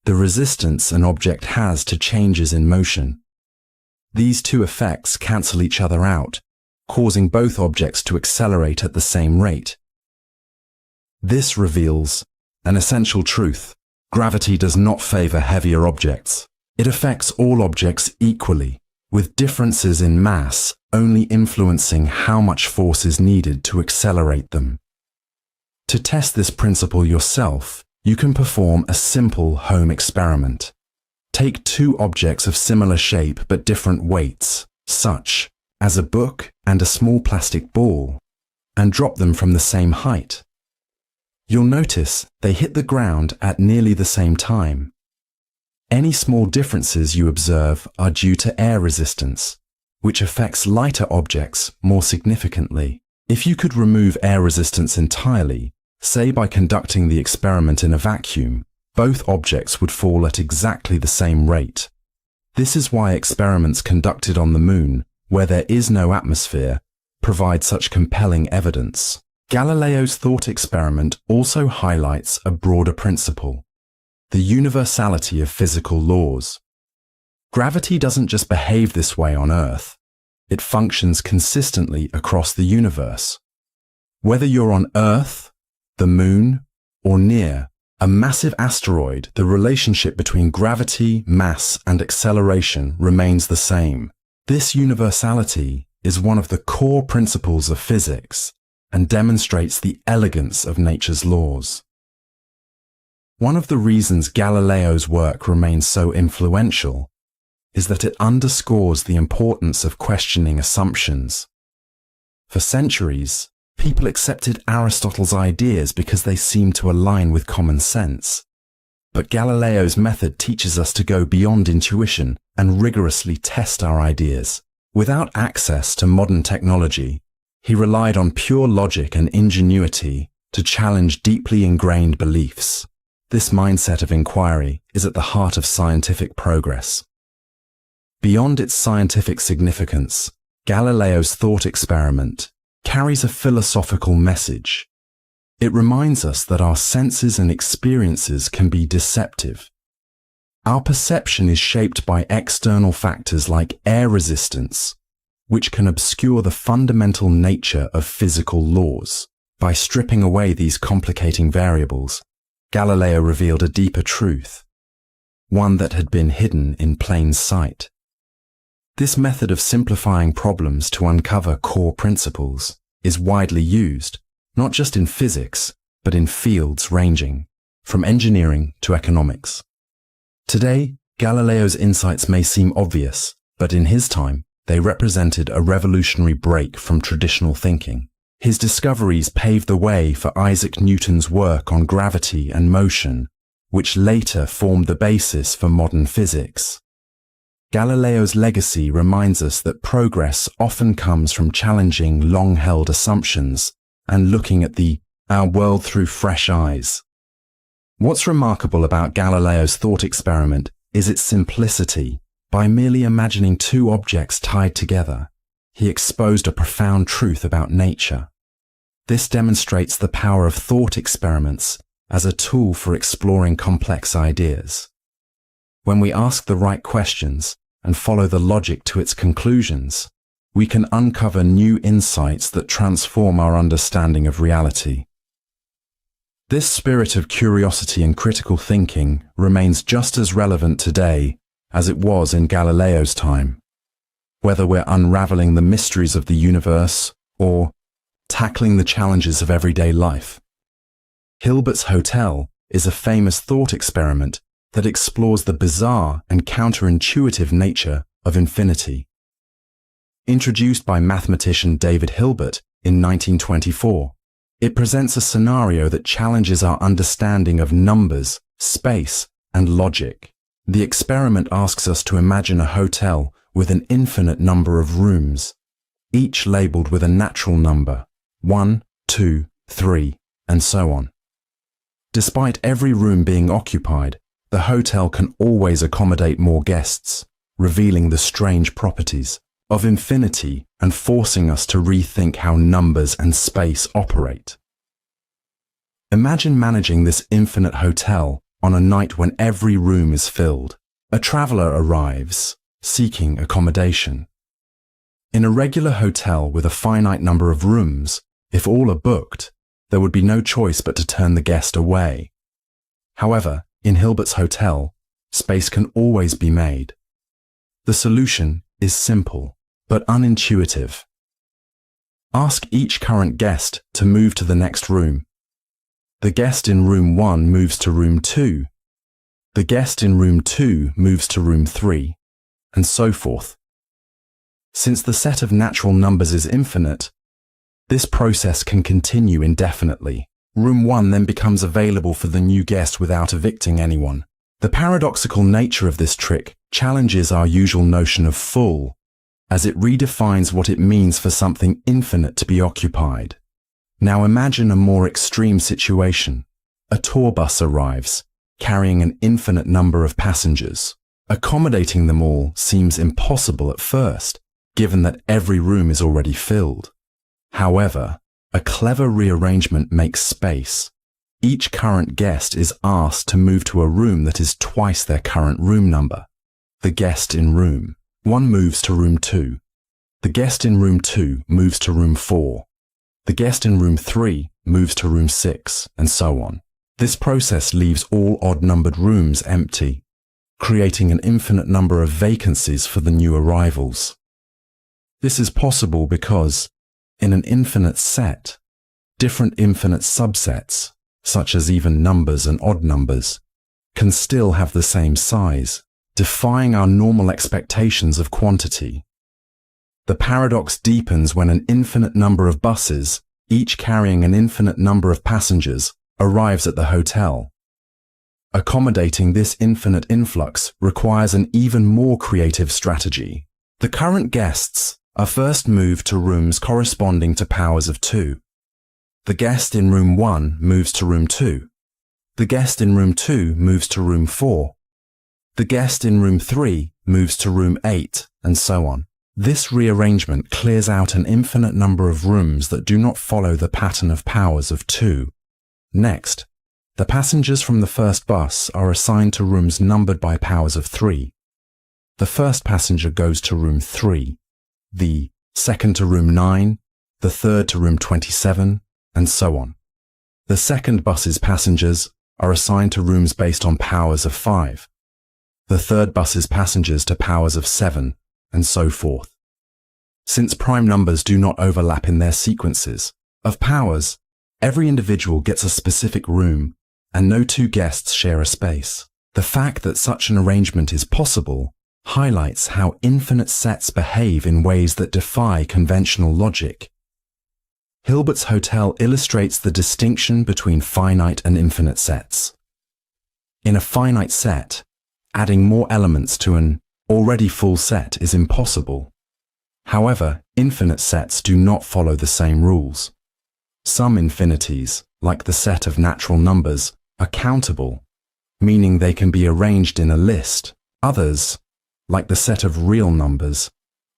Speaker 1: the resistance an object has to changes in motion. These two effects cancel each other out, causing both objects to accelerate at the same rate. This reveals an essential truth. Gravity does not favor heavier objects. It affects all objects equally, with differences in mass only influencing how much force is needed to accelerate them. To test this principle yourself, you can perform a simple home experiment. Take two objects of similar shape but different weights, such as a book and a small plastic ball, and drop them from the same height. You'll notice they hit the ground at nearly the same time. Any small differences you observe are due to air resistance, which affects lighter objects more significantly. If you could remove air resistance entirely, say by conducting the experiment in a vacuum, both objects would fall at exactly the same rate. This is why experiments conducted on the moon, where there is no atmosphere, provide such compelling evidence. Galileo's thought experiment also highlights a broader principle: the universality of physical laws. Gravity doesn't just behave this way on Earth. It functions consistently across the universe. Whether you're on Earth, the moon, or near a massive asteroid, the relationship between gravity, mass, and acceleration remains the same. This universality is one of the core principles of physics and demonstrates the elegance of nature's laws. One of the reasons Galileo's work remains so influential is that it underscores the importance of questioning assumptions. For centuries, people accepted Aristotle's ideas because they seemed to align with common sense. But Galileo's method teaches us to go beyond intuition and rigorously test our ideas. Without access to modern technology, he relied on pure logic and ingenuity to challenge deeply ingrained beliefs. This mindset of inquiry is at the heart of scientific progress. Beyond its scientific significance, Galileo's thought experiment carries a philosophical message. It reminds us that our senses and experiences can be deceptive. Our perception is shaped by external factors like air resistance, which can obscure the fundamental nature of physical laws. By stripping away these complicating variables, Galileo revealed a deeper truth, one that had been hidden in plain sight. This method of simplifying problems to uncover core principles is widely used, not just in physics, but in fields ranging from engineering to economics. Today, Galileo's insights may seem obvious, but in his time, they represented a revolutionary break from traditional thinking. His discoveries paved the way for Isaac Newton's work on gravity and motion, which later formed the basis for modern physics. Galileo's legacy reminds us that progress often comes from challenging long-held assumptions and looking at our world through fresh eyes. What's remarkable about Galileo's thought experiment is its simplicity. By merely imagining two objects tied together, he exposed a profound truth about nature. This demonstrates the power of thought experiments as a tool for exploring complex ideas. When we ask the right questions and follow the logic to its conclusions, we can uncover new insights that transform our understanding of reality. This spirit of curiosity and critical thinking remains just as relevant today as it was in Galileo's time. whether we're unraveling the mysteries of the universe or tackling the challenges of everyday life. Hilbert's Hotel is a famous thought experiment that explores the bizarre and counterintuitive nature of infinity. Introduced by mathematician David Hilbert in 1924, it presents a scenario that challenges our understanding of numbers, space, and logic. The experiment asks us to imagine a hotel with an infinite number of rooms, each labeled with a natural number, 1, 2, 3, and so on. Despite every room being occupied, the hotel can always accommodate more guests, revealing the strange properties of infinity and forcing us to rethink how numbers and space operate. Imagine managing this infinite hotel on a night when every room is filled. A traveler arrives, seeking accommodation. In a regular hotel with a finite number of rooms, if all are booked, there would be no choice but to turn the guest away. However, in Hilbert's Hotel, space can always be made. The solution is simple, but unintuitive. Ask each current guest to move to the next room. The guest in room 1 moves to room 2. The guest in room 2 moves to room 3, and so forth. Since the set of natural numbers is infinite, this process can continue indefinitely. Room 1 then becomes available for the new guest without evicting anyone. The paradoxical nature of this trick challenges our usual notion of full, as it redefines what it means for something infinite to be occupied. Now imagine a more extreme situation. A tour bus arrives, carrying an infinite number of passengers. Accommodating them all seems impossible at first, given that every room is already filled. However, a clever rearrangement makes space. Each current guest is asked to move to a room that is twice their current room number. The guest in room 1 moves to room 2. The guest in room 2 moves to room 4. The guest in room 3 moves to room 6, and so on. This process leaves all odd-numbered rooms empty, creating an infinite number of vacancies for the new arrivals. This is possible because, in an infinite set, different infinite subsets, such as even numbers and odd numbers, can still have the same size, defying our normal expectations of quantity. The paradox deepens when an infinite number of buses, each carrying an infinite number of passengers, arrives at the hotel. Accommodating this infinite influx requires an even more creative strategy. The current guests are first moved to rooms corresponding to powers of 2. The guest in room 1 moves to room 2. The guest in room 2 moves to room 4. The guest in room 3 moves to room 8, and so on. This rearrangement clears out an infinite number of rooms that do not follow the pattern of powers of 2. Next, the passengers from the first bus are assigned to rooms numbered by powers of 3. The first passenger goes to room 3, the second to room 9, the third to room 27, and so on. The second bus's passengers are assigned to rooms based on powers of 5. The third bus's passengers to powers of 7, and so forth. Since prime numbers do not overlap in their sequences of powers, every individual gets a specific room, and no 2 guests share a space. The fact that such an arrangement is possible highlights how infinite sets behave in ways that defy conventional logic. Hilbert's Hotel illustrates the distinction between finite and infinite sets. In a finite set, adding more elements to an already full set is impossible. However, infinite sets do not follow the same rules. Some infinities, like the set of natural numbers, are countable, meaning they can be arranged in a list. Others, like the set of real numbers,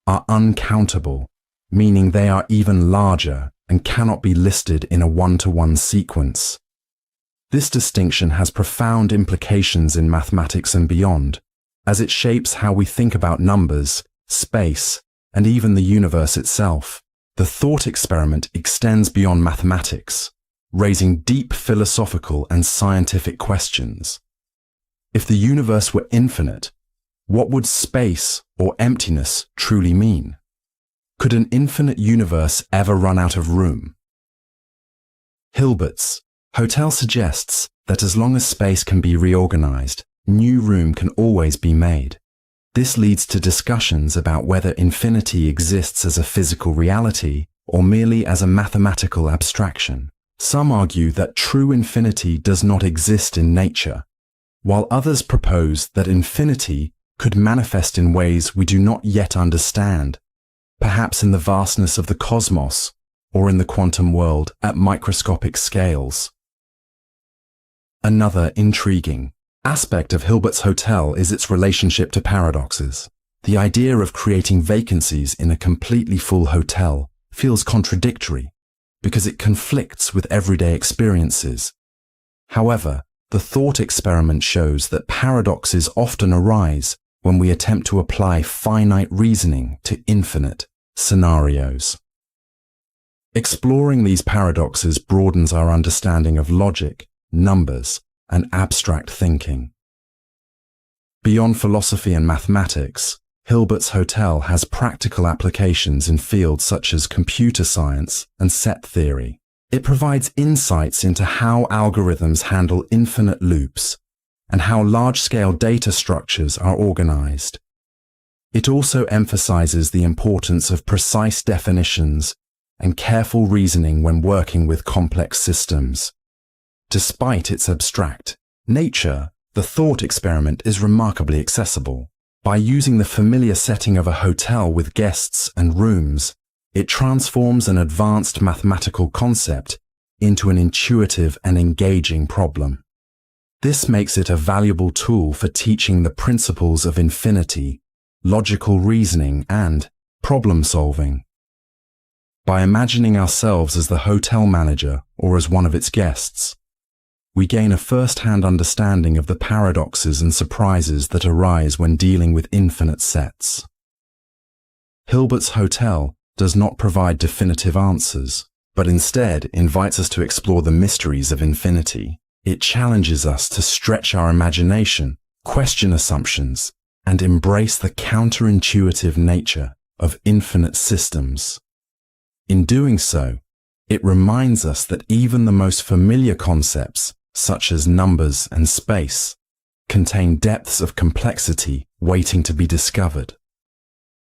Speaker 1: are uncountable, meaning they are even larger and cannot be listed in a one-to-one sequence. This distinction has profound implications in mathematics and beyond, as it shapes how we think about numbers, space, and even the universe itself. The thought experiment extends beyond mathematics, raising deep philosophical and scientific questions. If the universe were infinite, What would space or emptiness truly mean? Could an infinite universe ever run out of room? Hilbert's hotel suggests that as long as space can be reorganized, new room can always be made. This leads to discussions about whether infinity exists as a physical reality or merely as a mathematical abstraction. Some argue that true infinity does not exist in nature, while others propose that infinity could manifest in ways we do not yet understand, perhaps in the vastness of the cosmos or in the quantum world at microscopic scales. Another intriguing aspect of Hilbert's hotel is its relationship to paradoxes. The idea of creating vacancies in a completely full hotel feels contradictory because it conflicts with everyday experiences. However, the thought experiment shows that paradoxes often arise when we attempt to apply finite reasoning to infinite scenarios. Exploring these paradoxes broadens our understanding of logic, numbers, and abstract thinking. Beyond philosophy and mathematics, Hilbert's hotel has practical applications in fields such as computer science and set theory. It provides insights into how algorithms handle infinite loops and how large-scale data structures are organized. It also emphasizes the importance of precise definitions and careful reasoning when working with complex systems. Despite its abstract nature, the thought experiment is remarkably accessible. By using the familiar setting of a hotel with guests and rooms, it transforms an advanced mathematical concept into an intuitive and engaging problem. This makes it a valuable tool for teaching the principles of infinity, logical reasoning, and problem solving. By imagining ourselves as the hotel manager or as one of its guests, we gain a first-hand understanding of the paradoxes and surprises that arise when dealing with infinite sets. Hilbert's hotel does not provide definitive answers, but instead invites us to explore the mysteries of infinity. It challenges us to stretch our imagination, question assumptions, and embrace the counterintuitive nature of infinite systems. In doing so, it reminds us that even the most familiar concepts, such as numbers and space, contain depths of complexity waiting to be discovered.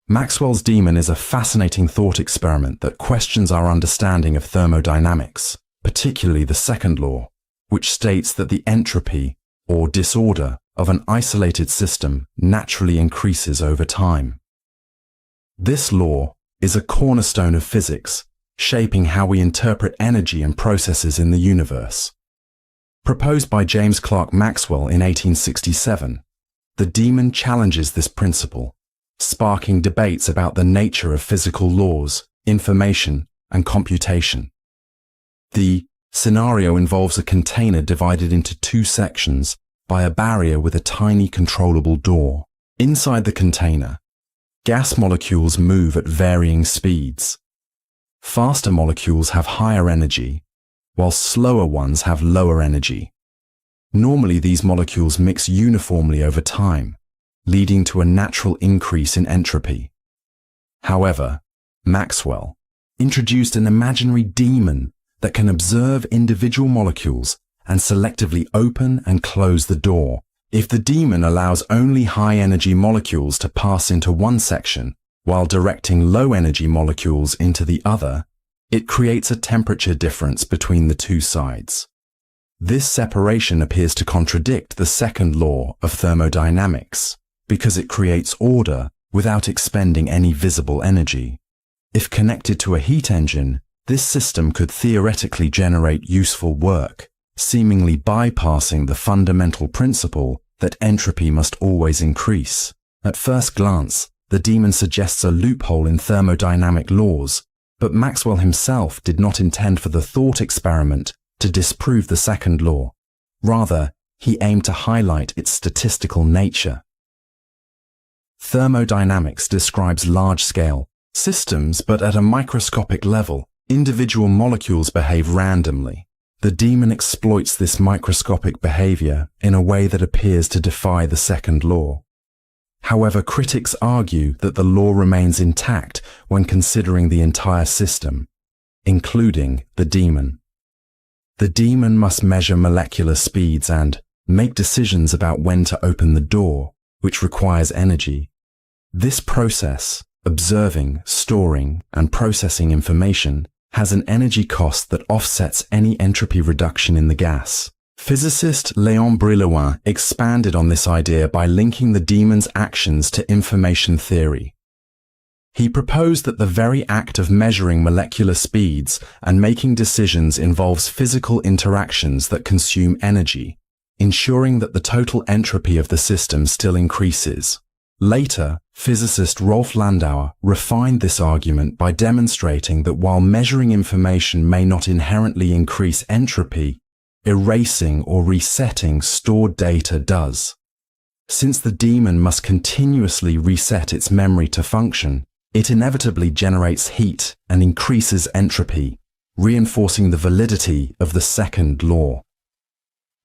Speaker 1: Maxwell's demon is a fascinating thought experiment that questions our understanding of thermodynamics, particularly the second law, which states that the entropy or disorder of an isolated system naturally increases over time. This law is a cornerstone of physics, shaping how we interpret energy and processes in the universe. Proposed by James Clerk Maxwell in 1867, the demon challenges this principle, sparking debates about the nature of physical laws, information, and computation. The scenario involves a container divided into two sections by a barrier with a tiny controllable door. Inside the container, gas molecules move at varying speeds. Faster molecules have higher energy, while slower ones have lower energy. Normally, these molecules mix uniformly over time, leading to a natural increase in entropy. However, Maxwell introduced an imaginary demon that can observe individual molecules and selectively open and close the door. If the demon allows only high-energy molecules to pass into one section while directing low-energy molecules into the other, it creates a temperature difference between the two sides. This separation appears to contradict the second law of thermodynamics because it creates order without expending any visible energy. If connected to a heat engine, this system could theoretically generate useful work, seemingly bypassing the fundamental principle that entropy must always increase. At first glance, the demon suggests a loophole in thermodynamic laws, but Maxwell himself did not intend for the thought experiment to disprove the second law. Rather, he aimed to highlight its statistical nature. Thermodynamics describes large-scale systems, but at a microscopic level, individual molecules behave randomly. The demon exploits this microscopic behavior in a way that appears to defy the second law. However, critics argue that the law remains intact when considering the entire system, including the demon. The demon must measure molecular speeds and make decisions about when to open the door, which requires energy. This process, observing, storing, and processing information, has an energy cost that offsets any entropy reduction in the gas. Physicist Léon Brillouin expanded on this idea by linking the demon's actions to information theory. He proposed that the very act of measuring molecular speeds and making decisions involves physical interactions that consume energy, ensuring that the total entropy of the system still increases. Later, physicist Rolf Landauer refined this argument by demonstrating that while measuring information may not inherently increase entropy, erasing or resetting stored data does. Since the daemon must continuously reset its memory to function, it inevitably generates heat and increases entropy, reinforcing the validity of the second law.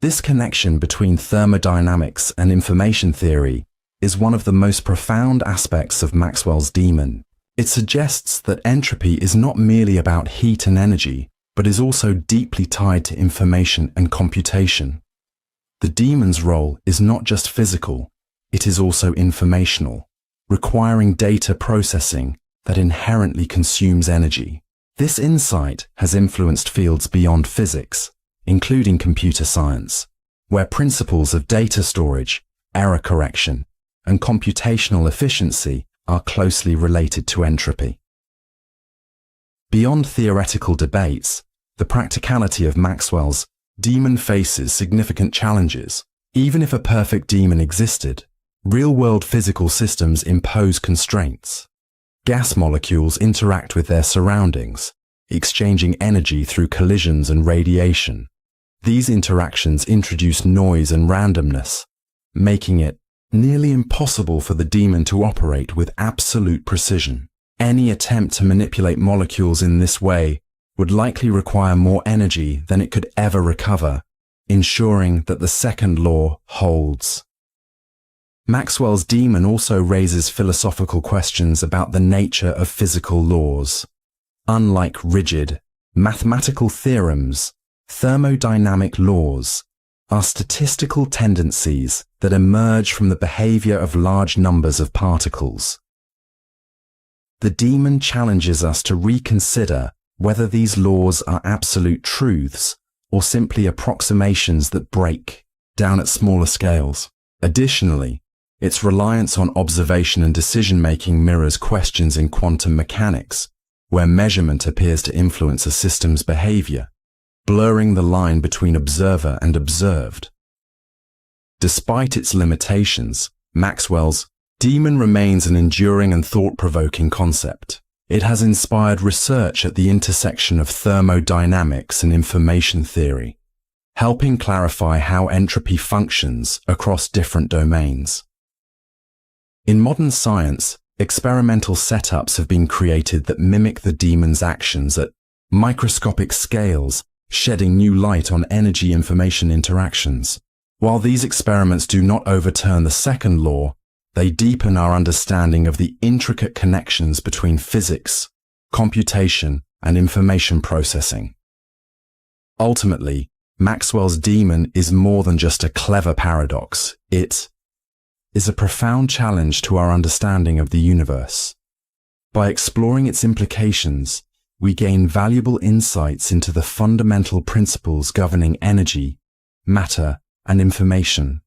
Speaker 1: This connection between thermodynamics and information theory is one of the most profound aspects of Maxwell's daemon. It suggests that entropy is not merely about heat and energy, but is also deeply tied to information and computation. The daemon's role is not just physical, it is also informational, requiring data processing that inherently consumes energy. This insight has influenced fields beyond physics, including computer science, where principles of data storage, error correction, and computational efficiency are closely related to entropy. Beyond theoretical debates, the practicality of Maxwell's daemon faces significant challenges. Even if a perfect daemon existed, real-world physical systems impose constraints. Gas molecules interact with their surroundings, exchanging energy through collisions and radiation. These interactions introduce noise and randomness, making it nearly impossible for the daemon to operate with absolute precision. Any attempt to manipulate molecules in this way would likely require more energy than it could ever recover, ensuring that the second law holds. Maxwell's daemon also raises philosophical questions about the nature of physical laws. Unlike rigid, mathematical theorems, thermodynamic laws are statistical tendencies that emerge from the behavior of large numbers of particles. The daemon challenges us to reconsider whether these laws are absolute truths or simply approximations that break down at smaller scales. Additionally, its reliance on observation and decision-making mirrors questions in quantum mechanics, where measurement appears to influence a system's behavior, blurring the line between observer and observed. Despite its limitations, Maxwell's daemon remains an enduring and thought-provoking concept. It has inspired research at the intersection of thermodynamics and information theory, helping clarify how entropy functions across different domains. In modern science, experimental setups have been created that mimic the daemon's actions at microscopic scales, shedding new light on energy-information interactions. While these experiments do not overturn the second law, they deepen our understanding of the intricate connections between physics, computation, and information processing. Ultimately, Maxwell's daemon is more than just a clever paradox. It is a profound challenge to our understanding of the universe. By exploring its implications, we gain valuable insights into the fundamental principles governing energy, matter, and information,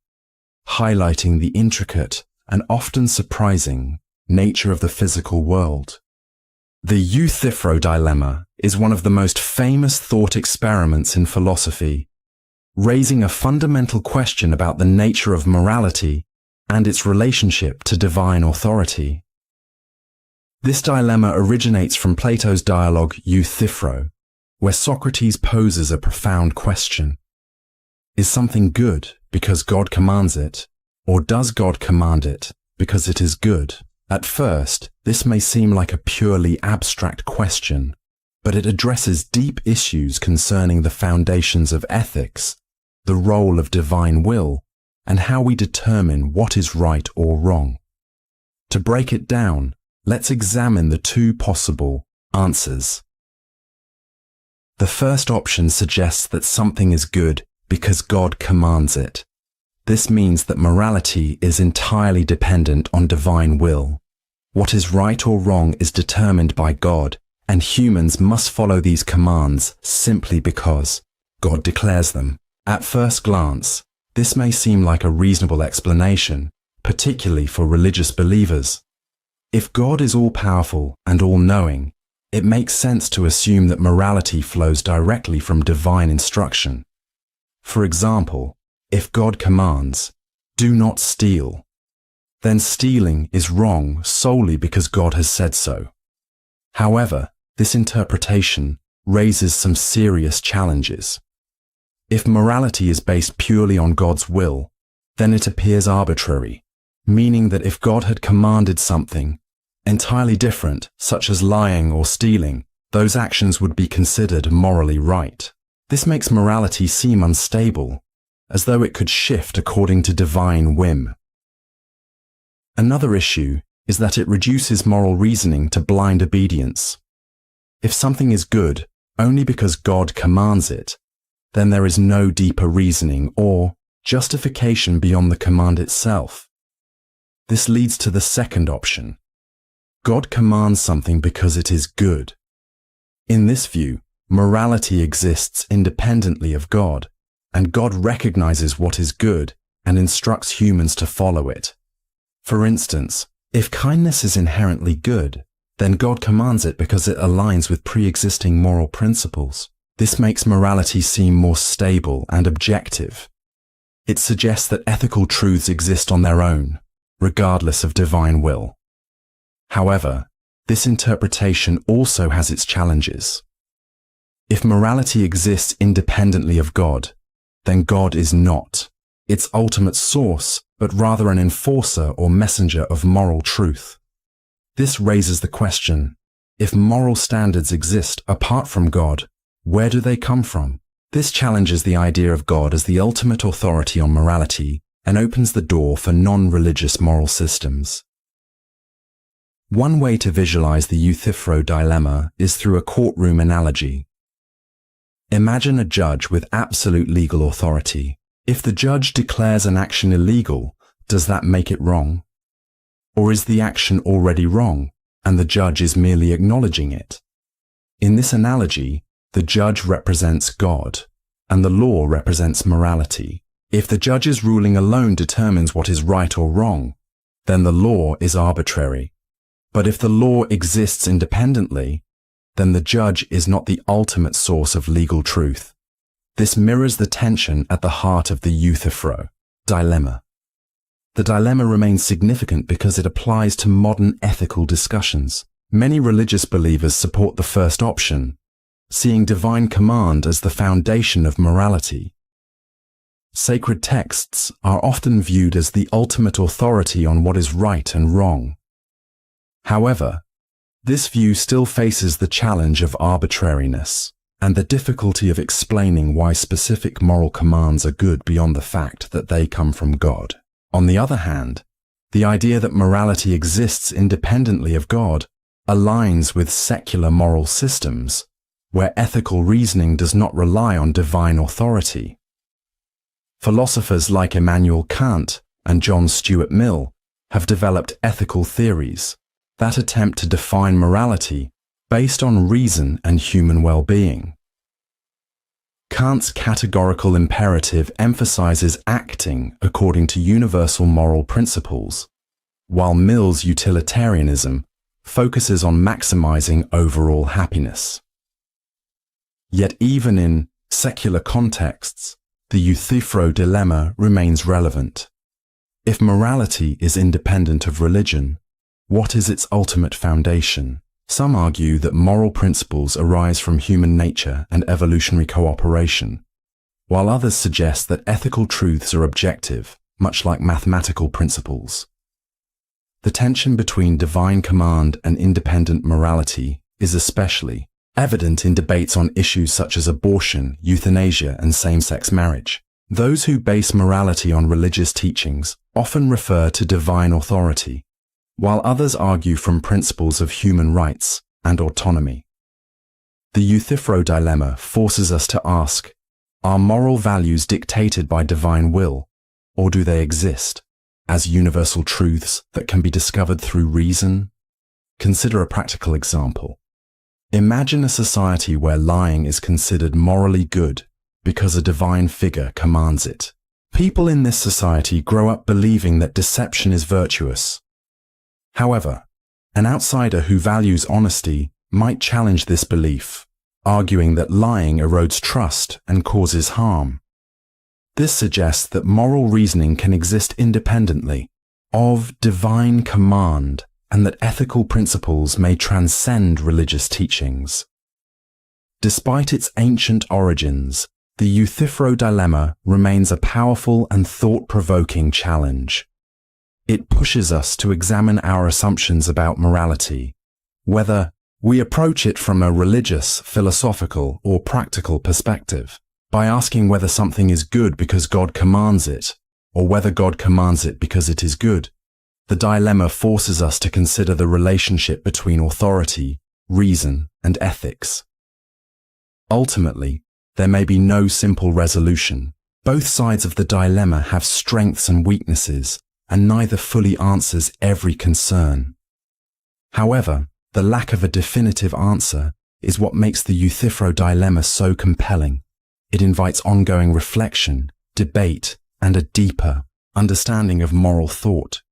Speaker 1: highlighting the intricate and often surprising nature of the physical world. The Euthyphro dilemma is one of the most famous thought experiments in philosophy, raising a fundamental question about the nature of morality and its relationship to divine authority. This dilemma originates from Plato's dialogue Euthyphro, where Socrates poses a profound question. Is something good because God commands it, or does God command it because it is good? At first, this may seem like a purely abstract question, but it addresses deep issues concerning the foundations of ethics, the role of divine will, and how we determine what is right or wrong. To break it down, let's examine the two possible answers. The first option suggests that something is good because God commands it. This means that morality is entirely dependent on divine will. What is right or wrong is determined by God, and humans must follow these commands simply because God declares them. At first glance, this may seem like a reasonable explanation, particularly for religious believers. If God is all-powerful and all-knowing, it makes sense to assume that morality flows directly from divine instruction. For example, if God commands, "Do not steal," then stealing is wrong solely because God has said so. However, this interpretation raises some serious challenges. If morality is based purely on God's will, then it appears arbitrary, meaning that if God had commanded something entirely different, such as lying or stealing, those actions would be considered morally right. This makes morality seem unstable, as though it could shift according to divine whim. Another issue is that it reduces moral reasoning to blind obedience. If something is good only because God commands it, then there is no deeper reasoning or justification beyond the command itself. This leads to the second option. God commands something because it is good. In this view, morality exists independently of God, and God recognizes what is good and instructs humans to follow it. For instance, if kindness is inherently good, then God commands it because it aligns with pre-existing moral principles. This makes morality seem more stable and objective. It suggests that ethical truths exist on their own, regardless of divine will. However, this interpretation also has its challenges. If morality exists independently of God, then God is not its ultimate source, but rather an enforcer or messenger of moral truth. This raises the question, if moral standards exist apart from God, where do they come from? This challenges the idea of God as the ultimate authority on morality and opens the door for non-religious moral systems. One way to visualize the Euthyphro dilemma is through a courtroom analogy. Imagine a judge with absolute legal authority. If the judge declares an action illegal, does that make it wrong? Or is the action already wrong, and the judge is merely acknowledging it? In this analogy, the judge represents God, and the law represents morality. If the judge's ruling alone determines what is right or wrong, then the law is arbitrary. But if the law exists independently, then the judge is not the ultimate source of legal truth. This mirrors the tension at the heart of the Euthyphro dilemma. The dilemma remains significant because it applies to modern ethical discussions. Many religious believers support the first option, seeing divine command as the foundation of morality. Sacred texts are often viewed as the ultimate authority on what is right and wrong. However, this view still faces the challenge of arbitrariness and the difficulty of explaining why specific moral commands are good beyond the fact that they come from God. On the other hand, the idea that morality exists independently of God aligns with secular moral systems, where ethical reasoning does not rely on divine authority. Philosophers like Immanuel Kant and John Stuart Mill have developed ethical theories that attempt to define morality based on reason and human well-being. Kant's categorical imperative emphasizes acting according to universal moral principles, while Mill's utilitarianism focuses on maximizing overall happiness. Yet even in secular contexts, the Euthyphro dilemma remains relevant. If morality is independent of religion, what is its ultimate foundation? Some argue that moral principles arise from human nature and evolutionary cooperation, while others suggest that ethical truths are objective, much like mathematical principles. The tension between divine command and independent morality is especially evident in debates on issues such as abortion, euthanasia, and same-sex marriage. Those who base morality on religious teachings often refer to divine authority, while others argue from principles of human rights and autonomy. The Euthyphro dilemma forces us to ask, are moral values dictated by divine will, or do they exist as universal truths that can be discovered through reason? Consider a practical example. Imagine a society where lying is considered morally good because a divine figure commands it. People in this society grow up believing that deception is virtuous. However, an outsider who values honesty might challenge this belief, arguing that lying erodes trust and causes harm. This suggests that moral reasoning can exist independently of divine command, and that ethical principles may transcend religious teachings. Despite its ancient origins, the Euthyphro dilemma remains a powerful and thought-provoking challenge. It pushes us to examine our assumptions about morality, whether we approach it from a religious, philosophical, or practical perspective, by asking whether something is good because God commands it, or whether God commands it because it is good. The dilemma forces us to consider the relationship between authority, reason, and ethics. Ultimately, there may be no simple resolution. Both sides of the dilemma have strengths and weaknesses, and neither fully answers every concern. However, the lack of a definitive answer is what makes the Euthyphro dilemma so compelling. It invites ongoing reflection, debate, and a deeper understanding of moral thought.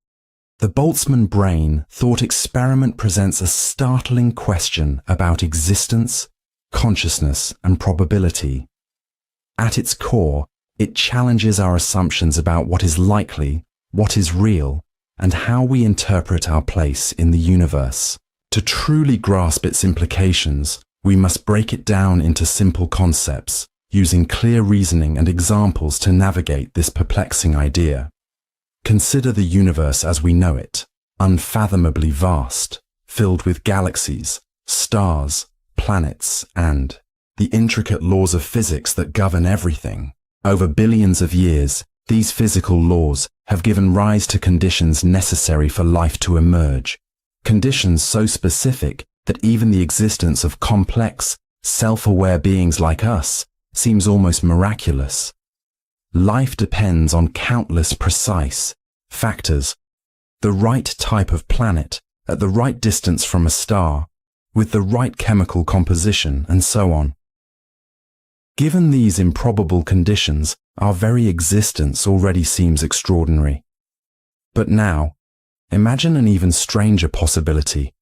Speaker 1: The Boltzmann brain thought experiment presents a startling question about existence, consciousness, and probability. At its core, it challenges our assumptions about what is likely, what is real, and how we interpret our place in the universe. To truly grasp its implications, we must break it down into simple concepts, using clear reasoning and examples to navigate this perplexing idea. Consider the universe as we know it, unfathomably vast, filled with galaxies, stars, planets, and the intricate laws of physics that govern everything. Over billions of years, these physical laws have given rise to conditions necessary for life to emerge, conditions so specific that even the existence of complex, self-aware beings like us seems almost miraculous. Life depends on countless precise factors: the right type of planet at the right distance from a star, with the right chemical composition, and so on. Given these improbable conditions, our very existence already seems extraordinary. But now, imagine an even stranger possibility.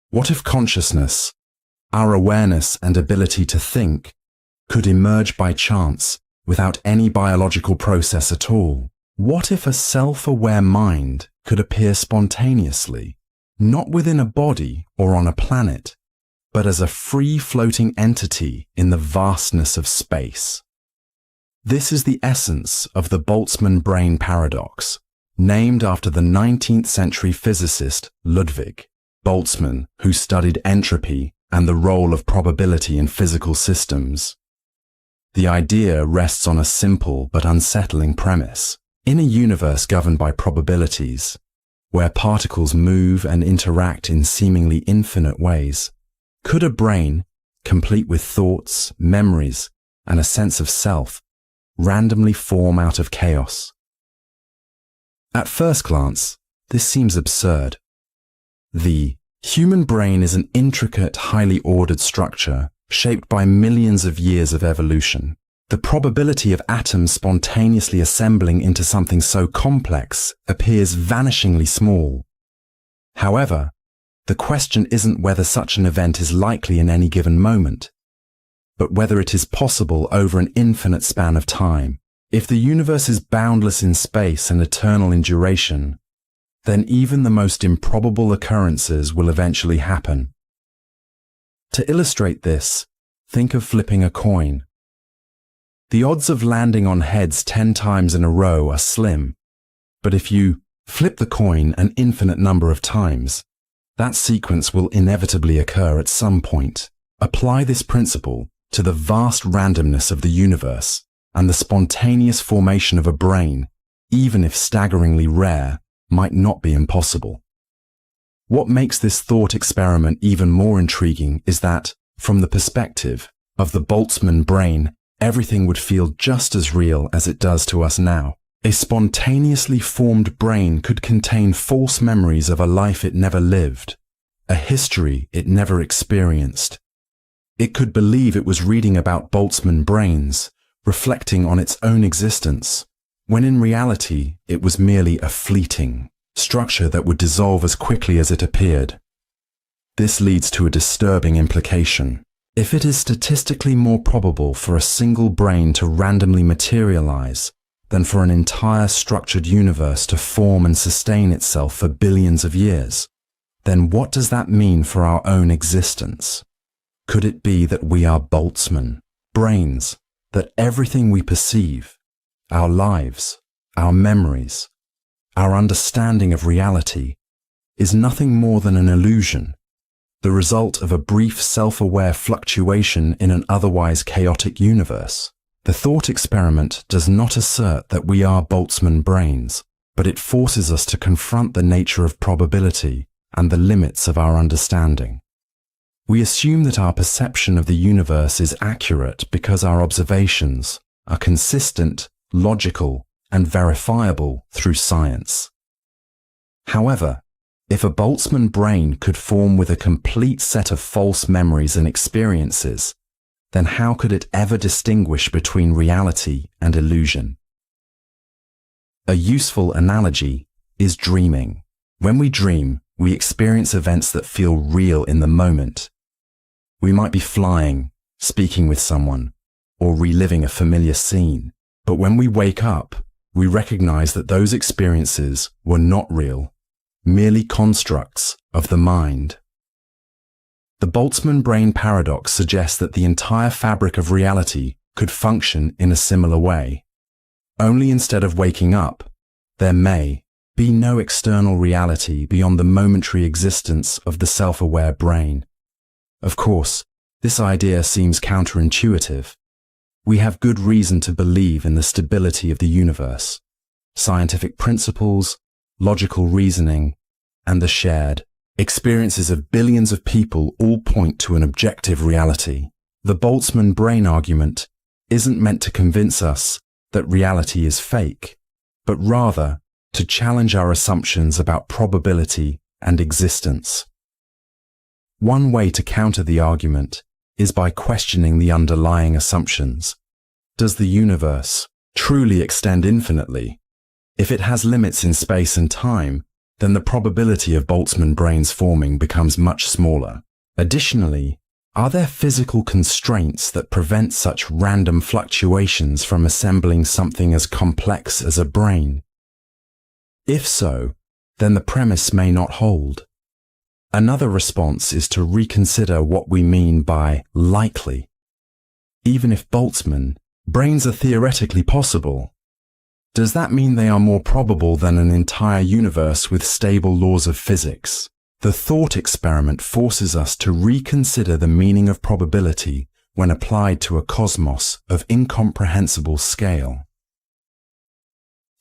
Speaker 1: What if consciousness, our awareness and ability to think, could emerge by chance without any biological process at all? What if a self-aware mind could appear spontaneously, not within a body or on a planet, but as a free-floating entity in the vastness of space? This is the essence of the Boltzmann brain paradox, named after the 19th century physicist Ludwig Boltzmann, who studied entropy and the role of probability in physical systems. The idea rests on a simple but unsettling premise. In a universe governed by probabilities, where particles move and interact in seemingly infinite ways, could a brain, complete with thoughts, memories, and a sense of self, randomly form out of chaos? At first glance, this seems absurd. The human brain is an intricate, highly ordered structure shaped by millions of years of evolution. The probability of atoms spontaneously assembling into something so complex appears vanishingly small. However, the question isn't whether such an event is likely in any given moment, but whether it is possible over an infinite span of time. If the universe is boundless in space and eternal in duration, then even the most improbable occurrences will eventually happen. To illustrate this, think of flipping a coin. The odds of landing on heads 10 times in a row are slim, but if you flip the coin an infinite number of times, that sequence will inevitably occur at some point. Apply this principle to the vast randomness of the universe, and the spontaneous formation of a brain, even if staggeringly rare, might not be impossible. What makes this thought experiment even more intriguing is that, from the perspective of the Boltzmann brain, everything would feel just as real as it does to us now. A spontaneously formed brain could contain false memories of a life it never lived, a history it never experienced. It could believe it was reading about Boltzmann brains, reflecting on its own existence, when in reality it was merely a fleeting structure that would dissolve as quickly as it appeared. This leads to a disturbing implication. If it is statistically more probable for a single brain to randomly materialize than for an entire structured universe to form and sustain itself for billions of years, then what does that mean for our own existence? Could it be that we are Boltzmann brains, that everything we perceive, our lives, our memories, our understanding of reality, is nothing more than an illusion, the result of a brief self-aware fluctuation in an otherwise chaotic universe? The thought experiment does not assert that we are Boltzmann brains, but it forces us to confront the nature of probability and the limits of our understanding. We assume that our perception of the universe is accurate because our observations are consistent, logical, and verifiable through science. However, if a Boltzmann brain could form with a complete set of false memories and experiences, then how could it ever distinguish between reality and illusion? A useful analogy is dreaming. When we dream, we experience events that feel real in the moment. We might be flying, speaking with someone, or reliving a familiar scene. But when we wake up, we recognize that those experiences were not real, merely constructs of the mind. The Boltzmann brain paradox suggests that the entire fabric of reality could function in a similar way. Only instead of waking up, there may be no external reality beyond the momentary existence of the self-aware brain. Of course, this idea seems counterintuitive. We have good reason to believe in the stability of the universe. Scientific principles, logical reasoning, and the shared experiences of billions of people all point to an objective reality. The Boltzmann brain argument isn't meant to convince us that reality is fake, but rather to challenge our assumptions about probability and existence. One way to counter the argument is by questioning the underlying assumptions. Does the universe truly extend infinitely? If it has limits in space and time, then the probability of Boltzmann brains forming becomes much smaller. Additionally, are there physical constraints that prevent such random fluctuations from assembling something as complex as a brain? If so, then the premise may not hold. Another response is to reconsider what we mean by likely. Even if Boltzmann brains are theoretically possible, does that mean they are more probable than an entire universe with stable laws of physics? The thought experiment forces us to reconsider the meaning of probability when applied to a cosmos of incomprehensible scale.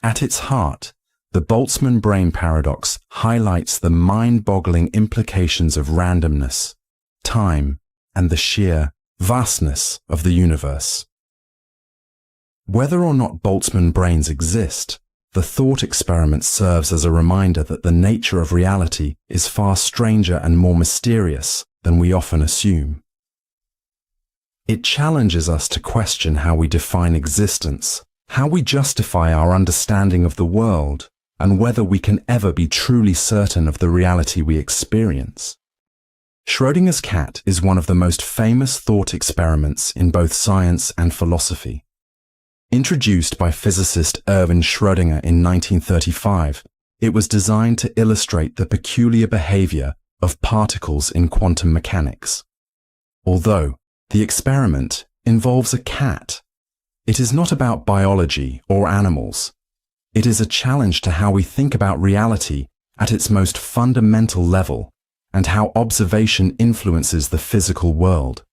Speaker 1: At its heart, the Boltzmann brain paradox highlights the mind-boggling implications of randomness, time, and the sheer vastness of the universe. Whether or not Boltzmann brains exist, the thought experiment serves as a reminder that the nature of reality is far stranger and more mysterious than we often assume. It challenges us to question how we define existence, how we justify our understanding of the world, and whether we can ever be truly certain of the reality we experience. Schrödinger's cat is one of the most famous thought experiments in both science and philosophy. Introduced by physicist Erwin Schrödinger in 1935, it was designed to illustrate the peculiar behavior of particles in quantum mechanics. Although the experiment involves a cat, it is not about biology or animals. It is a challenge to how we think about reality at its most fundamental level and how observation influences the physical world.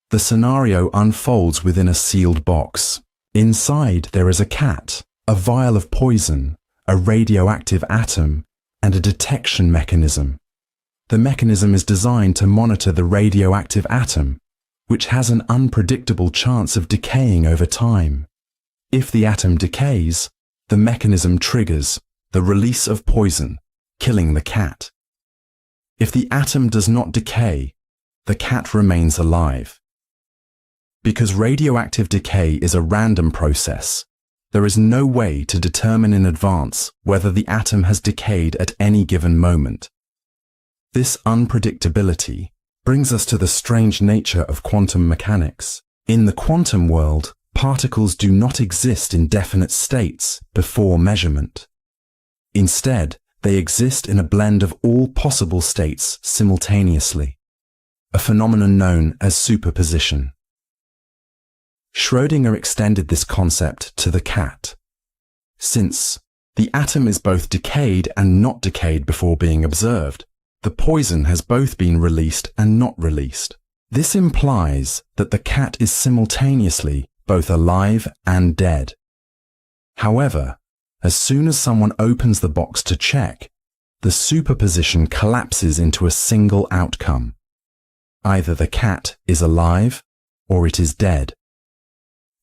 Speaker 1: The scenario unfolds within a sealed box. Inside there is a cat, a vial of poison, a radioactive atom, and a detection mechanism. The mechanism is designed to monitor the radioactive atom, which has an unpredictable chance of decaying over time. If the atom decays, the mechanism triggers the release of poison, killing the cat. If the atom does not decay, the cat remains alive. Because radioactive decay is a random process, there is no way to determine in advance whether the atom has decayed at any given moment. This unpredictability brings us to the strange nature of quantum mechanics. In the quantum world, particles do not exist in definite states before measurement. Instead, they exist in a blend of all possible states simultaneously, a phenomenon known as superposition. Schrodinger extended this concept to the cat. Since the atom is both decayed and not decayed before being observed, the poison has both been released and not released. This implies that the cat is simultaneously both alive and dead. However, as soon as someone opens the box to check, the superposition collapses into a single outcome. Either the cat is alive or it is dead.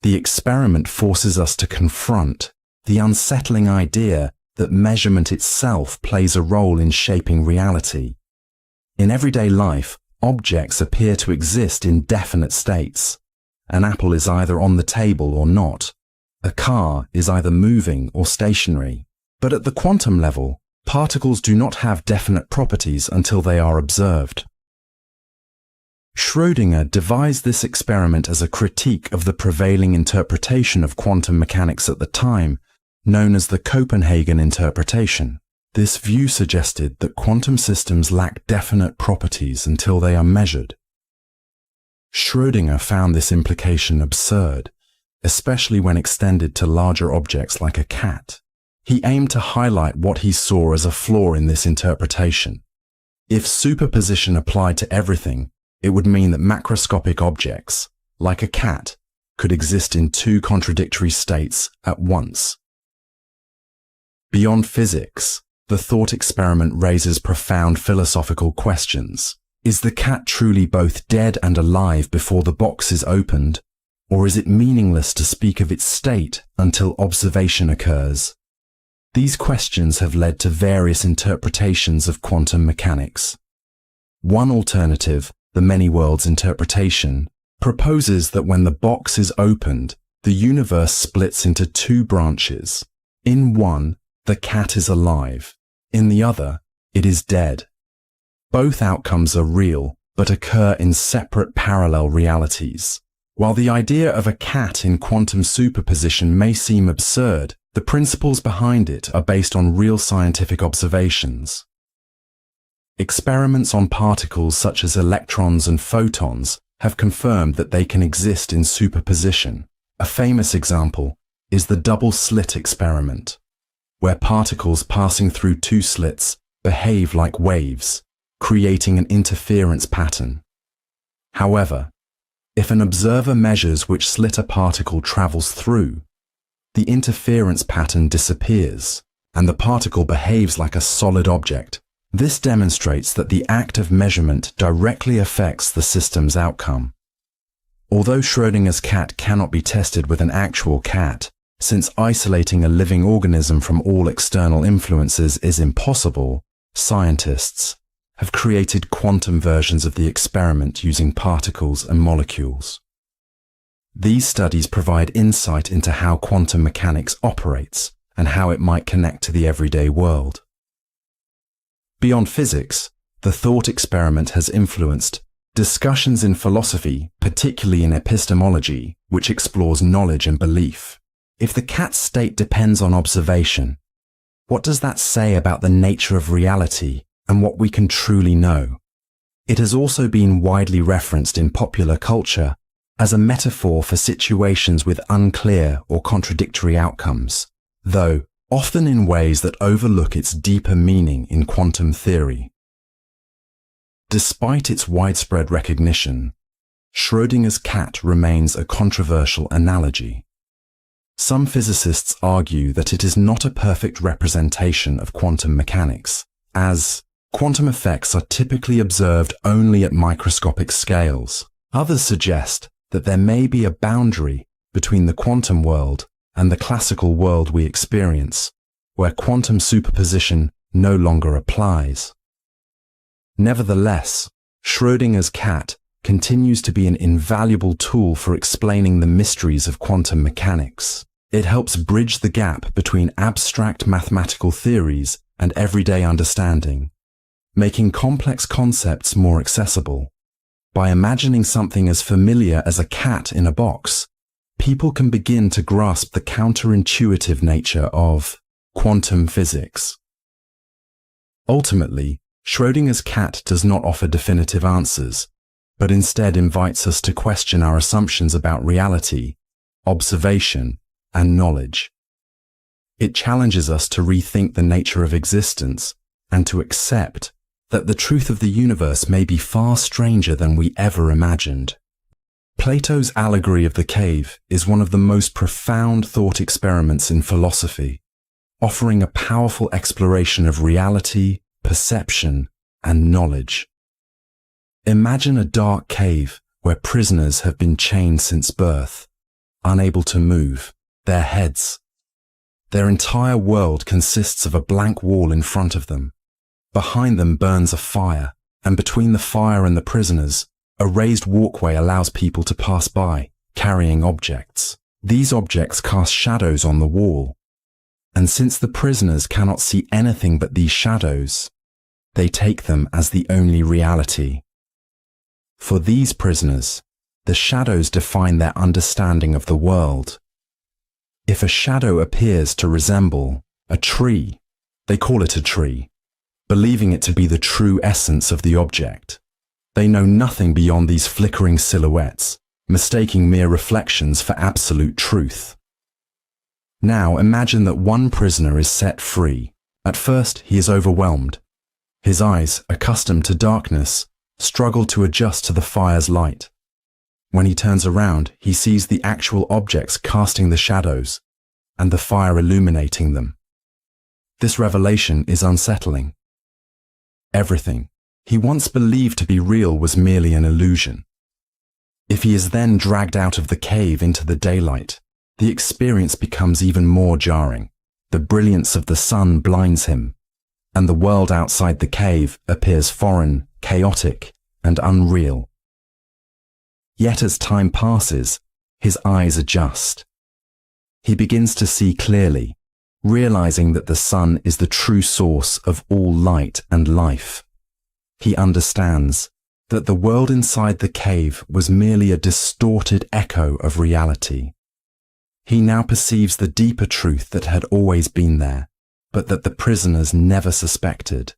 Speaker 1: The experiment forces us to confront the unsettling idea that measurement itself plays a role in shaping reality. In everyday life, objects appear to exist in definite states. An apple is either on the table or not. A car is either moving or stationary. But at the quantum level, particles do not have definite properties until they are observed. Schrodinger devised this experiment as a critique of the prevailing interpretation of quantum mechanics at the time, known as the Copenhagen interpretation. This view suggested that quantum systems lack definite properties until they are measured. Schrodinger found this implication absurd, especially when extended to larger objects like a cat. He aimed to highlight what he saw as a flaw in this interpretation. If superposition applied to everything, it would mean that macroscopic objects, like a cat, could exist in two contradictory states at once. Beyond physics, the thought experiment raises profound philosophical questions. Is the cat truly both dead and alive before the box is opened, or is it meaningless to speak of its state until observation occurs? These questions have led to various interpretations of quantum mechanics. One alternative, the many worlds interpretation, proposes that when the box is opened, the universe splits into two branches. In one, the cat is alive. In the other, it is dead. Both outcomes are real, but occur in separate parallel realities. While the idea of a cat in quantum superposition may seem absurd, the principles behind it are based on real scientific observations. Experiments on particles such as electrons and photons have confirmed that they can exist in superposition. A famous example is the double slit experiment, where particles passing through two slits behave like waves, creating an interference pattern. However, if an observer measures which slit a particle travels through, the interference pattern disappears, and the particle behaves like a solid object. This demonstrates that the act of measurement directly affects the system's outcome. Although Schrödinger's cat cannot be tested with an actual cat, since isolating a living organism from all external influences is impossible, scientists have created quantum versions of the experiment using particles and molecules. These studies provide insight into how quantum mechanics operates and how it might connect to the everyday world. Beyond physics, the thought experiment has influenced discussions in philosophy, particularly in epistemology, which explores knowledge and belief. If the cat's state depends on observation, what does that say about the nature of reality and what we can truly know? It has also been widely referenced in popular culture as a metaphor for situations with unclear or contradictory outcomes, though often in ways that overlook its deeper meaning in quantum theory. Despite its widespread recognition, Schrödinger's cat remains a controversial analogy. Some physicists argue that it is not a perfect representation of quantum mechanics, as quantum effects are typically observed only at microscopic scales. Others suggest that there may be a boundary between the quantum world and the classical world we experience, where quantum superposition no longer applies. Nevertheless, Schrödinger's cat continues to be an invaluable tool for explaining the mysteries of quantum mechanics. It helps bridge the gap between abstract mathematical theories and everyday understanding, making complex concepts more accessible. By imagining something as familiar as a cat in a box, people can begin to grasp the counterintuitive nature of quantum physics. Ultimately, Schrödinger's cat does not offer definitive answers, but instead invites us to question our assumptions about reality, observation, and knowledge. It challenges us to rethink the nature of existence and to accept that the truth of the universe may be far stranger than we ever imagined. Plato's allegory of the cave is one of the most profound thought experiments in philosophy, offering a powerful exploration of reality, perception, and knowledge. Imagine a dark cave where prisoners have been chained since birth, unable to move their heads. Their entire world consists of a blank wall in front of them. Behind them burns a fire, and between the fire and the prisoners, a raised walkway allows people to pass by, carrying objects. These objects cast shadows on the wall, and since the prisoners cannot see anything but these shadows, they take them as the only reality. For these prisoners, the shadows define their understanding of the world. If a shadow appears to resemble a tree, they call it a tree, believing it to be the true essence of the object. They know nothing beyond these flickering silhouettes, mistaking mere reflections for absolute truth. Now imagine that one prisoner is set free. At first, he is overwhelmed. His eyes, accustomed to darkness, struggle to adjust to the fire's light. When he turns around, he sees the actual objects casting the shadows, and the fire illuminating them. This revelation is unsettling. Everything he once believed to be real was merely an illusion. If he is then dragged out of the cave into the daylight, the experience becomes even more jarring. The brilliance of the sun blinds him, and the world outside the cave appears foreign, chaotic, and unreal. Yet as time passes, his eyes adjust. He begins to see clearly, realizing that the sun is the true source of all light and life. He understands that the world inside the cave was merely a distorted echo of reality. He now perceives the deeper truth that had always been there, but that the prisoners never suspected.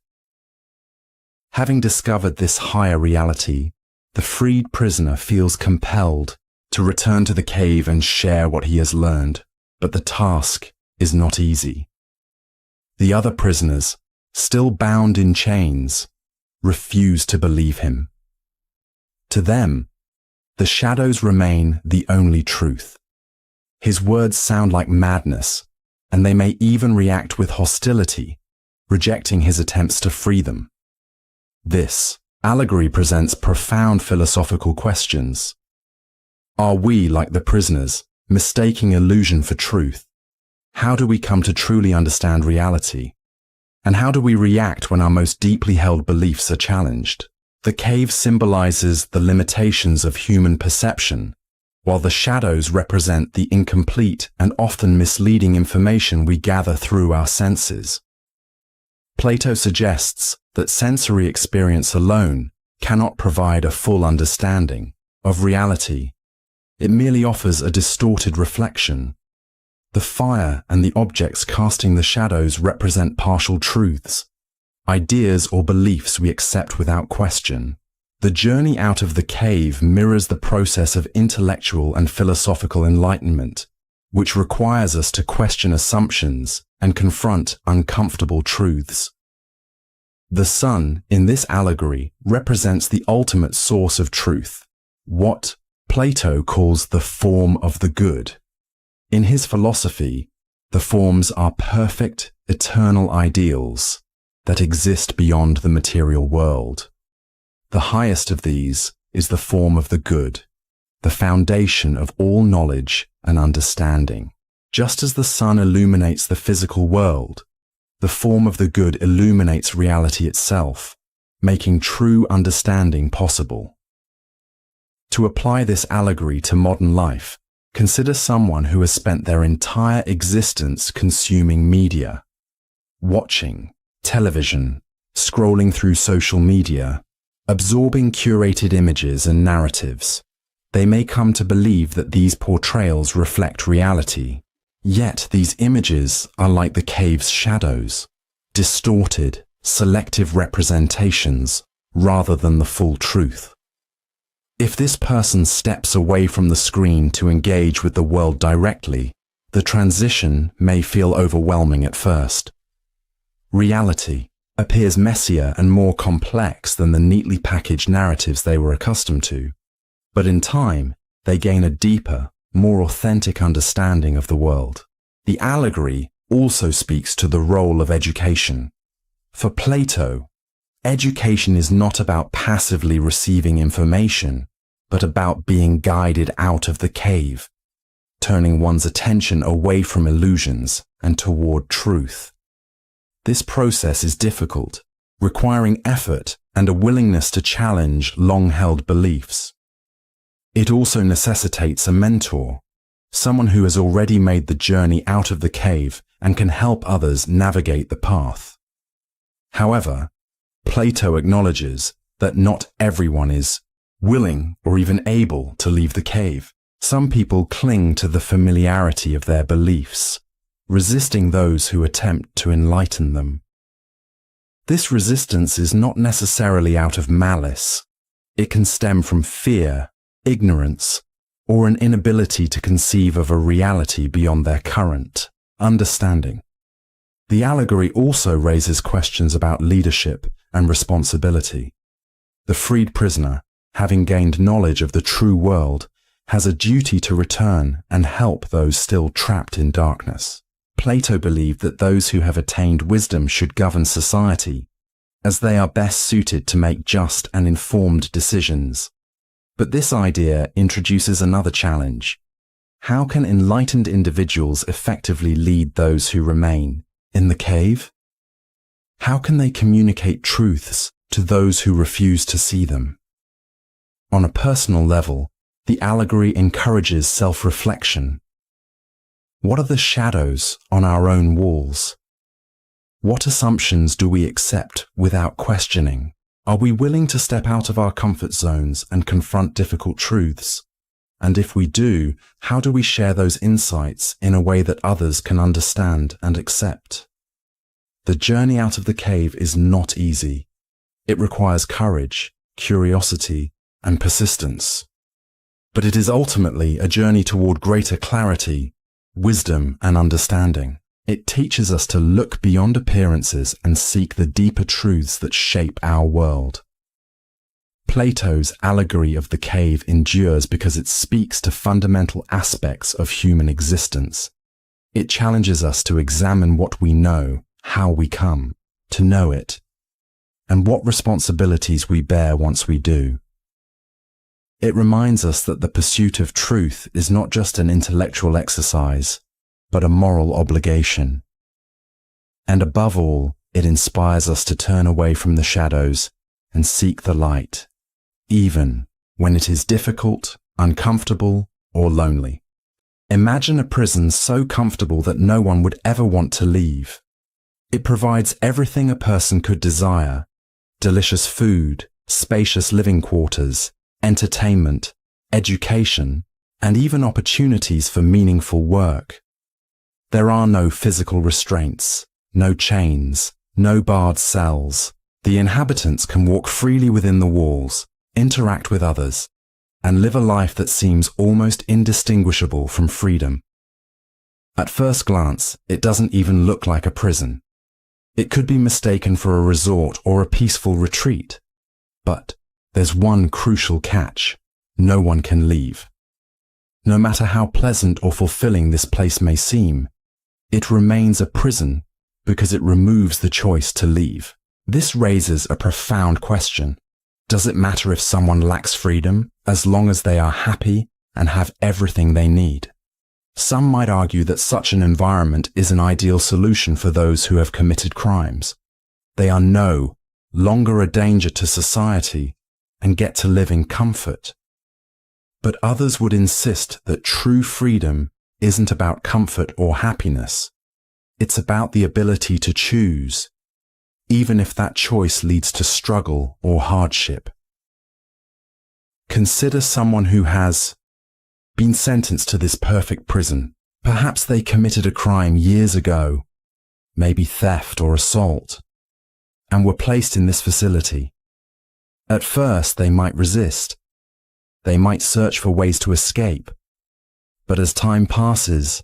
Speaker 1: Having discovered this higher reality, the freed prisoner feels compelled to return to the cave and share what he has learned, but the task is not easy. The other prisoners, still bound in chains, refuse to believe him. To them, the shadows remain the only truth. His words sound like madness, and they may even react with hostility, rejecting his attempts to free them. This allegory presents profound philosophical questions. Are we, like the prisoners, mistaking illusion for truth? How do we come to truly understand reality? And how do we react when our most deeply held beliefs are challenged? The cave symbolizes the limitations of human perception, while the shadows represent the incomplete and often misleading information we gather through our senses. Plato suggests that sensory experience alone cannot provide a full understanding of reality. It merely offers a distorted reflection. The fire and the objects casting the shadows represent partial truths, ideas or beliefs we accept without question. The journey out of the cave mirrors the process of intellectual and philosophical enlightenment, which requires us to question assumptions and confront uncomfortable truths. The sun, in this allegory, represents the ultimate source of truth, what Plato calls the form of the good. In his philosophy, the forms are perfect, eternal ideals that exist beyond the material world. The highest of these is the form of the good, the foundation of all knowledge and understanding. Just as the sun illuminates the physical world, the form of the good illuminates reality itself, making true understanding possible. To apply this allegory to modern life, consider someone who has spent their entire existence consuming media, watching television, scrolling through social media, absorbing curated images and narratives. They may come to believe that these portrayals reflect reality. Yet these images are like the cave's shadows, distorted, selective representations rather than the full truth. If this person steps away from the screen to engage with the world directly, the transition may feel overwhelming at first. Reality appears messier and more complex than the neatly packaged narratives they were accustomed to, but in time, they gain a deeper, more authentic understanding of the world. The allegory also speaks to the role of education. For Plato, education is not about passively receiving information, but about being guided out of the cave, turning one's attention away from illusions and toward truth. This process is difficult, requiring effort and a willingness to challenge long-held beliefs. It also necessitates a mentor, someone who has already made the journey out of the cave and can help others navigate the path. However, Plato acknowledges that not everyone is willing or even able to leave the cave. Some people cling to the familiarity of their beliefs, resisting those who attempt to enlighten them. This resistance is not necessarily out of malice. It can stem from fear, ignorance, or an inability to conceive of a reality beyond their current understanding. The allegory also raises questions about leadership and responsibility. The freed prisoner, having gained knowledge of the true world, has a duty to return and help those still trapped in darkness. Plato believed that those who have attained wisdom should govern society, as they are best suited to make just and informed decisions. But this idea introduces another challenge. How can enlightened individuals effectively lead those who remain in the cave? How can they communicate truths to those who refuse to see them? On a personal level, the allegory encourages self-reflection. What are the shadows on our own walls? What assumptions do we accept without questioning? Are we willing to step out of our comfort zones and confront difficult truths? And if we do, how do we share those insights in a way that others can understand and accept? The journey out of the cave is not easy. It requires courage, curiosity, and persistence. But it is ultimately a journey toward greater clarity, wisdom, and understanding. It teaches us to look beyond appearances and seek the deeper truths that shape our world. Plato's allegory of the cave endures because it speaks to fundamental aspects of human existence. It challenges us to examine what we know, how we come to know it, and what responsibilities we bear once we do. It reminds us that the pursuit of truth is not just an intellectual exercise, but a moral obligation. And above all, it inspires us to turn away from the shadows and seek the light, even when it is difficult, uncomfortable, or lonely. Imagine a prison so comfortable that no one would ever want to leave. It provides everything a person could desire: delicious food, spacious living quarters, entertainment, education, and even opportunities for meaningful work. There are no physical restraints, no chains, no barred cells. The inhabitants can walk freely within the walls, interact with others, and live a life that seems almost indistinguishable from freedom. At first glance, it doesn't even look like a prison. It could be mistaken for a resort or a peaceful retreat. But there's one crucial catch: no one can leave. No matter how pleasant or fulfilling this place may seem, it remains a prison because it removes the choice to leave. This raises a profound question. Does it matter if someone lacks freedom as long as they are happy and have everything they need? Some might argue that such an environment is an ideal solution for those who have committed crimes. They are no longer a danger to society and get to live in comfort. But others would insist that true freedom isn't about comfort or happiness. It's about the ability to choose, even if that choice leads to struggle or hardship. Consider someone who has been sentenced to this perfect prison. Perhaps they committed a crime years ago, maybe theft or assault, and were placed in this facility. At first, they might resist. They might search for ways to escape. But as time passes,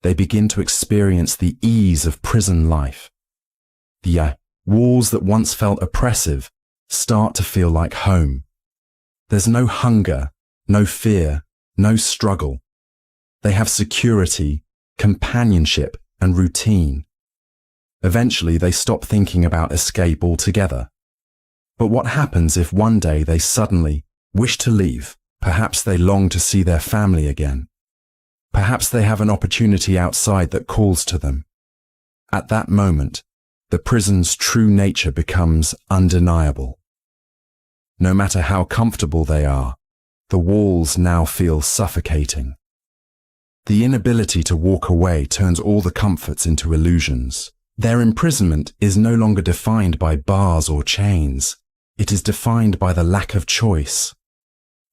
Speaker 1: they begin to experience the ease of prison life. The walls that once felt oppressive start to feel like home. There's no hunger, no fear, no struggle. They have security, companionship, and routine. Eventually, they stop thinking about escape altogether. But what happens if one day they suddenly wish to leave? Perhaps they long to see their family again. Perhaps they have an opportunity outside that calls to them. At that moment, the prison's true nature becomes undeniable. No matter how comfortable they are, the walls now feel suffocating. The inability to walk away turns all the comforts into illusions. Their imprisonment is no longer defined by bars or chains. It is defined by the lack of choice.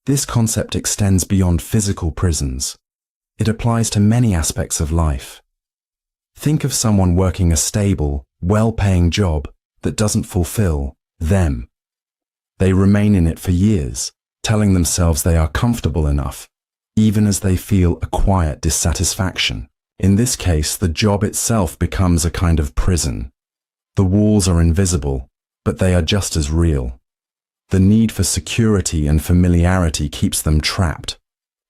Speaker 1: This concept extends beyond physical prisons. It applies to many aspects of life. Think of someone working a stable, well-paying job that doesn't fulfill them. They remain in it for years, telling themselves they are comfortable enough, even as they feel a quiet dissatisfaction. In this case, the job itself becomes a kind of prison. The walls are invisible, but they are just as real. The need for security and familiarity keeps them trapped.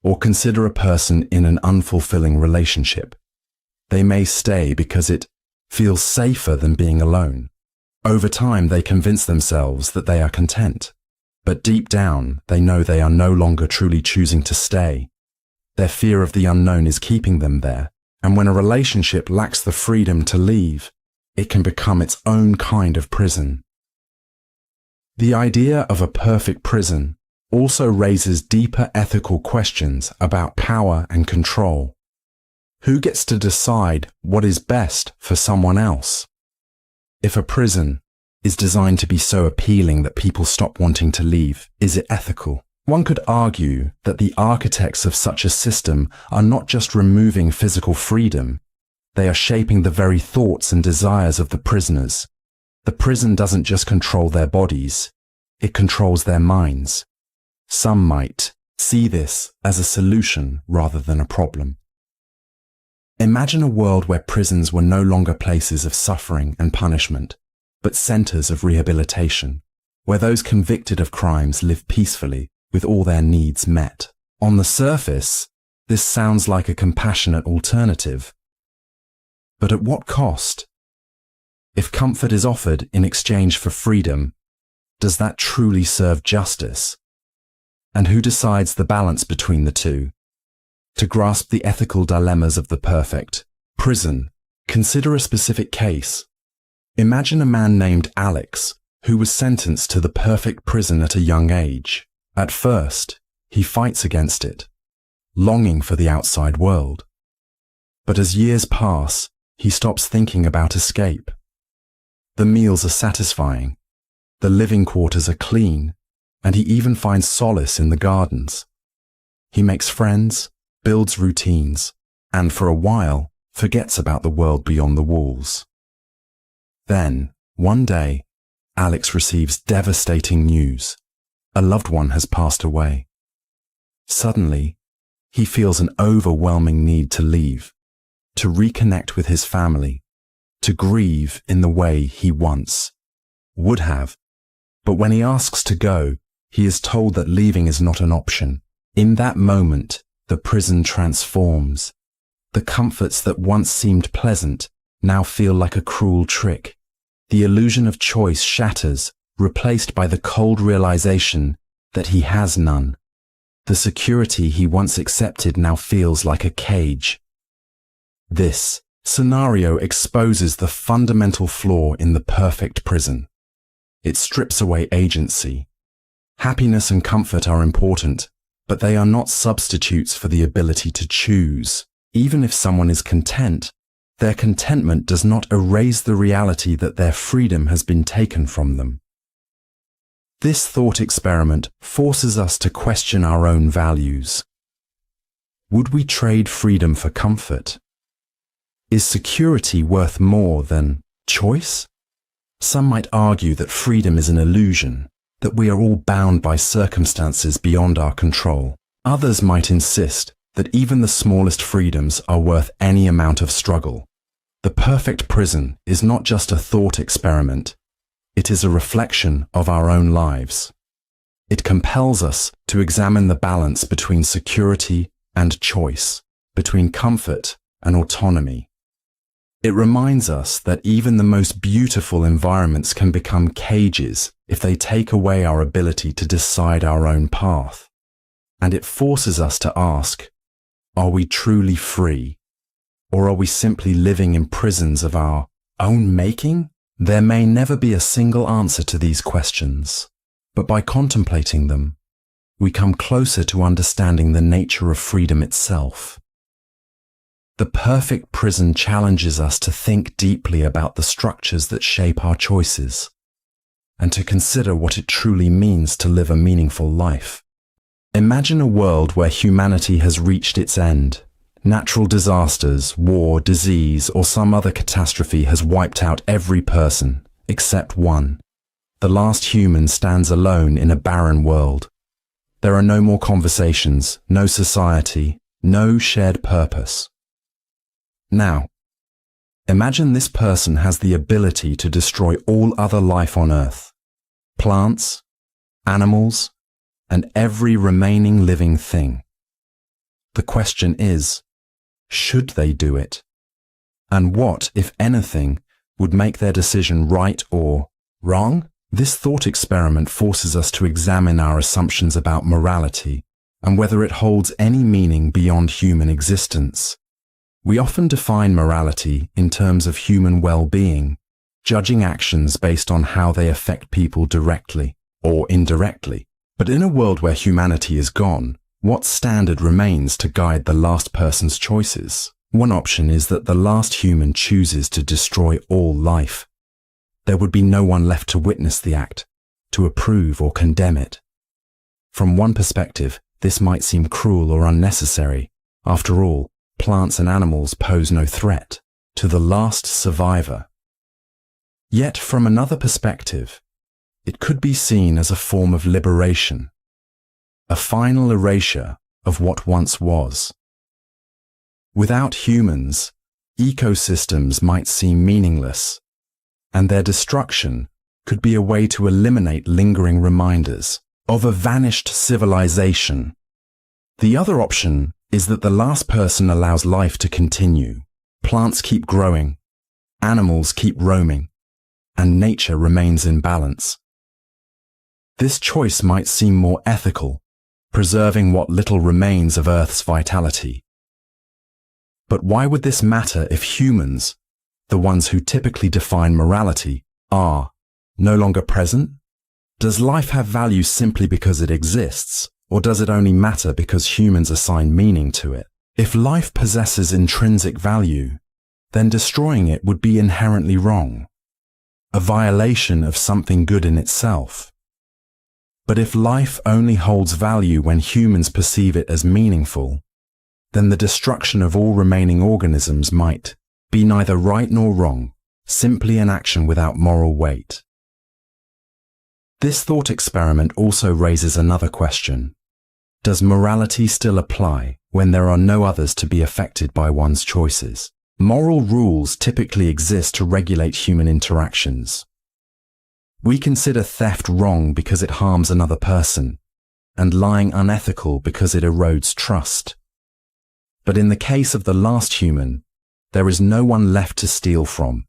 Speaker 1: Or consider a person in an unfulfilling relationship. They may stay because it feels safer than being alone. Over time, they convince themselves that they are content. But deep down, they know they are no longer truly choosing to stay. Their fear of the unknown is keeping them there. And when a relationship lacks the freedom to leave, it can become its own kind of prison. The idea of a perfect prison also raises deeper ethical questions about power and control. Who gets to decide what is best for someone else? If a prison is designed to be so appealing that people stop wanting to leave, is it ethical? One could argue that the architects of such a system are not just removing physical freedom, they are shaping the very thoughts and desires of the prisoners. The prison doesn't just control their bodies, it controls their minds. Some might see this as a solution rather than a problem. Imagine a world where prisons were no longer places of suffering and punishment, but centers of rehabilitation, where those convicted of crimes live peacefully with all their needs met. On the surface, this sounds like a compassionate alternative. But at what cost? If comfort is offered in exchange for freedom, does that truly serve justice? And who decides the balance between the two? To grasp the ethical dilemmas of the perfect prison, consider a specific case. Imagine a man named Alex, who was sentenced to the perfect prison at a young age. At first, he fights against it, longing for the outside world. But as years pass, he stops thinking about escape. The meals are satisfying, the living quarters are clean, and he even finds solace in the gardens. He makes friends, builds routines, and for a while forgets about the world beyond the walls. Then, one day, Alex receives devastating news. A loved one has passed away. Suddenly, he feels an overwhelming need to leave, to reconnect with his family, to grieve in the way he once would have. But when he asks to go, he is told that leaving is not an option. In that moment, the prison transforms. The comforts that once seemed pleasant now feel like a cruel trick. The illusion of choice shatters, replaced by the cold realization that he has none. The security he once accepted now feels like a cage. This scenario exposes the fundamental flaw in the perfect prison. It strips away agency. Happiness and comfort are important, but they are not substitutes for the ability to choose. Even if someone is content, their contentment does not erase the reality that their freedom has been taken from them. This thought experiment forces us to question our own values. Would we trade freedom for comfort? Is security worth more than choice? Some might argue that freedom is an illusion, that we are all bound by circumstances beyond our control. Others might insist that even the smallest freedoms are worth any amount of struggle. The perfect prison is not just a thought experiment. It is a reflection of our own lives. It compels us to examine the balance between security and choice, between comfort and autonomy. It reminds us that even the most beautiful environments can become cages if they take away our ability to decide our own path. And it forces us to ask, are we truly free? Or are we simply living in prisons of our own making? There may never be a single answer to these questions, but by contemplating them, we come closer to understanding the nature of freedom itself. The perfect prison challenges us to think deeply about the structures that shape our choices, and to consider what it truly means to live a meaningful life. Imagine a world where humanity has reached its end. Natural disasters, war, disease, or some other catastrophe has wiped out every person, except one. The last human stands alone in a barren world. There are no more conversations, no society, no shared purpose. Now, imagine this person has the ability to destroy all other life on Earth. Plants, animals, and every remaining living thing. The question is, should they do it? And what, if anything, would make their decision right or wrong? This thought experiment forces us to examine our assumptions about morality and whether it holds any meaning beyond human existence. We often define morality in terms of human well-being, judging actions based on how they affect people directly or indirectly. But in a world where humanity is gone, what standard remains to guide the last person's choices? One option is that the last human chooses to destroy all life. There would be no one left to witness the act, to approve or condemn it. From one perspective, this might seem cruel or unnecessary. After all, plants and animals pose no threat to the last survivor. Yet from another perspective, it could be seen as a form of liberation, a final erasure of what once was. Without humans, ecosystems might seem meaningless, and their destruction could be a way to eliminate lingering reminders of a vanished civilization. The other option is that the last person allows life to continue. Plants keep growing, animals keep roaming, and nature remains in balance. This choice might seem more ethical, preserving what little remains of Earth's vitality. But why would this matter if humans, the ones who typically define morality, are no longer present? Does life have value simply because it exists, or does it only matter because humans assign meaning to it? If life possesses intrinsic value, then destroying it would be inherently wrong, a violation of something good in itself. But if life only holds value when humans perceive it as meaningful, then the destruction of all remaining organisms might be neither right nor wrong, simply an action without moral weight. This thought experiment also raises another question. Does morality still apply when there are no others to be affected by one's choices? Moral rules typically exist to regulate human interactions. We consider theft wrong because it harms another person, and lying unethical because it erodes trust. But in the case of the last human, there is no one left to steal from,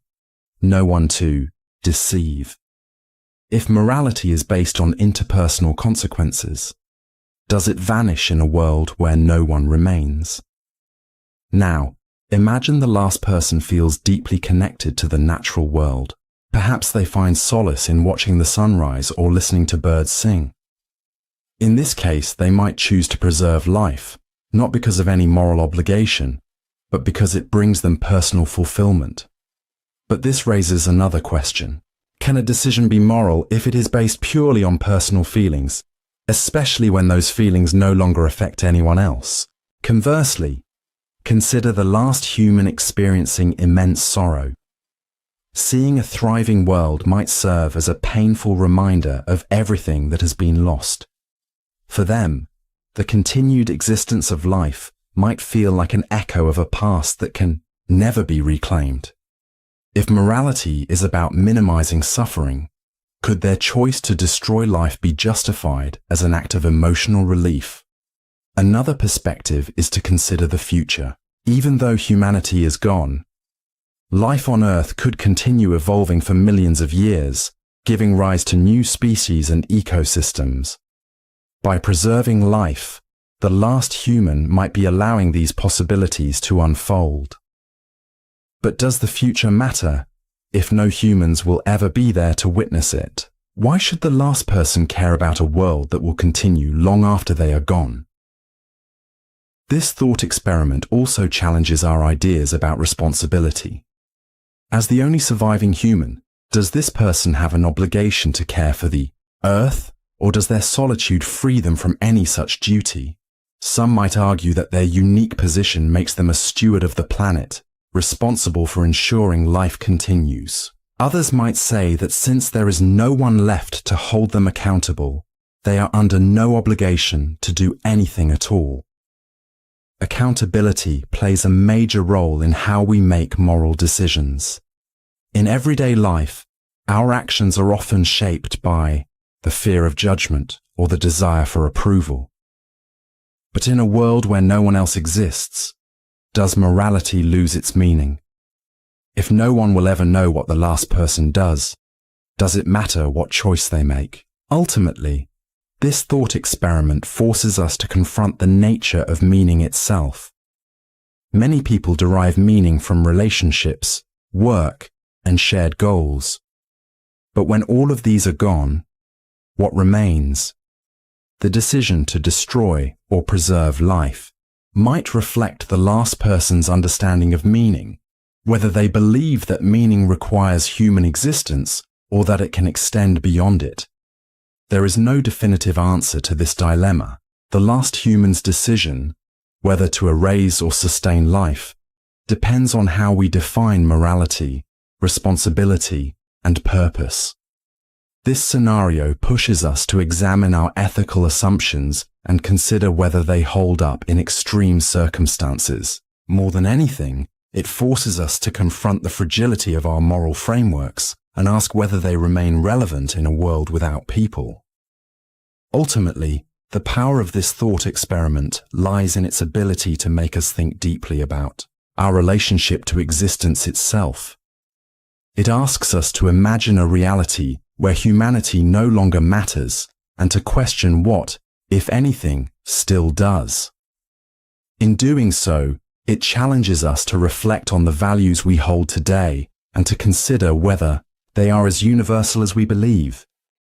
Speaker 1: no one to deceive. If morality is based on interpersonal consequences, does it vanish in a world where no one remains? Now, imagine the last person feels deeply connected to the natural world. Perhaps they find solace in watching the sunrise or listening to birds sing. In this case, they might choose to preserve life, not because of any moral obligation, but because it brings them personal fulfillment. But this raises another question. Can a decision be moral if it is based purely on personal feelings, especially when those feelings no longer affect anyone else? Conversely, consider the last human experiencing immense sorrow. Seeing a thriving world might serve as a painful reminder of everything that has been lost. For them, the continued existence of life might feel like an echo of a past that can never be reclaimed. If morality is about minimizing suffering, could their choice to destroy life be justified as an act of emotional relief? Another perspective is to consider the future. Even though humanity is gone, life on Earth could continue evolving for millions of years, giving rise to new species and ecosystems. By preserving life, the last human might be allowing these possibilities to unfold. But does the future matter if no humans will ever be there to witness it? Why should the last person care about a world that will continue long after they are gone? This thought experiment also challenges our ideas about responsibility. As the only surviving human, does this person have an obligation to care for the Earth, or does their solitude free them from any such duty? Some might argue that their unique position makes them a steward of the planet, responsible for ensuring life continues. Others might say that since there is no one left to hold them accountable, they are under no obligation to do anything at all. Accountability plays a major role in how we make moral decisions. In everyday life, our actions are often shaped by the fear of judgment or the desire for approval. But in a world where no one else exists, does morality lose its meaning? If no one will ever know what the last person does it matter what choice they make? Ultimately, this thought experiment forces us to confront the nature of meaning itself. Many people derive meaning from relationships, work, and shared goals. But when all of these are gone, what remains? The decision to destroy or preserve life might reflect the last person's understanding of meaning, whether they believe that meaning requires human existence or that it can extend beyond it. There is no definitive answer to this dilemma. The last human's decision, whether to erase or sustain life, depends on how we define morality, responsibility, and purpose. This scenario pushes us to examine our ethical assumptions and consider whether they hold up in extreme circumstances. More than anything, it forces us to confront the fragility of our moral frameworks and ask whether they remain relevant in a world without people. Ultimately, the power of this thought experiment lies in its ability to make us think deeply about our relationship to existence itself. It asks us to imagine a reality where humanity no longer matters and to question what, if anything, still does. In doing so, it challenges us to reflect on the values we hold today and to consider whether they are as universal as we believe.